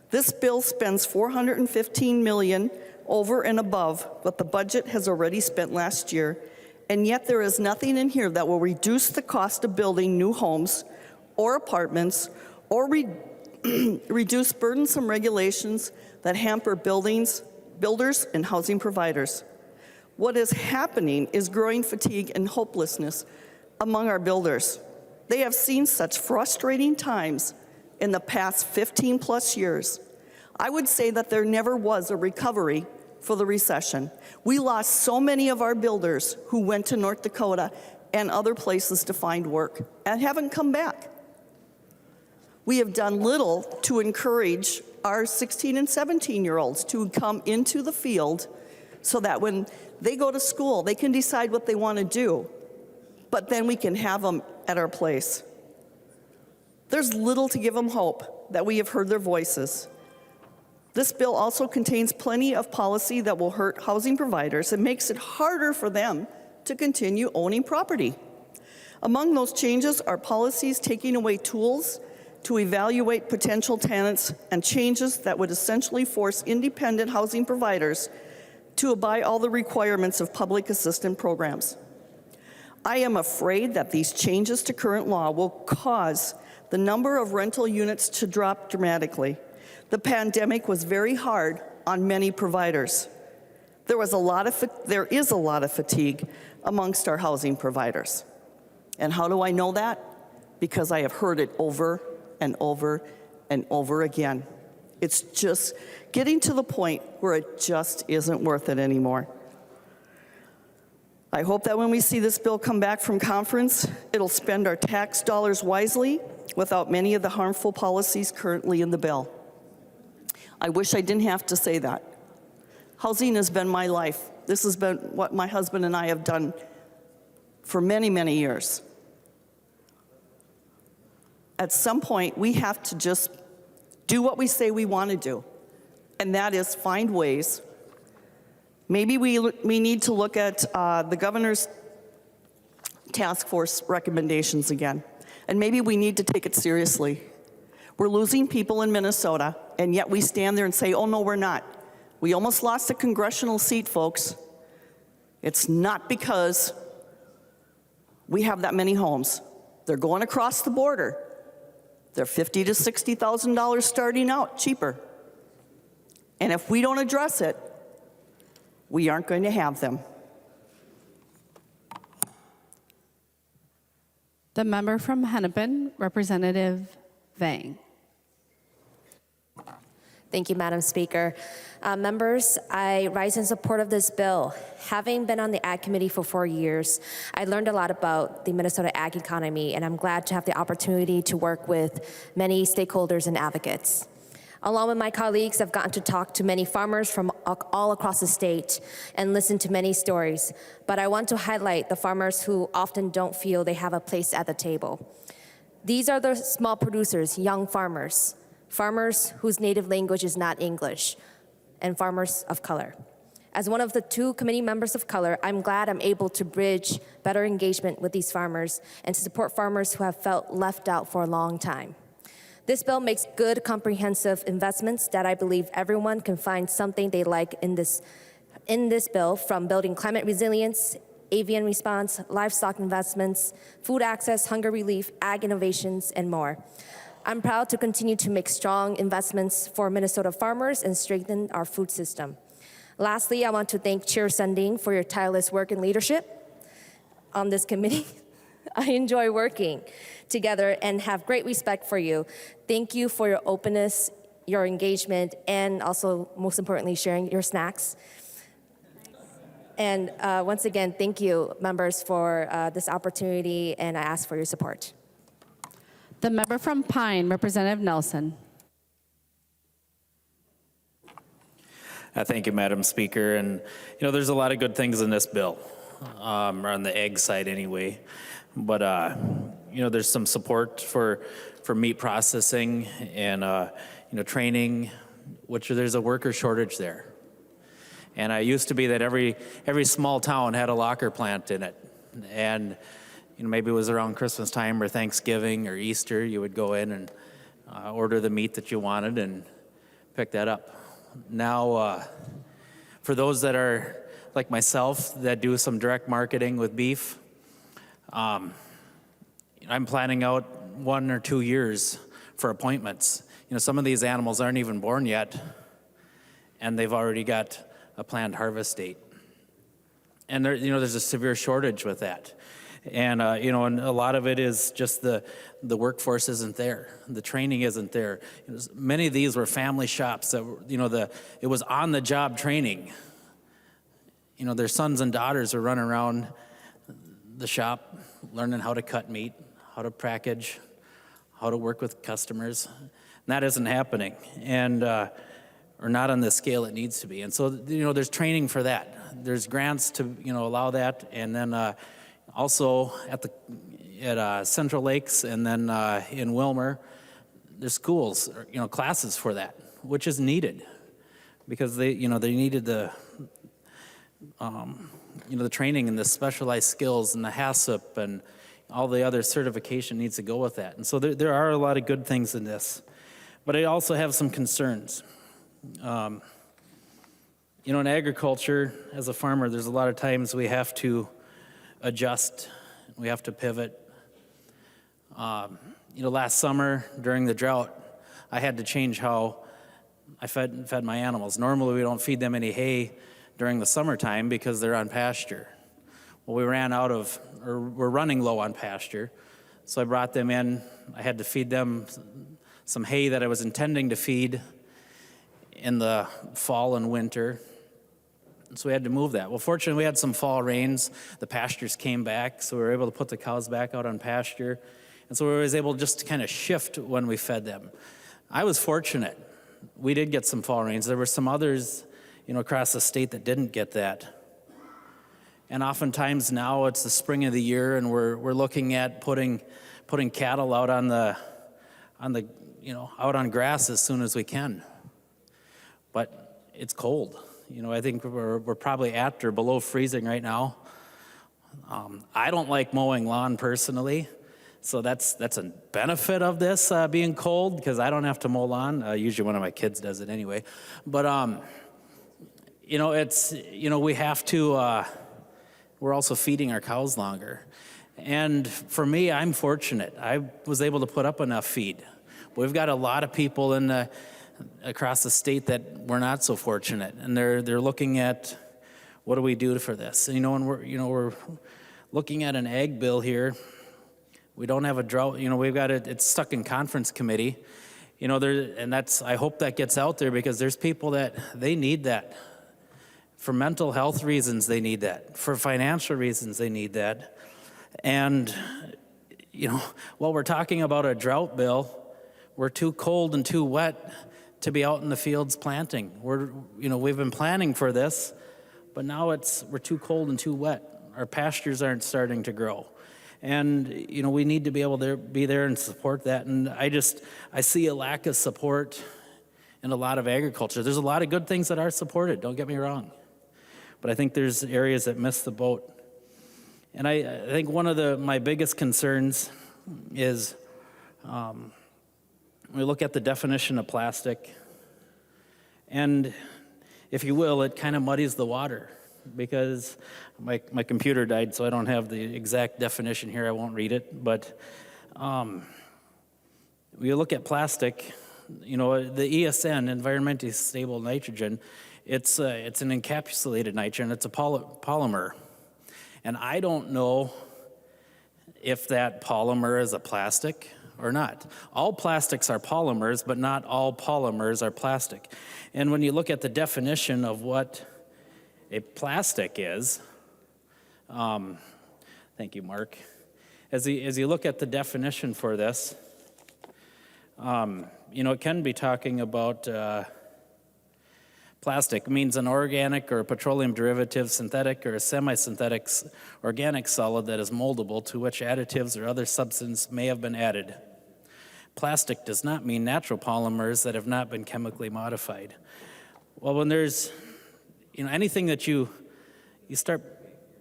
Speaker 22: This bill spends $415 million over and above what the budget has already spent last year, and yet there is nothing in here that will reduce the cost of building new homes or apartments or reduce burdensome regulations that hamper builders and housing providers. What is happening is growing fatigue and hopelessness among our builders. They have seen such frustrating times in the past 15 plus years. I would say that there never was a recovery for the recession. We lost so many of our builders who went to North Dakota and other places to find work and haven't come back. We have done little to encourage our 16 and 17-year-olds to come into the field so that when they go to school, they can decide what they want to do, but then we can have them at our place. There's little to give them hope that we have heard their voices. This bill also contains plenty of policy that will hurt housing providers and makes it harder for them to continue owning property. Among those changes are policies taking away tools to evaluate potential tenants and changes that would essentially force independent housing providers to abide all the requirements of public assistance programs. I am afraid that these changes to current law will cause the number of rental units to drop dramatically. The pandemic was very hard on many providers. There is a lot of fatigue amongst our housing providers. And how do I know that? Because I have heard it over and over and over again. It's just getting to the point where it just isn't worth it anymore. I hope that when we see this bill come back from conference, it'll spend our tax dollars wisely without many of the harmful policies currently in the bill. I wish I didn't have to say that. Housing has been my life. This has been what my husband and I have done for many, many years. At some point, we have to just do what we say we want to do, and that is find ways. Maybe we need to look at the governor's task force recommendations again, and maybe we need to take it seriously. We're losing people in Minnesota, and yet we stand there and say, oh, no, we're not. We almost lost a congressional seat, folks. It's not because we have that many homes. They're going across the border. They're $50,000 to $60,000 starting out, cheaper. And if we don't address it, we aren't going to have them.
Speaker 1: The member from Hennepin, Representative Vang.
Speaker 19: Thank you, Madam Speaker. Members, I rise in support of this bill. Having been on the Ag Committee for 4 years, I learned a lot about the Minnesota ag economy, and I'm glad to have the opportunity to work with many stakeholders and advocates. Along with my colleagues, I've gotten to talk to many farmers from all across the state and listen to many stories, but I want to highlight the farmers who often don't feel they have a place at the table. These are the small producers, young farmers, farmers whose native language is not English, and farmers of color. As one of the 2 committee members of color, I'm glad I'm able to bridge better engagement with these farmers and to support farmers who have felt left out for a long time. This bill makes good, comprehensive investments that I believe everyone can find something they like in this bill, from building climate resilience, avian response, livestock investments, food access, hunger relief, ag innovations, and more. I'm proud to continue to make strong investments for Minnesota farmers and strengthen our food system. Lastly, I want to thank Chair Sunding for your tireless work and leadership on this committee. I enjoy working together and have great respect for you. Thank you for your openness, your engagement, and also, most importantly, sharing your snacks. And once again, thank you, members, for this opportunity, and I ask for your support.
Speaker 1: The member from Pine, Representative Nelson.
Speaker 8: Thank you, Madam Speaker. And, you know, there's a lot of good things in this bill, on the ag side anyway. But, you know, there's some support for meat processing and, you know, training, which there's a worker shortage there. And it used to be that every small town had a locker plant in it. And, you know, maybe it was around Christmas time or Thanksgiving or Easter, you would go in and order the meat that you wanted and pick that up. Now, for those that are like myself that do some direct marketing with beef, I'm planning out 1 or 2 years for appointments. You know, some of these animals aren't even born yet, and they've already got a planned harvest date. And there, you know, there's a severe shortage with that. And, you know, and a lot of it is just the workforce isn't there. The training isn't there. Many of these were family shops that, you know, it was on-the-job training. You know, their sons and daughters are running around the shop, learning how to cut meat, how to package, how to work with customers. And that isn't happening, and or not on the scale it needs to be. And so, there's training for that. There's grants to, allow that, and then also at Central Lakes, and then in Wilmer, there's schools, classes for that, which is needed, because they needed the the training and the specialized skills and the HACCP and all the other certification needs to go with that. And so there are a lot of good things in this, but I also have some concerns. In agriculture, as a farmer, there's a lot of times we have to adjust, we have to pivot. Last summer during the drought, I had to change how I fed my animals. Normally, we don't feed them any hay during the summertime because they're on pasture. Well, we're running low on pasture, so I brought them in. I had to feed them some hay that I was intending to feed in the fall and winter. So we had to move that. Well, fortunately, we had some fall rains. The pastures came back, so we were able to put the cows back out on pasture. And so we were able just to kind of shift when we fed them. I was fortunate. We did get some fall rains. There were some others, across the state that didn't get that. And oftentimes now it's the spring of the year, and we're looking at putting cattle out on out on grass as soon as we can. But it's cold. I think we're probably at or below freezing right now. I don't like mowing lawn personally, so that's a benefit of this being cold, because I don't have to mow lawn. Usually one of my kids does it anyway. But it's we have to. We're also feeding our cows longer, and for me, I'm fortunate. I was able to put up enough feed. We've got a lot of people across the state that we're not so fortunate, and they're looking at what do we do for this. And we're looking at an ag bill here. We don't have a drought. We've got it. It's stuck in conference committee. I hope that gets out there, because there's people that they need that. For mental health reasons, they need that. For financial reasons, they need that. And while we're talking about a drought bill, we're too cold and too wet to be out in the fields planting. We've been planning for this, but now we're too cold and too wet. Our pastures aren't starting to grow. And, we need to be able to be there and support that. And I see a lack of support in a lot of agriculture. There's a lot of good things that are supported, don't get me wrong. But I think there's areas that miss the boat. And I think one of my biggest concerns is we look at the definition of plastic, and if you will, it kind of muddies the water, because my computer died, so I don't have the exact definition here. I won't read it, but when you look at plastic, the ESN, environmentally stable nitrogen, it's an encapsulated nitrogen. It's a polymer, and I don't know if that polymer is a plastic or not. All plastics are polymers, but not all polymers are plastic. And when you look at the definition of what a plastic is, thank you, Mark. As you look at the definition for this, it can be talking about plastic means an organic or a petroleum derivative, synthetic or a semi-synthetic organic solid that is moldable, to which additives or other substance may have been added. Plastic does not mean natural polymers that have not been chemically modified. Well, when there's anything that you start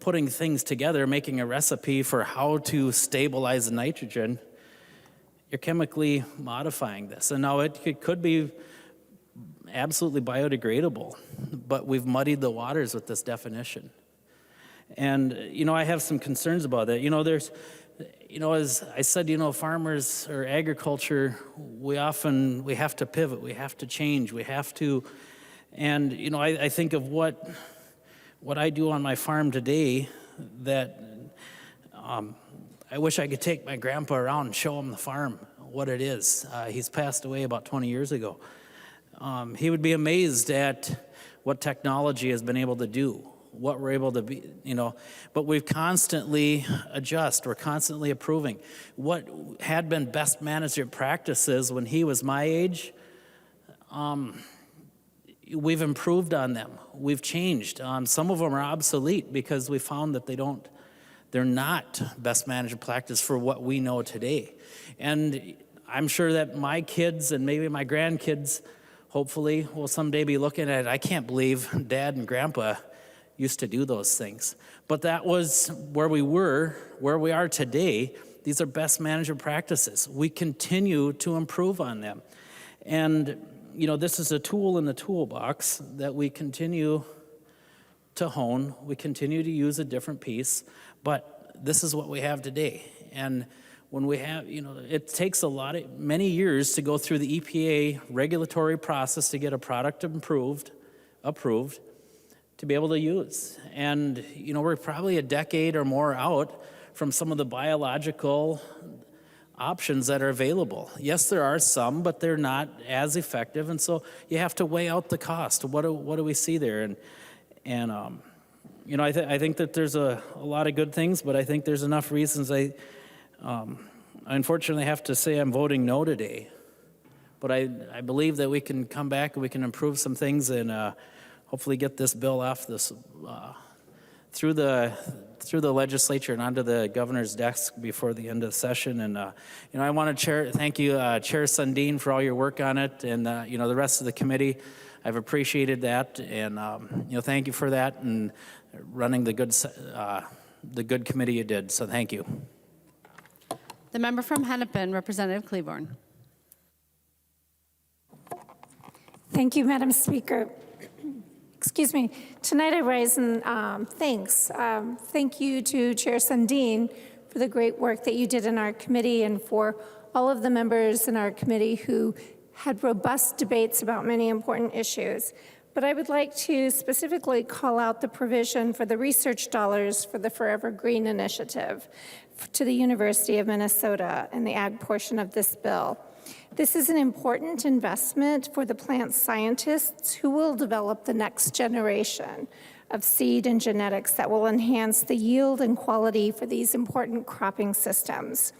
Speaker 8: putting things together, making a recipe for how to stabilize the nitrogen, you're chemically modifying this. And now it could be absolutely biodegradable, but we've muddied the waters with this definition. And, I have some concerns about that. There's, as I said, farmers or agriculture, we have to pivot, we have to change, we have to, and, I think of what I do on my farm today that I wish I could take my grandpa around and show him the farm, what it is. He's passed away about 20 years ago. He would be amazed at what technology has been able to do, what we're able to be, but we've constantly adjust. We're constantly improving. What had been best management practices when he was my age, we've improved on them. We've changed. Some of them are obsolete because we found that they're not best management practice for what we know today. And I'm sure that my kids and maybe my grandkids hopefully will someday be looking at it. I can't believe Dad and Grandpa used to do those things. But that was where we were, where we are today. These are best management practices. We continue to improve on them. And, this is a tool in the toolbox that we continue to hone. We continue to use a different piece, but this is what we have today. And when we have, it takes many years to go through the EPA regulatory process to get a product approved, to be able to use. And, we're probably a decade or more out from some of the biological options that are available. Yes, there are some, but they're not as effective. And so you have to weigh out the cost. What do we see there? And I think that there's a lot of good things, but I think there's enough reasons I unfortunately have to say I'm voting no today. But I believe that we can come back and we can improve some things and hopefully get this bill off this through the legislature and onto the governor's desk before the end of the session. And I want to thank you, Chair Sundin, for all your work on it, and the rest of the committee. I've appreciated that, and thank you for that and running the good committee you did. So thank you.
Speaker 1: The member from Hennepin, Representative Claiborne.
Speaker 9: Thank you, Madam Speaker. Excuse me. Tonight I rise in thanks. Thank you to Chair Sundin for the great work that you did in our committee and for all of the members in our committee who had robust debates about many important issues. But I would like to specifically call out the provision for the research dollars for the Forever Green Initiative to the University of Minnesota and the ag portion of this bill. This is an important investment for the plant scientists who will develop the next generation of seed and genetics that will enhance the yield and quality for these important cropping systems.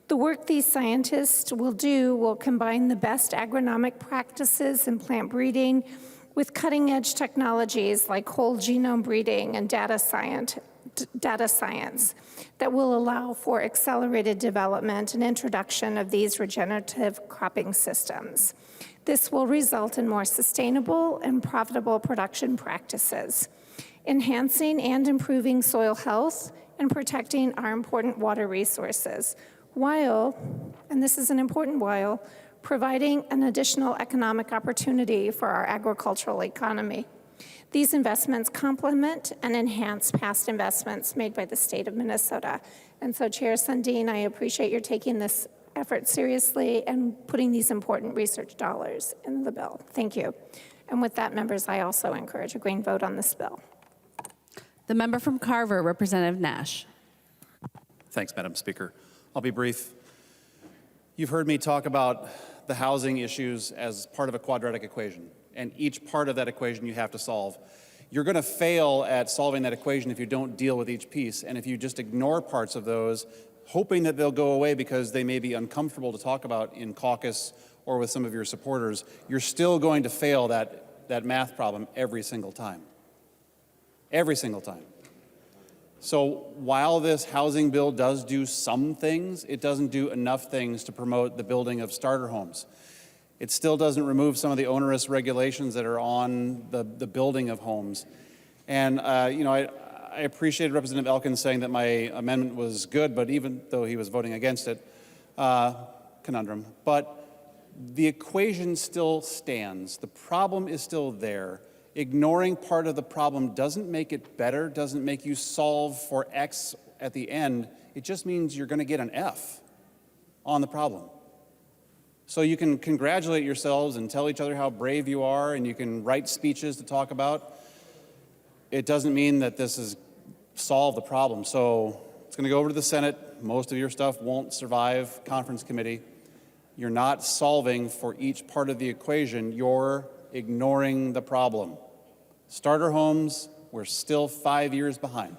Speaker 9: The work these scientists will do will combine the best agronomic practices in plant breeding with cutting-edge technologies like whole genome breeding and data science that will allow for accelerated development and introduction of these regenerative cropping systems. This will result in more sustainable and profitable production practices, enhancing and improving soil health and protecting our important water resources, while, and this is an important while, providing an additional economic opportunity for our agricultural economy. These investments complement and enhance past investments made by the state of Minnesota. And so, Chair Sundin, I appreciate your taking this effort seriously and putting these important research dollars in the bill. Thank you. And with that, members, I also encourage a green vote on this bill.
Speaker 1: The member from Carver, Representative Nash.
Speaker 7: Thanks, Madam Speaker. I'll be brief. You've heard me talk about the housing issues as part of a quadratic equation, and each part of that equation you have to solve. You're going to fail at solving that equation if you don't deal with each piece, and if you just ignore parts of those, hoping that they'll go away because they may be uncomfortable to talk about in caucus or with some of your supporters, you're still going to fail that math problem every single time. Every single time. So while this housing bill does do some things, it doesn't do enough things to promote the building of starter homes. It still doesn't remove some of the onerous regulations that are on the building of homes. And, I appreciated Representative Elkins saying that my amendment was good, but even though he was voting against it, conundrum. But the equation still stands. The problem is still there. Ignoring part of the problem doesn't make it better, doesn't make you solve for X at the end. It just means you're going to get an F on the problem. So you can congratulate yourselves and tell each other how brave you are, and you can write speeches to talk about. It doesn't mean that this has solved the problem. So it's going to go over to the Senate. Most of your stuff won't survive conference committee. You're not solving for each part of the equation. You're ignoring the problem. Starter homes we're still 5 years behind.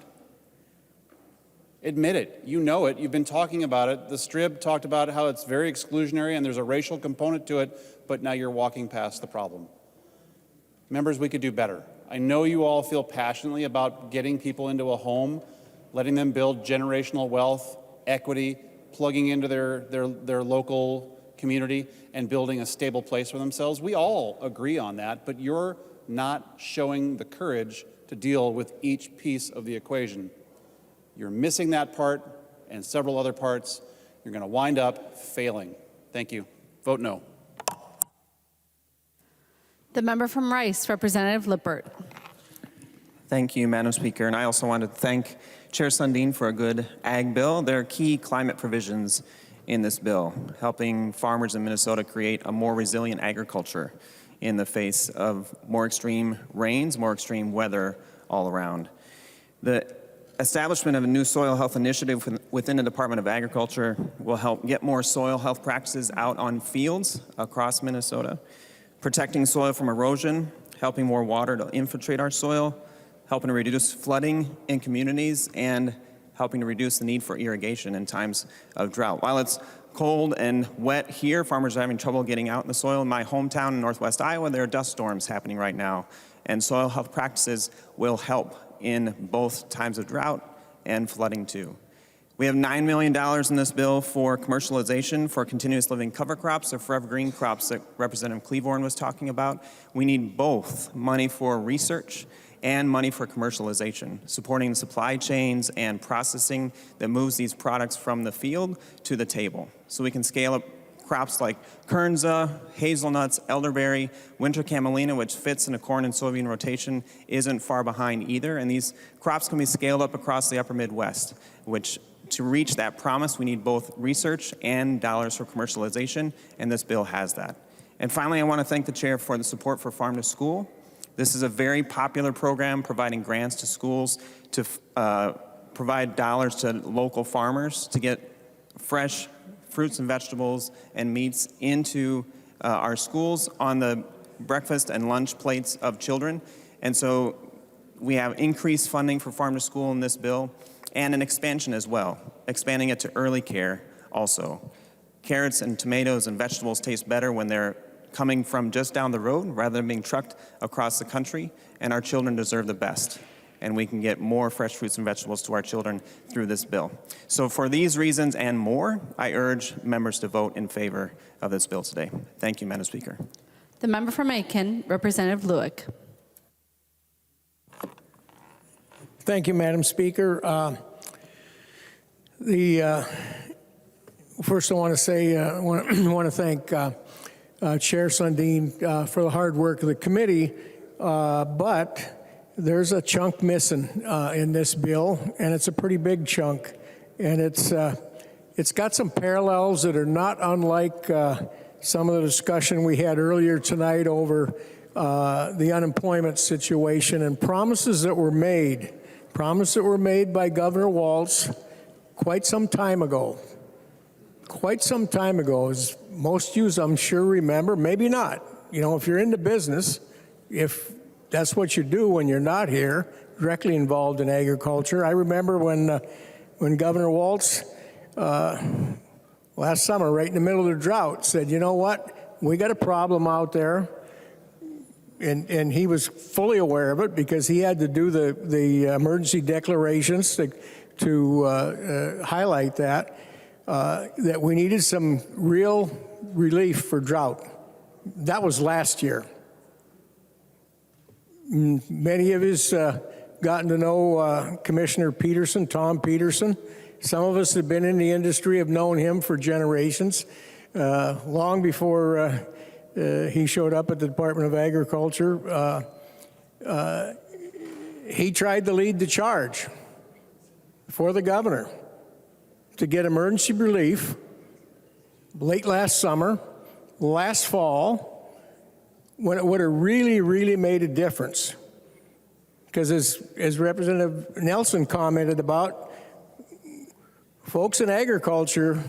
Speaker 7: Admit it. You know it. You've been talking about it. The Strib talked about how it's very exclusionary and there's a racial component to it, but now you're walking past the problem. Members, we could do better. I know you all feel passionately about getting people into a home, letting them build generational wealth, equity, plugging into their local community and building a stable place for themselves. We all agree on that, but you're not showing the courage to deal with each piece of the equation. You're missing that part and several other parts. You're going to wind up failing. Thank you. Vote no.
Speaker 1: The member from Rice, Representative Lippert.
Speaker 10: Thank you, Madam Speaker. And I also want to thank Chair Sundin for a good ag bill. There are key climate provisions in this bill, helping farmers in Minnesota create a more resilient agriculture in the face of more extreme rains, more extreme weather all around. The establishment of a new soil health initiative within the Department of Agriculture will help get more soil health practices out on fields across Minnesota, protecting soil from erosion, helping more water to infiltrate our soil, helping to reduce flooding in communities, and helping to reduce the need for irrigation in times of drought. While it's cold and wet here, farmers are having trouble getting out in the soil. In my hometown in northwest Iowa, there are dust storms happening right now, and soil health practices will help in both times of drought and flooding too. We have $9 million in this bill for commercialization for continuous living cover crops or forever green crops that Representative Cleavorn was talking about. We need both money for research and money for commercialization, supporting supply chains and processing that moves these products from the field to the table. So we can scale up crops like kernza, hazelnuts, elderberry, winter camelina, which fits in a corn and soybean rotation, isn't far behind either. And these crops can be scaled up across the upper Midwest, which to reach that promise, we need both research and dollars for commercialization, and this bill has that. And finally, I want to thank the chair for the support for Farm to School. This is a very popular program providing grants to schools to provide dollars to local farmers to get fresh fruits and vegetables and meats into our schools on the breakfast and lunch plates of children. And so we have increased funding for Farm to School in this bill and an expansion as well, expanding it to early care also. Carrots and tomatoes and vegetables taste better when they're coming from just down the road rather than being trucked across the country, and our children deserve the best. And we can get more fresh fruits and vegetables to our children through this bill. So for these reasons and more, I urge members to vote in favor of this bill today. Thank you, Madam Speaker.
Speaker 1: The member from Aiken, Representative Lewick.
Speaker 11: Thank you, Madam Speaker. First I want to say, I want to thank Chair Sundin for the hard work of the committee, but there's a chunk missing in this bill, and it's a pretty big chunk, and it's got some parallels that are not unlike some of the discussion we had earlier tonight over the unemployment situation and promises that were made by Governor Walz quite some time ago. As most of you, I'm sure, remember, maybe not. You know, if you're into business, if that's what you do when you're not here, directly involved in agriculture. I remember when Governor Walz, last summer, right in the middle of the drought, said, you know what, we got a problem out there. And he was fully aware of it because he had to do the emergency declarations to highlight that we needed some real relief for drought. That was last year. Many of us gotten to know Commissioner Peterson, Tom Peterson. Some of us have been in the industry, have known him for generations, long before he showed up at the Department of Agriculture. He tried to lead the charge for the governor to get emergency relief late last summer, last fall, when it would have really, really made a difference. Because as Representative Nelson commented about, folks in agriculture,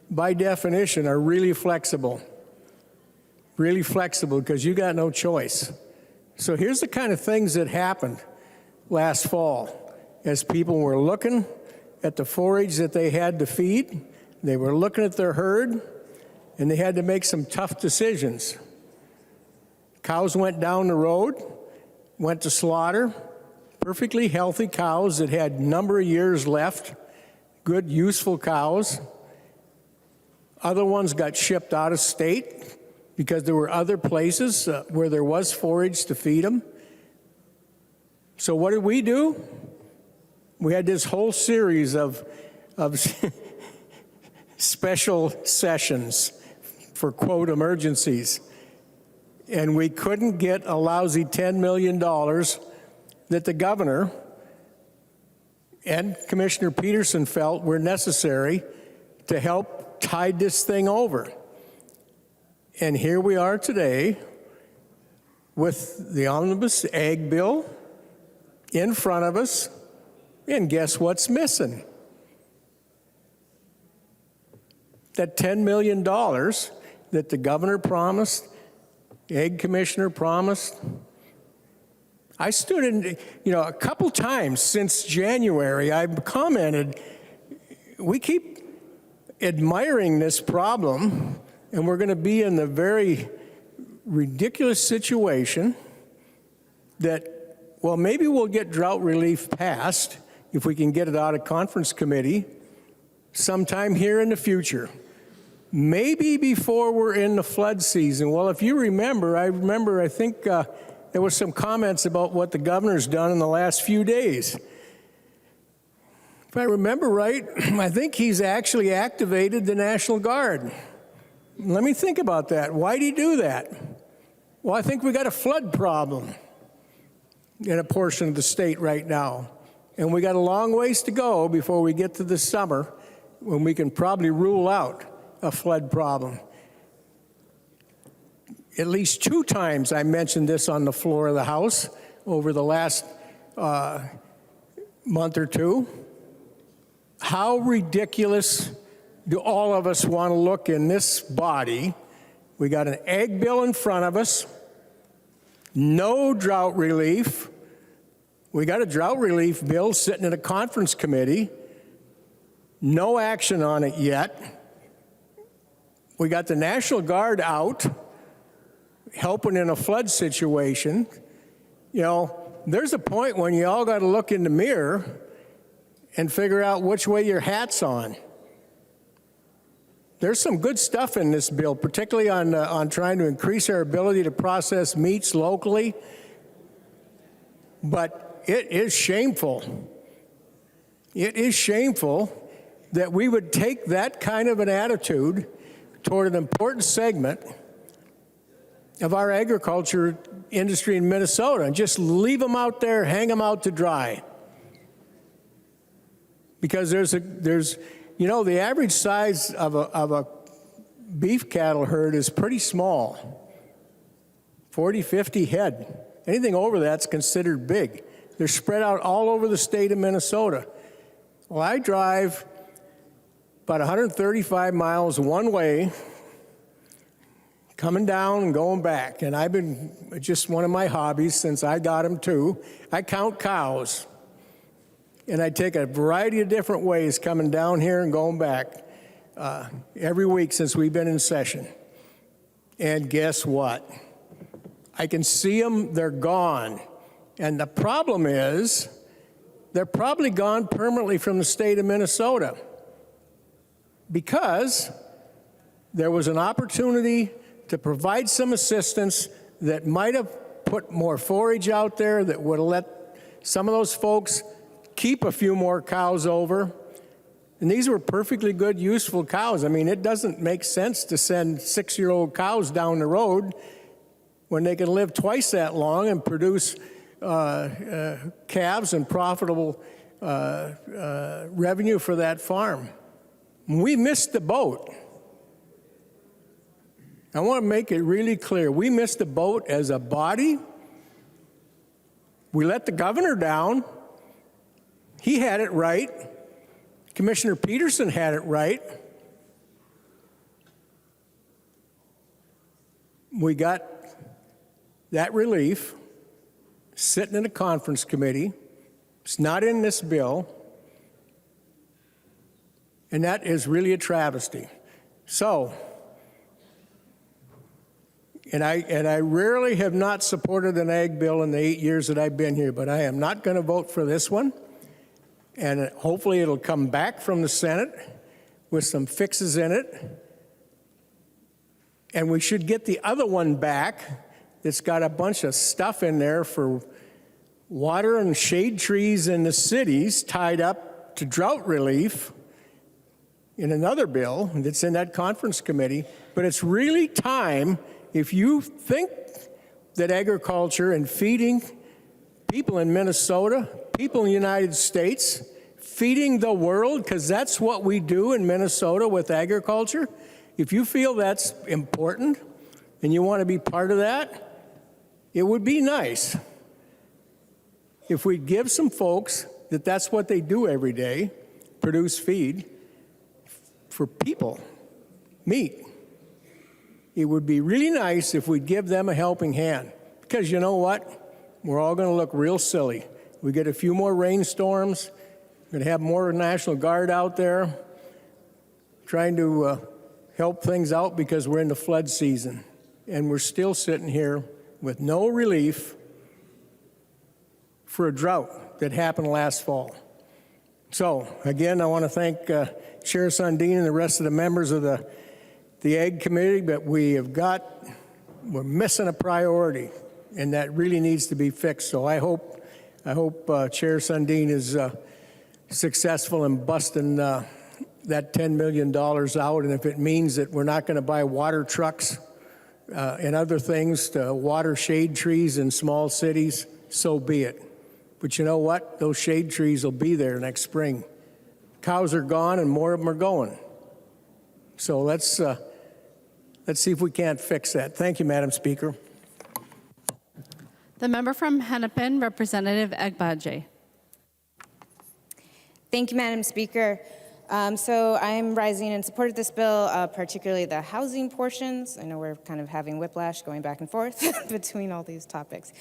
Speaker 11: by definition, are really flexible because you got no choice. So here's the kind of things that happened. last fall as people were looking at the forage that they had to feed, they were looking at their herd, and they had to make some tough decisions. Cows went down the road, went to slaughter, perfectly healthy cows that had a number of years left, good, useful cows. Other ones got shipped out of state because there were other places where there was forage to feed them. So what did we do? We had this whole series of special sessions for, quote, emergencies. And we couldn't get a lousy $10 million that the governor and Commissioner Peterson felt were necessary to help tide this thing over. And here we are today with the omnibus ag bill in front of us, and guess what's missing? That $10 million that the governor promised, the ag commissioner promised. I stood in, a couple times since January, I've commented, we keep admiring this problem, and we're going to be in the very ridiculous situation that, well, maybe we'll get drought relief passed if we can get it out of conference committee sometime here in the future. Maybe before we're in the flood season. Well, if you remember, I think there was some comments about what the governor's done in the last few days. If I remember right, I think he's actually activated the National Guard. Let me think about that. Why'd he do that? Well, I think we got a flood problem in a portion of the state right now. And we got a long ways to go before we get to the summer when we can probably rule out a flood problem. At least 2 times I mentioned this on the floor of the House over the last month or two. How ridiculous do all of us want to look in this body? We got an ag bill in front of us, no drought relief. We got a drought relief bill sitting in a conference committee, no action on it yet. We got the National Guard out, helping in a flood situation. There's a point when you all got to look in the mirror and figure out which way your hat's on. There's some good stuff in this bill, particularly on trying to increase our ability to process meats locally, but it is shameful. It is shameful that we would take that kind of an attitude toward an important segment of our agriculture industry in Minnesota and just leave them out there, hang them out to dry. Because the average size of a beef cattle herd is pretty small, 40, 50 head. Anything over that's considered big. They're spread out all over the state of Minnesota. Well, I drive about 135 miles one way, coming down and going back. And I've been, just one of my hobbies since I got them too, I count cows. And I take a variety of different ways coming down here and going back every week since we've been in session. And guess what? I can see them, they're gone. And the problem is, they're probably gone permanently from the state of Minnesota because there was an opportunity to provide some assistance that might have put more forage out there, that would have let some of those folks keep a few more cows over. And these were perfectly good, useful cows. I mean, it doesn't make sense to send 6-year-old cows down the road when they can live twice that long and produce calves and profitable revenue for that farm. We missed the boat. I want to make it really clear. We missed the boat as a body. We let the governor down. He had it right. Commissioner Peterson had it right. We got that relief sitting in a conference committee. It's not in this bill, and that is really a travesty. So, and I rarely have not supported an ag bill in the 8 years that I've been here, but I am not going to vote for this one. And hopefully it'll come back from the Senate with some fixes in it. And we should get the other one back that's got a bunch of stuff in there for water and shade trees in the cities tied up to drought relief in another bill that's in that conference committee. But it's really time, if you think that agriculture and feeding people in Minnesota, people in the United States, feeding the world, because that's what we do in Minnesota with agriculture. If you feel that's important and you want to be part of that, it would be nice if we'd give some folks that that's what they do every day, produce feed for people, meat. It would be really nice if we'd give them a helping hand, because you know what? We're all going to look real silly. We get a few more rainstorms. We're going to have more National Guard out there trying to help things out because we're in the flood season. And we're still sitting here with no relief for a drought that happened last fall. So, again, I want to thank Chair Sundin and the rest of the members of the Ag Committee, but we're missing a priority, and that really needs to be fixed. So I hope Chair Sundin is successful in busting that $10 million out, and if it means that we're not going to buy water trucks and other things to water shade trees in small cities, so be it. But you know what? Those shade trees will be there next spring. Cows are gone and more of them are going. So let's see if we can't fix that. Thank you, Madam Speaker.
Speaker 1: The member from Hennepin, Representative Agbaje.
Speaker 12: Thank you, Madam Speaker. So I'm rising in support of this bill, particularly the housing portions. I know we're kind of having whiplash going back and forth between all these topics.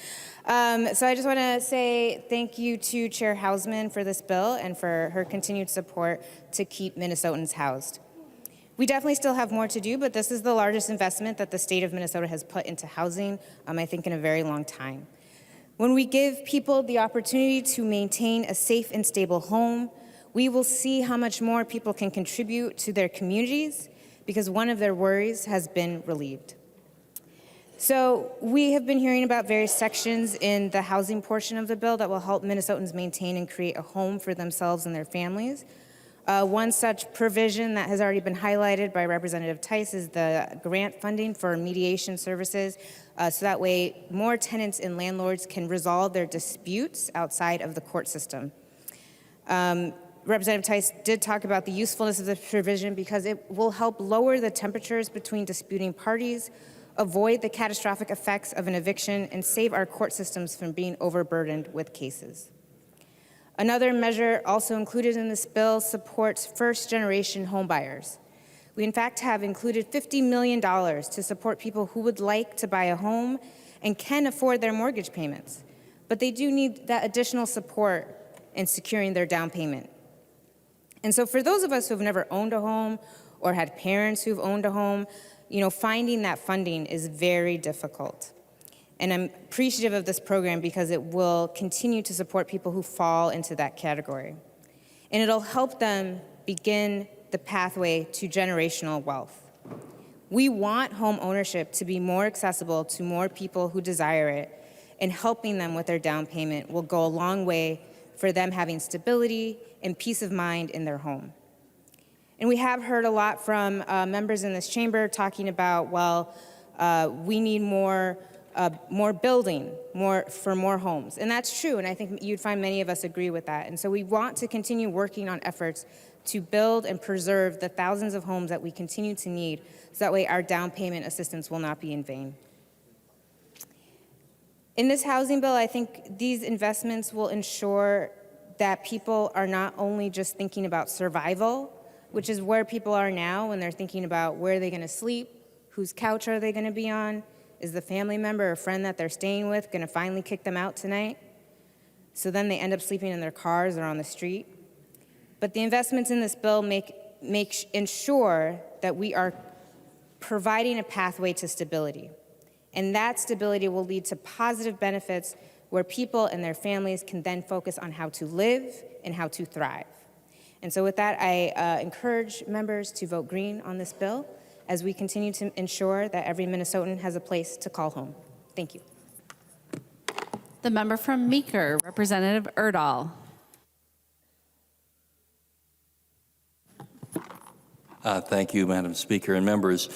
Speaker 12: So I just want to say thank you to Chair Hausman for this bill and for her continued support to keep Minnesotans housed. We definitely still have more to do, but this is the largest investment that the state of Minnesota has put into housing, I think, in a very long time. When we give people the opportunity to maintain a safe and stable home, we will see how much more people can contribute to their communities because one of their worries has been relieved. So we have been hearing about various sections in the housing portion of the bill that will help Minnesotans maintain and create a home for themselves and their families. One such provision that has already been highlighted by Representative Tice is the grant funding for mediation services, so that way more tenants and landlords can resolve their disputes outside of the court system. Representative Tice did talk about the usefulness of this provision because it will help lower the temperatures between disputing parties, avoid the catastrophic effects of an eviction, and save our court systems from being overburdened with cases. Another measure also included in this bill supports first-generation homebuyers. We, in fact, have included $50 million to support people who would like to buy a home and can afford their mortgage payments, but they do need that additional support in securing their down payment. And so for those of us who've never owned a home or had parents who've owned a home, finding that funding is very difficult. And I'm appreciative of this program because it will continue to support people who fall into that category. And it'll help them begin the pathway to generational wealth. We want home ownership to be more accessible to more people who desire it, and helping them with their down payment will go a long way for them having stability and peace of mind in their home. And we have heard a lot from members in this chamber talking about, we need more building, for more homes. And that's true, and I think you'd find many of us agree with that. And so we want to continue working on efforts to build and preserve the thousands of homes that we continue to need, so that way our down payment assistance will not be in vain. In this housing bill, I think these investments will ensure that people are not only just thinking about survival, which is where people are now when they're thinking about where are they going to sleep, whose couch are they going to be on, is the family member or friend that they're staying with going to finally kick them out tonight? so then they end up sleeping in their cars or on the street. But the investments in this bill ensure that we are providing a pathway to stability. And that stability will lead to positive benefits where people and their families can then focus on how to live and how to thrive. And so with that, I encourage members to vote green on this bill as we continue to ensure that every Minnesotan has a place to call home. Thank you.
Speaker 1: The member from Meeker, Representative Erdahl.
Speaker 15: Thank you, Madam Speaker and members.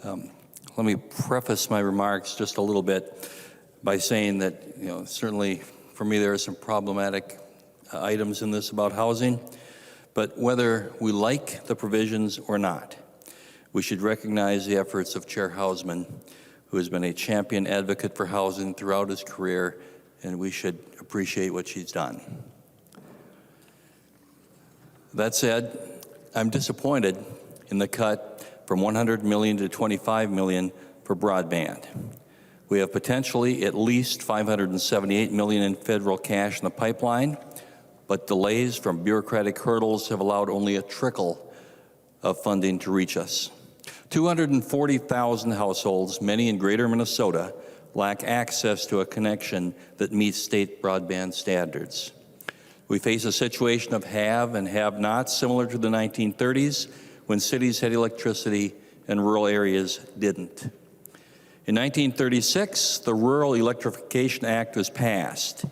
Speaker 15: Let me preface my remarks just a little bit by saying that, certainly for me there are some problematic items in this about housing, but whether we like the provisions or not, we should recognize the efforts of Chair Hausman, who has been a champion advocate for housing throughout his career, and we should appreciate what she's done. That said, I'm disappointed in the cut from $100 million to $25 million for broadband. We have potentially at least $578 million in federal cash in the pipeline, but delays from bureaucratic hurdles have allowed only a trickle of funding to reach us. 240,000 households, many in greater Minnesota, lack access to a connection that meets state broadband standards. We face a situation of have and have-nots similar to the 1930s, when cities had electricity and rural areas didn't. In 1936, the Rural Electrification Act was passed.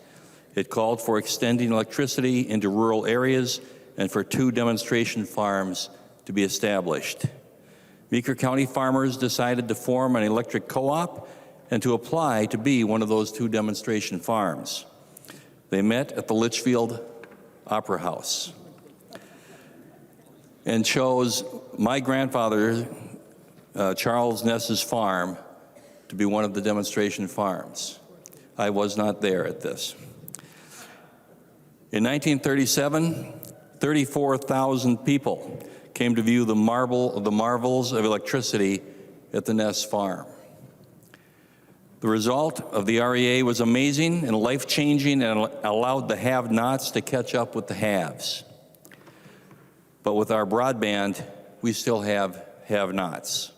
Speaker 15: It called for extending electricity into rural areas and for 2 demonstration farms to be established. Meeker County farmers decided to form an electric co-op and to apply to be one of those 2 demonstration farms. They met at the Litchfield Opera House and chose my grandfather, Charles Ness's farm, to be one of the demonstration farms. I was not there at this. In 1937, 34,000 people came to view the marvels of electricity at the Ness farm. The result of the REA was amazing and life-changing and allowed the have-nots to catch up with the haves. But with our broadband, we still have have-nots.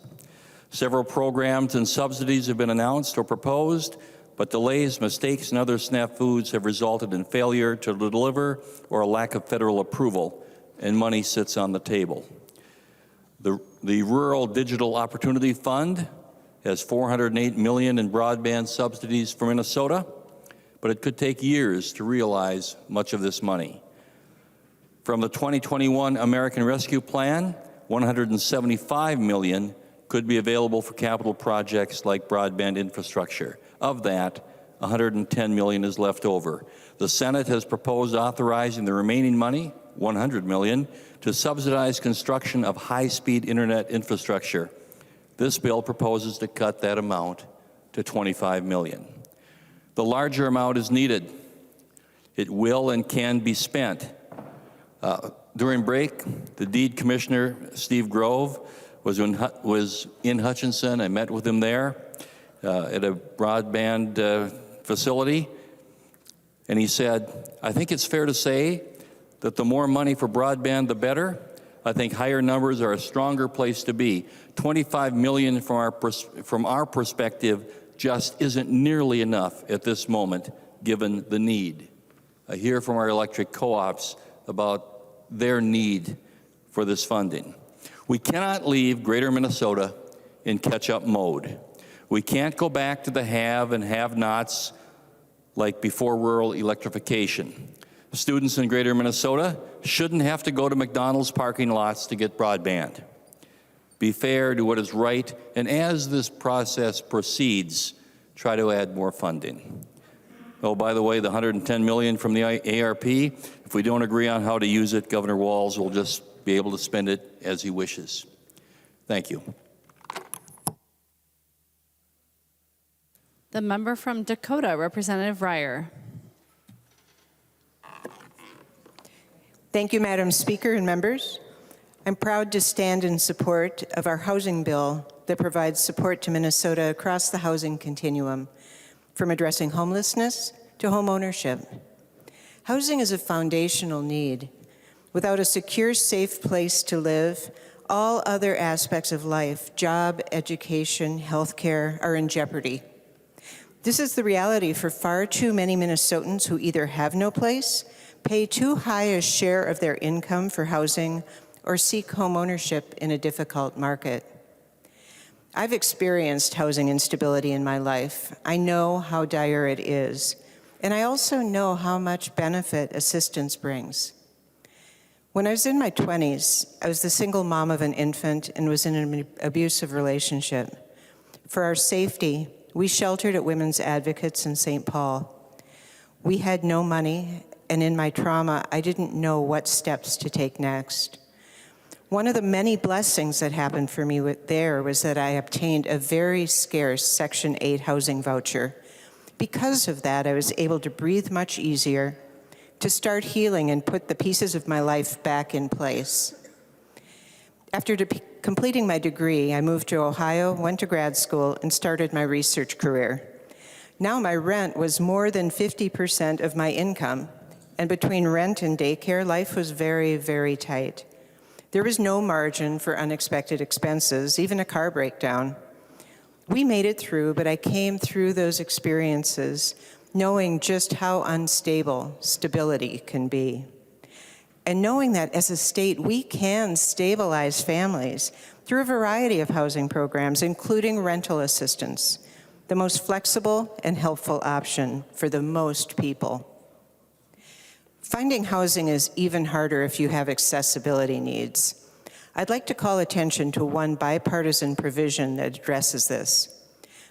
Speaker 15: Several programs and subsidies have been announced or proposed, but delays, mistakes, and other snafus have resulted in failure to deliver or a lack of federal approval, and money sits on the table. The Rural Digital Opportunity Fund has $408 million in broadband subsidies for Minnesota, but it could take years to realize much of this money. From the 2021 American Rescue Plan, $175 million could be available for capital projects like broadband infrastructure. Of that, $110 million is left over. The Senate has proposed authorizing the remaining money, $100 million, to subsidize construction of high-speed internet infrastructure. This bill proposes to cut that amount to $25 million. The larger amount is needed. It will and can be spent. During break, the Deed Commissioner, Steve Grove, was in Hutchinson. I met with him there at a broadband facility, and he said, I think it's fair to say that the more money for broadband, the better. I think higher numbers are a stronger place to be. $25 million from our perspective just isn't nearly enough at this moment, given the need. I hear from our electric co-ops about their need for this funding. We cannot leave greater Minnesota in catch-up mode. We can't go back to the have and have-nots like before rural electrification. Students in greater Minnesota shouldn't have to go to McDonald's parking lots to get broadband. Be fair, do what is right, and as this process proceeds, try to add more funding. Oh, by the way, the $110 million from the ARP, if we don't agree on how to use it, Governor Walz will just be able to spend it as he wishes. Thank you.
Speaker 1: The member from Dakota, Representative Ryer.
Speaker 16: Thank you, Madam Speaker and members. I'm proud to stand in support of our housing bill that provides support to Minnesota across the housing continuum, from addressing homelessness to home ownership. Housing is a foundational need. Without a secure, safe place to live, all other aspects of life, job, education, healthcare, are in jeopardy. This is the reality for far too many Minnesotans who either have no place, pay too high a share of their income for housing, or seek home ownership in a difficult market. I've experienced housing instability in my life. I know how dire it is, and I also know how much benefit assistance brings. When I was in my 20s, I was the single mom of an infant and was in an abusive relationship. For our safety, we sheltered at Women's Advocates in St. Paul. We had no money, and in my trauma, I didn't know what steps to take next. One of the many blessings that happened for me there was that I obtained a very scarce Section 8 housing voucher. Because of that, I was able to breathe much easier, to start healing and put the pieces of my life back in place. After completing my degree, I moved to Ohio, went to grad school, and started my research career. Now my rent was more than 50% of my income, and between rent and daycare, life was very, very tight. There was no margin for unexpected expenses, even a car breakdown. We made it through, but I came through those experiences knowing just how unstable stability can be. And knowing that as a state, we can stabilize families through a variety of housing programs, including rental assistance, the most flexible and helpful option for the most people. Finding housing is even harder if you have accessibility needs. I'd like to call attention to one bipartisan provision that addresses this.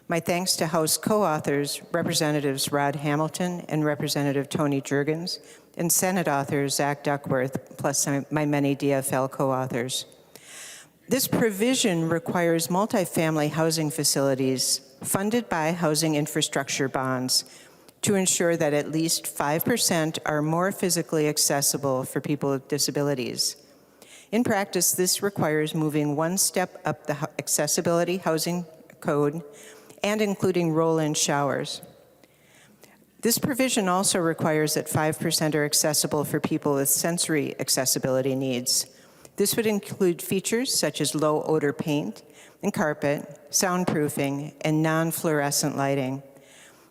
Speaker 16: My thanks to House co-authors, Representatives Rod Hamilton and Representative Tony Jurgens, and Senate author Zach Duckworth, plus my many DFL co-authors. This provision requires multifamily housing facilities funded by housing infrastructure bonds to ensure that at least 5% are more physically accessible for people with disabilities. In practice, this requires moving one step up the accessibility housing code and including roll-in showers. This provision also requires that 5% are accessible for people with sensory accessibility needs. This would include features such as low odor paint and carpet, soundproofing, and non-fluorescent lighting.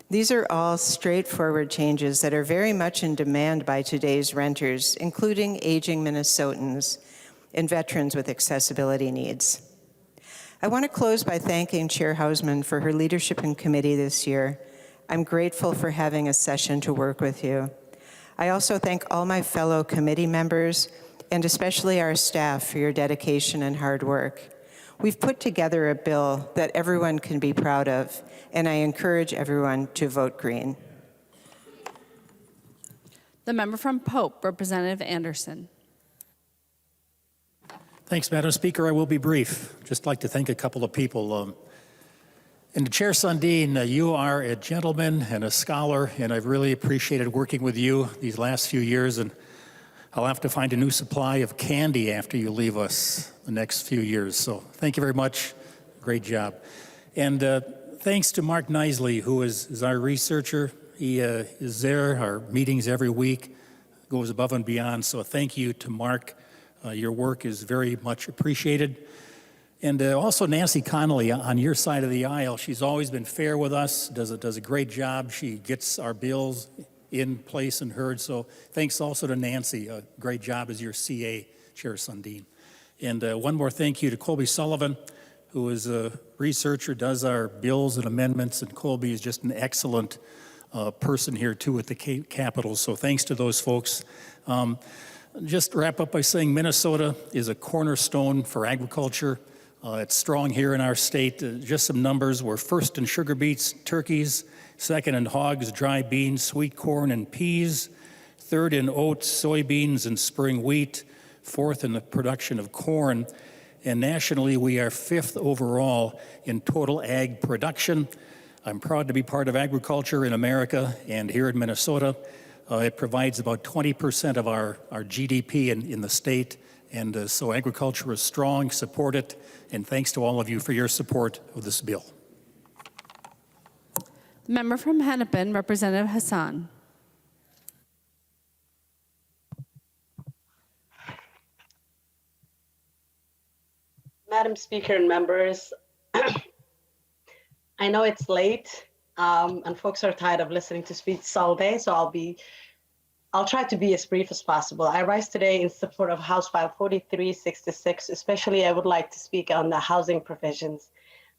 Speaker 16: These are all straightforward changes that are very much in demand by today's renters, including aging Minnesotans and veterans with accessibility needs. I want to close by thanking Chair Hausman for her leadership in committee this year. I'm grateful for having a session to work with you. I also thank all my fellow committee members and especially our staff for your dedication and hard work. We've put together a bill that everyone can be proud of, and I encourage everyone to vote green.
Speaker 1: The member from Pope, Representative Anderson.
Speaker 18: Thanks, Madam Speaker. I will be brief. Just like to thank a couple of people. And Chair Sundin, you are a gentleman and a scholar, and I've really appreciated working with you these last few years, and I'll have to find a new supply of candy after you leave us the next few years. So thank you very much. Great job. And thanks to Mark Knisely, who is our researcher. He is there, our meetings every week, goes above and beyond. So thank you to Mark. Your work is very much appreciated. And also Nancy Connolly on your side of the aisle. She's always been fair with us, does a great job. She gets our bills in place and heard. So thanks also to Nancy. A great job as your CA, Chair Sundin. And one more thank you to Colby Sullivan, who is a researcher, does our bills and amendments. And Colby is just an excellent person here too at the Capitol. So thanks to those folks. Just wrap up by saying Minnesota is a cornerstone for agriculture. It's strong here in our state. Just some numbers. We're first in sugar beets, turkeys, second in hogs, dry beans, sweet corn, and peas, third in oats, soybeans, and spring wheat, fourth in the production of corn. And nationally, we are fifth overall in total ag production. I'm proud to be part of agriculture in America and here in Minnesota. It provides about 20% of our GDP in the state. And so agriculture is strong, support it, and thanks to all of you for your support of this bill.
Speaker 1: Member from Hennepin, Representative Hassan.
Speaker 21: Madam Speaker and members, I know it's late and folks are tired of listening to speeches all day, so I'll try to be as brief as possible. I rise today in support of House File 4366. Especially, I would like to speak on the housing provisions.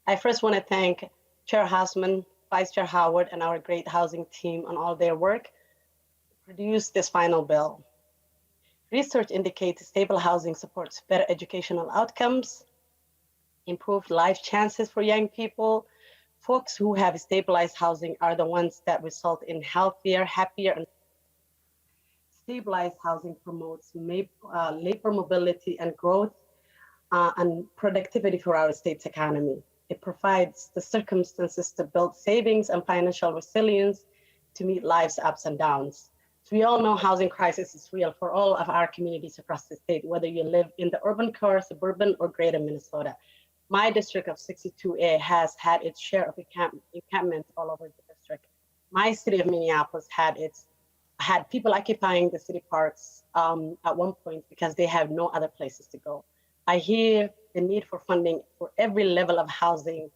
Speaker 21: I first want to thank Chair Hausman, Vice Chair Howard, and our great housing team on all their work to produce this final bill. Research indicates stable housing supports better educational outcomes, improved life chances for young people. Folks who have stabilized housing are the ones that result in healthier, happier, and stabilized housing promotes labor mobility and growth and productivity for our state's economy. It provides the circumstances to build savings and financial resilience to meet life's ups and downs. So we all know housing crisis is real for all of our communities across the state, whether you live in the urban core, suburban, or greater Minnesota. My district of 62A has had its share of encampments all over the district. My city of Minneapolis had people occupying the city parks at one point because they have no other places to go. I hear the need for funding for every level of housing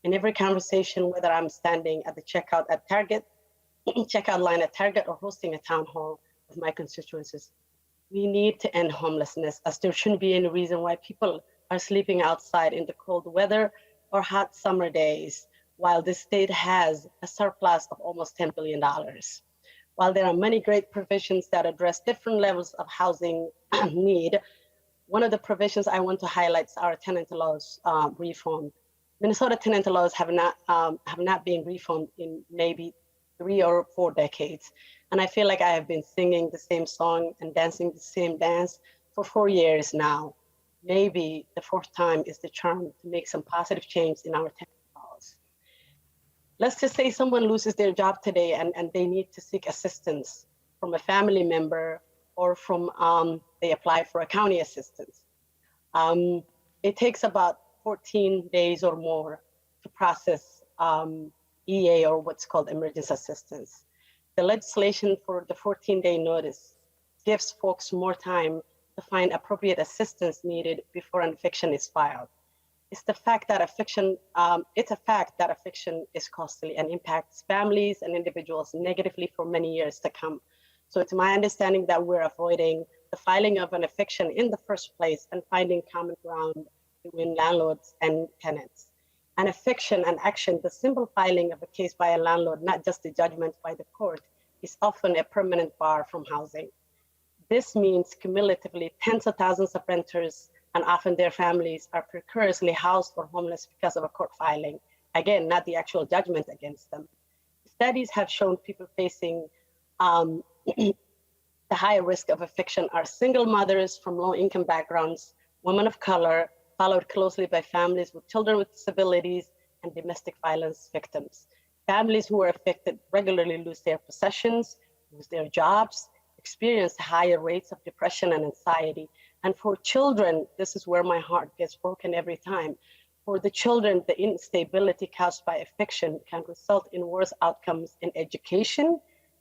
Speaker 21: in every conversation, whether I'm standing at the checkout line at Target or hosting a town hall with my constituencies. We need to end homelessness, as there shouldn't be any reason why people are sleeping outside in the cold weather or hot summer days, while the state has a surplus of almost $10 billion. While there are many great provisions that address different levels of housing need, one of the provisions I want to highlight is our tenant laws reform. Minnesota tenant laws have not been reformed in maybe 3 or 4 decades. And I feel like I have been singing the same song and dancing the same dance for 4 years now. Maybe the 4th time is the charm to make some positive change in our tenant laws. Let's just say someone loses their job today and they need to seek assistance from a family member or from they apply for a county assistance. It takes about 14 days or more to process EA, or what's called emergency assistance. The legislation for the 14-day notice gives folks more time to find appropriate assistance needed before an eviction is filed. It's a fact that eviction is costly and impacts families and individuals negatively for many years to come. So it's my understanding that we're avoiding the filing of an eviction in the first place and finding common ground between landlords and tenants. An eviction and action, the simple filing of a case by a landlord, not just a judgment by the court, is often a permanent bar from housing. This means cumulatively tens of thousands of renters and often their families are precariously housed or homeless because of a court filing. Again, not the actual judgment against them. Studies have shown people facing the higher risk of eviction are single mothers from low-income backgrounds, women of color, followed closely by families with children with disabilities and domestic violence victims. Families who are affected regularly lose their possessions, lose their jobs, experience higher rates of depression and anxiety. And for children, this is where my heart gets broken every time. For the children, the instability caused by eviction can result in worse outcomes in education,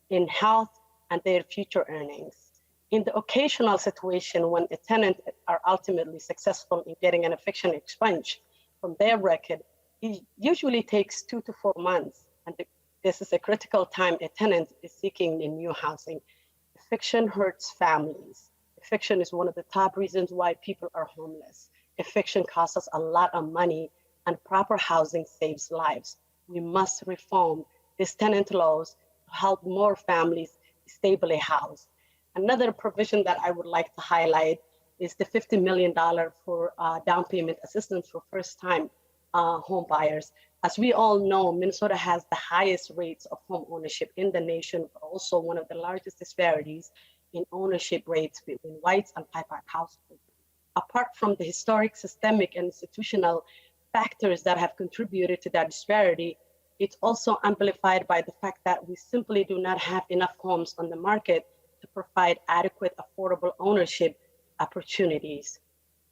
Speaker 21: in health, and their future earnings. In the occasional situation when a tenant are ultimately successful in getting an eviction expunged from their record, it usually takes 2 to 4 months. And this is a critical time a tenant is seeking a new housing. Eviction hurts families. Eviction is one of the top reasons why people are homeless. Eviction costs us a lot of money, and proper housing saves lives. We must reform these tenant laws to help more families stably housed. Another provision that I would like to highlight is the $50 million for down payment assistance for first-time home buyers. As we all know, Minnesota has the highest rates of home ownership in the nation, but also one of the largest disparities in ownership rates between whites and BIPOC households. Apart from the historic, systemic, and institutional factors that have contributed to that disparity, it's also amplified by the fact that we simply do not have enough homes on the market to provide adequate, affordable ownership opportunities.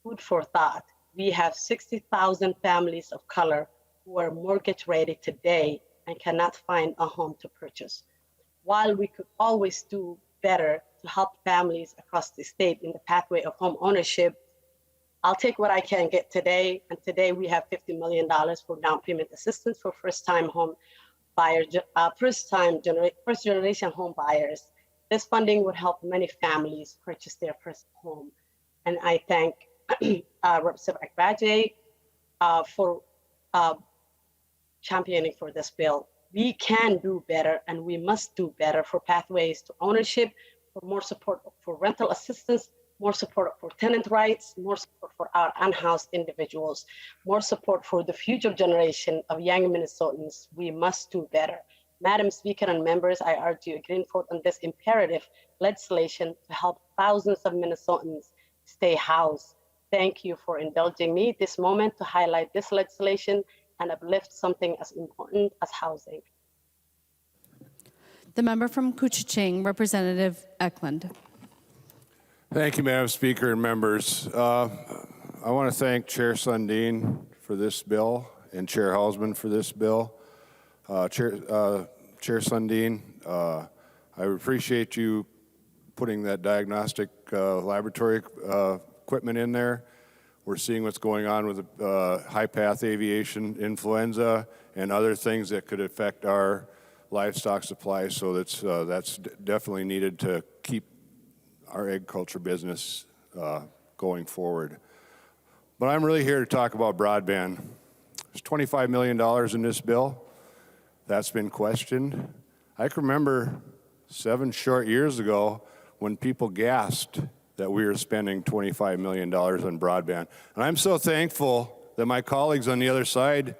Speaker 21: Food for thought. We have 60,000 families of color who are mortgage ready today and cannot find a home to purchase. While we could always do better to help families across the state in the pathway of home ownership, I'll take what I can get today. And today we have $50 million for down payment assistance for first-time home buyers, first generation home buyers. This funding would help many families purchase their first home. And I thank Representative Akbaje for championing for this bill. We can do better and we must do better for pathways to ownership, for more support for rental assistance, more support for tenant rights, more support for our unhoused individuals, more support for the future generation of young Minnesotans. We must do better. Madam Speaker and members, I urge you a green vote on this imperative legislation to help thousands of Minnesotans stay housed. Thank you for indulging me this moment to highlight this legislation and uplift something as important as housing.
Speaker 1: The member from Couchiching, Representative Eklund.
Speaker 6: Thank you, Madam Speaker and members. I want to thank Chair Sundin for this bill and Chair Hausman for this bill. Chair Sundin, I appreciate you putting that diagnostic laboratory equipment in there. We're seeing what's going on with high path aviation influenza and other things that could affect our livestock supply. So that's definitely needed to keep our agriculture business going forward. But I'm really here to talk about broadband. There's $25 million in this bill. That's been questioned. I can remember 7 short years ago when people gasped that we were spending $25 million on broadband. And I'm so thankful that my colleagues on the other side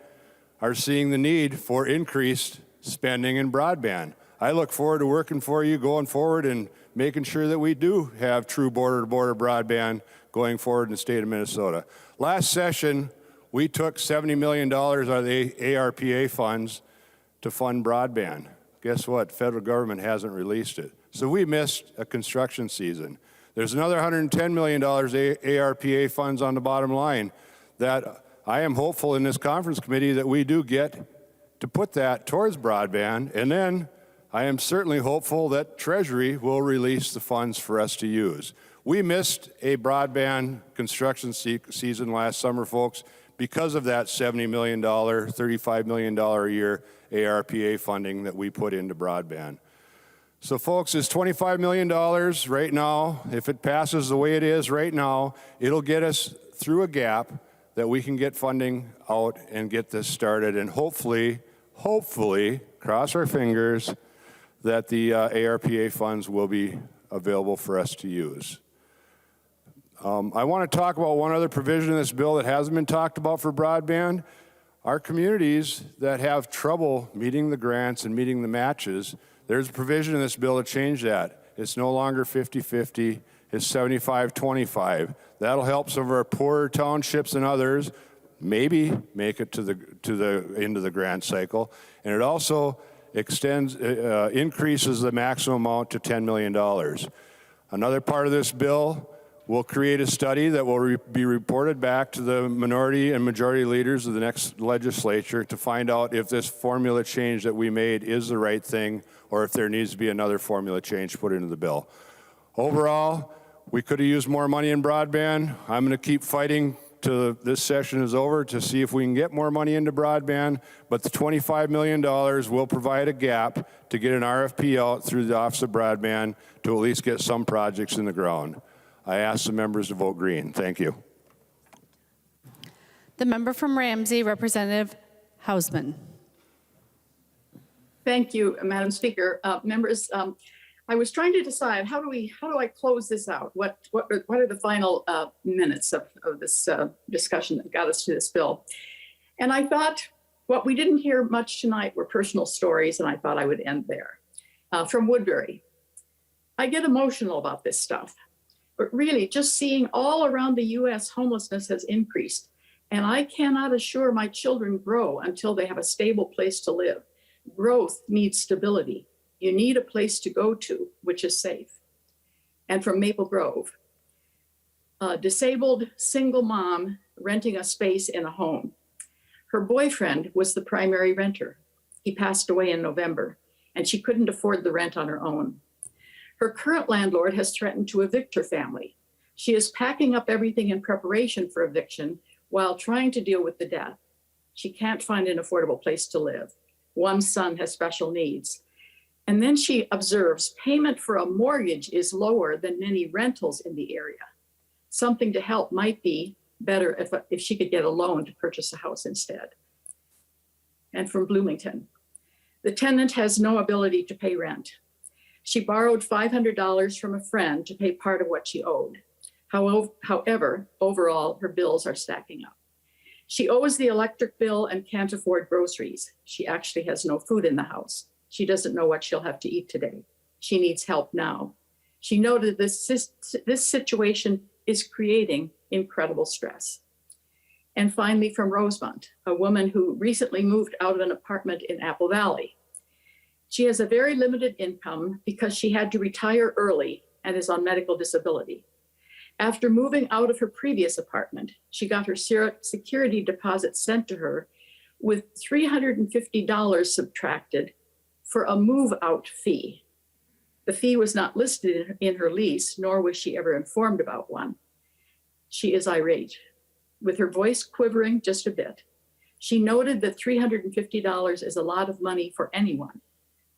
Speaker 6: are seeing the need for increased spending in broadband. I look forward to working for you going forward and making sure that we do have true border-to-border broadband going forward in the state of Minnesota. Last session, we took $70 million out of the ARPA funds to fund broadband. Guess what? Federal government hasn't released it. So we missed a construction season. There's another $110 million ARPA funds on the bottom line that I am hopeful in this conference committee that we do get to put that towards broadband. And then I am certainly hopeful that Treasury will release the funds for us to use. We missed a broadband construction season last summer, folks, because of that $70 million, $35 million a year ARPA funding that we put into broadband. So folks, it's $25 million right now. If it passes the way it is right now, it'll get us through a gap that we can get funding out and get this started. And hopefully, cross our fingers, that the ARPA funds will be available for us to use. I want to talk about one other provision in this bill that hasn't been talked about for broadband. Our communities that have trouble meeting the grants and meeting the matches, there's a provision in this bill to change that. It's no longer 50-50, it's 75-25. That'll help some of our poorer townships and others maybe make it to the end of the grant cycle. And it also increases the maximum amount to $10 million. Another part of this bill will create a study that will be reported back to the minority and majority leaders of the next legislature to find out if this formula change that we made is the right thing or if there needs to be another formula change put into the bill. Overall, we could have used more money in broadband. I'm going to keep fighting till this session is over to see if we can get more money into broadband, but the $25 million will provide a gap to get an RFP out through the Office of Broadband to at least get some projects in the ground. I ask the members to vote green. Thank you.
Speaker 1: The member from Ramsey, Representative Hausman.
Speaker 5: Thank you, Madam Speaker. Members, I was trying to decide how do I close this out? What are the final minutes of this discussion that got us to this bill? And I thought what we didn't hear much tonight were personal stories, and I thought I would end there. From Woodbury, I get emotional about this stuff. But really, just seeing all around the U.S. homelessness has increased, and I cannot assure my children grow until they have a stable place to live. Growth needs stability. You need a place to go to, which is safe. And from Maple Grove, a disabled single mom renting a space in a home. Her boyfriend was the primary renter. He passed away in November, and she couldn't afford the rent on her own. Her current landlord has threatened to evict her family. She is packing up everything in preparation for eviction while trying to deal with the debt. She can't find an affordable place to live. One son has special needs. And then she observes payment for a mortgage is lower than many rentals in the area. Something to help might be better if she could get a loan to purchase a house instead. And from Bloomington, the tenant has no ability to pay rent. She borrowed $500 from a friend to pay part of what she owed. However, overall, her bills are stacking up. She owes the electric bill and can't afford groceries. She actually has no food in the house. She doesn't know what she'll have to eat today. She needs help now. She noted this situation is creating incredible stress. And finally, from Rosemont, a woman who recently moved out of an apartment in Apple Valley. She has a very limited income because she had to retire early and is on medical disability. After moving out of her previous apartment, she got her security deposit sent to her with $350 subtracted for a move-out fee. The fee was not listed in her lease, nor was she ever informed about one. She is irate, with her voice quivering just a bit. She noted that $350 is a lot of money for anyone,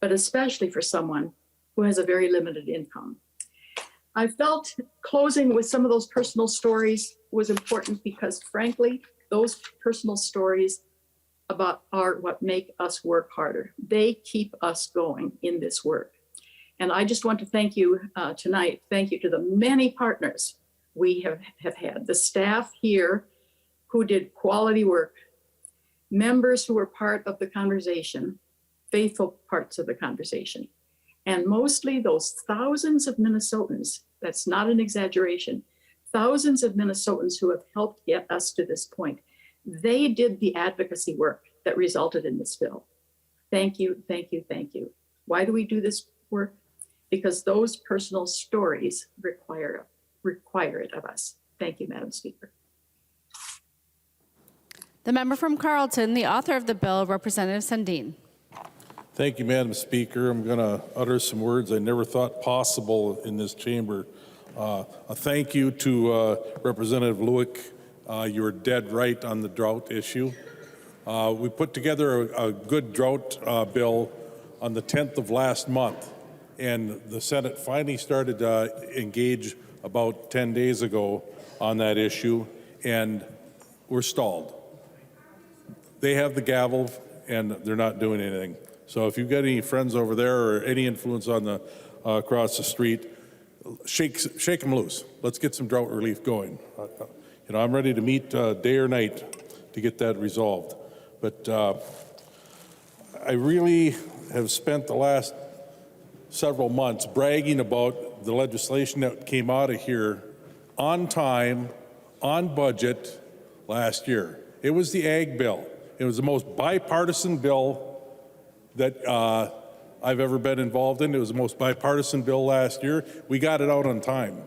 Speaker 5: but especially for someone who has a very limited income. I felt closing with some of those personal stories was important because, frankly, those personal stories are what make us work harder. They keep us going in this work. And I just want to thank you tonight. Thank you to the many partners we have had, the staff here who did quality work, members who were part of the conversation, faithful parts of the conversation, and mostly those thousands of Minnesotans, that's not an exaggeration, thousands of Minnesotans who have helped get us to this point. They did the advocacy work that resulted in this bill. Thank you, thank you, thank you. Why do we do this work? Because those personal stories require it of us. Thank you, Madam Speaker.
Speaker 1: The member from Carleton, the author of the bill, Representative Sandin.
Speaker 4: Thank you, Madam Speaker. I'm going to utter some words I never thought possible in this chamber. A thank you to Representative Lewick. You were dead right on the drought issue. We put together a good drought bill on the 10th of last month, and the Senate finally started to engage about 10 days ago on that issue, and we're stalled. They have the gavel, and they're not doing anything. So if you've got any friends over there or any influence on the across the street, shake them loose. Let's get some drought relief going. You know, I'm ready to meet day or night to get that resolved. But I really have spent the last several months bragging about the legislation that came out of here on time, on budget last year. It was the ag bill. It was the most bipartisan bill that I've ever been involved in. It was the most bipartisan bill last year. We got it out on time.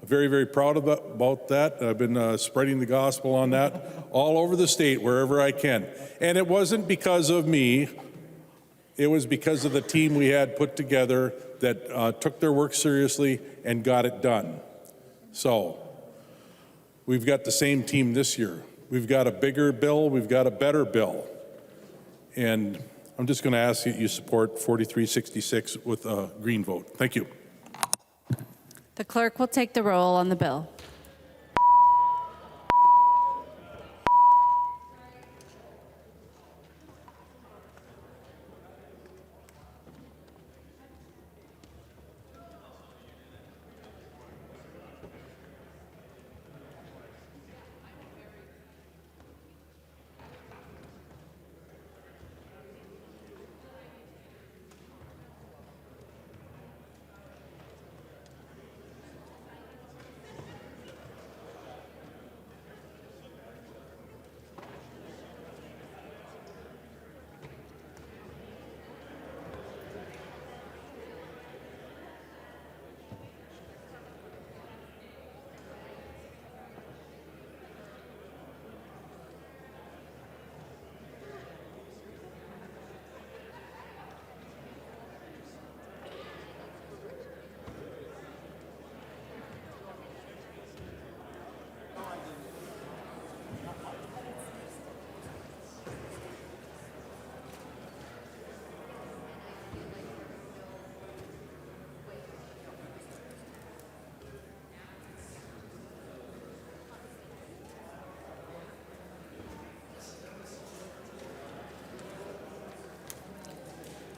Speaker 4: I'm very, very proud about that. I've been spreading the gospel on that all over the state, wherever I can. And it wasn't because of me. It was because of the team we had put together that took their work seriously and got it done. So we've got the same team this year. We've got a bigger bill. We've got a better bill. And I'm just going to ask that you support 4366 with a green vote. Thank you.
Speaker 1: The clerk will take the roll on the bill.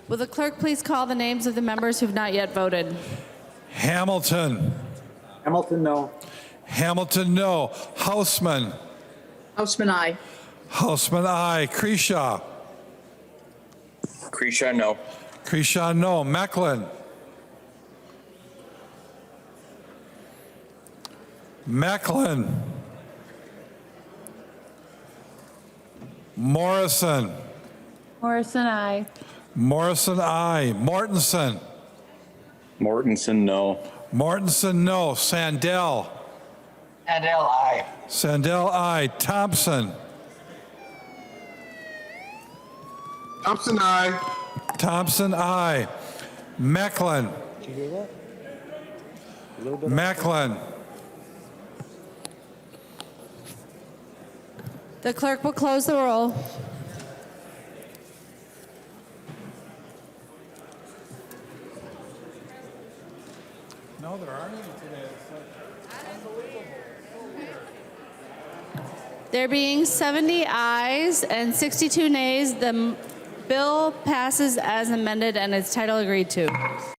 Speaker 1: Will the clerk please call the names of the members who've not yet voted?
Speaker 2: Hamilton.
Speaker 17: Hamilton, no.
Speaker 2: Hamilton, no. Houseman.
Speaker 5: Houseman, aye.
Speaker 2: Houseman, aye. Kreshaw.
Speaker 20: Kreshaw, no.
Speaker 2: Kreshaw, no. Mecklin. Mecklin. Morrison.
Speaker 1: Morrison, aye.
Speaker 2: Morrison, aye. Mortensen.
Speaker 20: Mortensen, no.
Speaker 2: Mortensen, no. Sandell.
Speaker 14: Sandell, aye.
Speaker 2: Sandell, aye. Thompson.
Speaker 13: Thompson, aye.
Speaker 2: Thompson, aye. Mecklin.
Speaker 17: Did you hear that?
Speaker 2: Mecklin.
Speaker 1: The clerk will close the roll.
Speaker 2: No, there aren't any today.
Speaker 1: There being 70 ayes and 62 nays, the bill passes as amended and its title agreed to.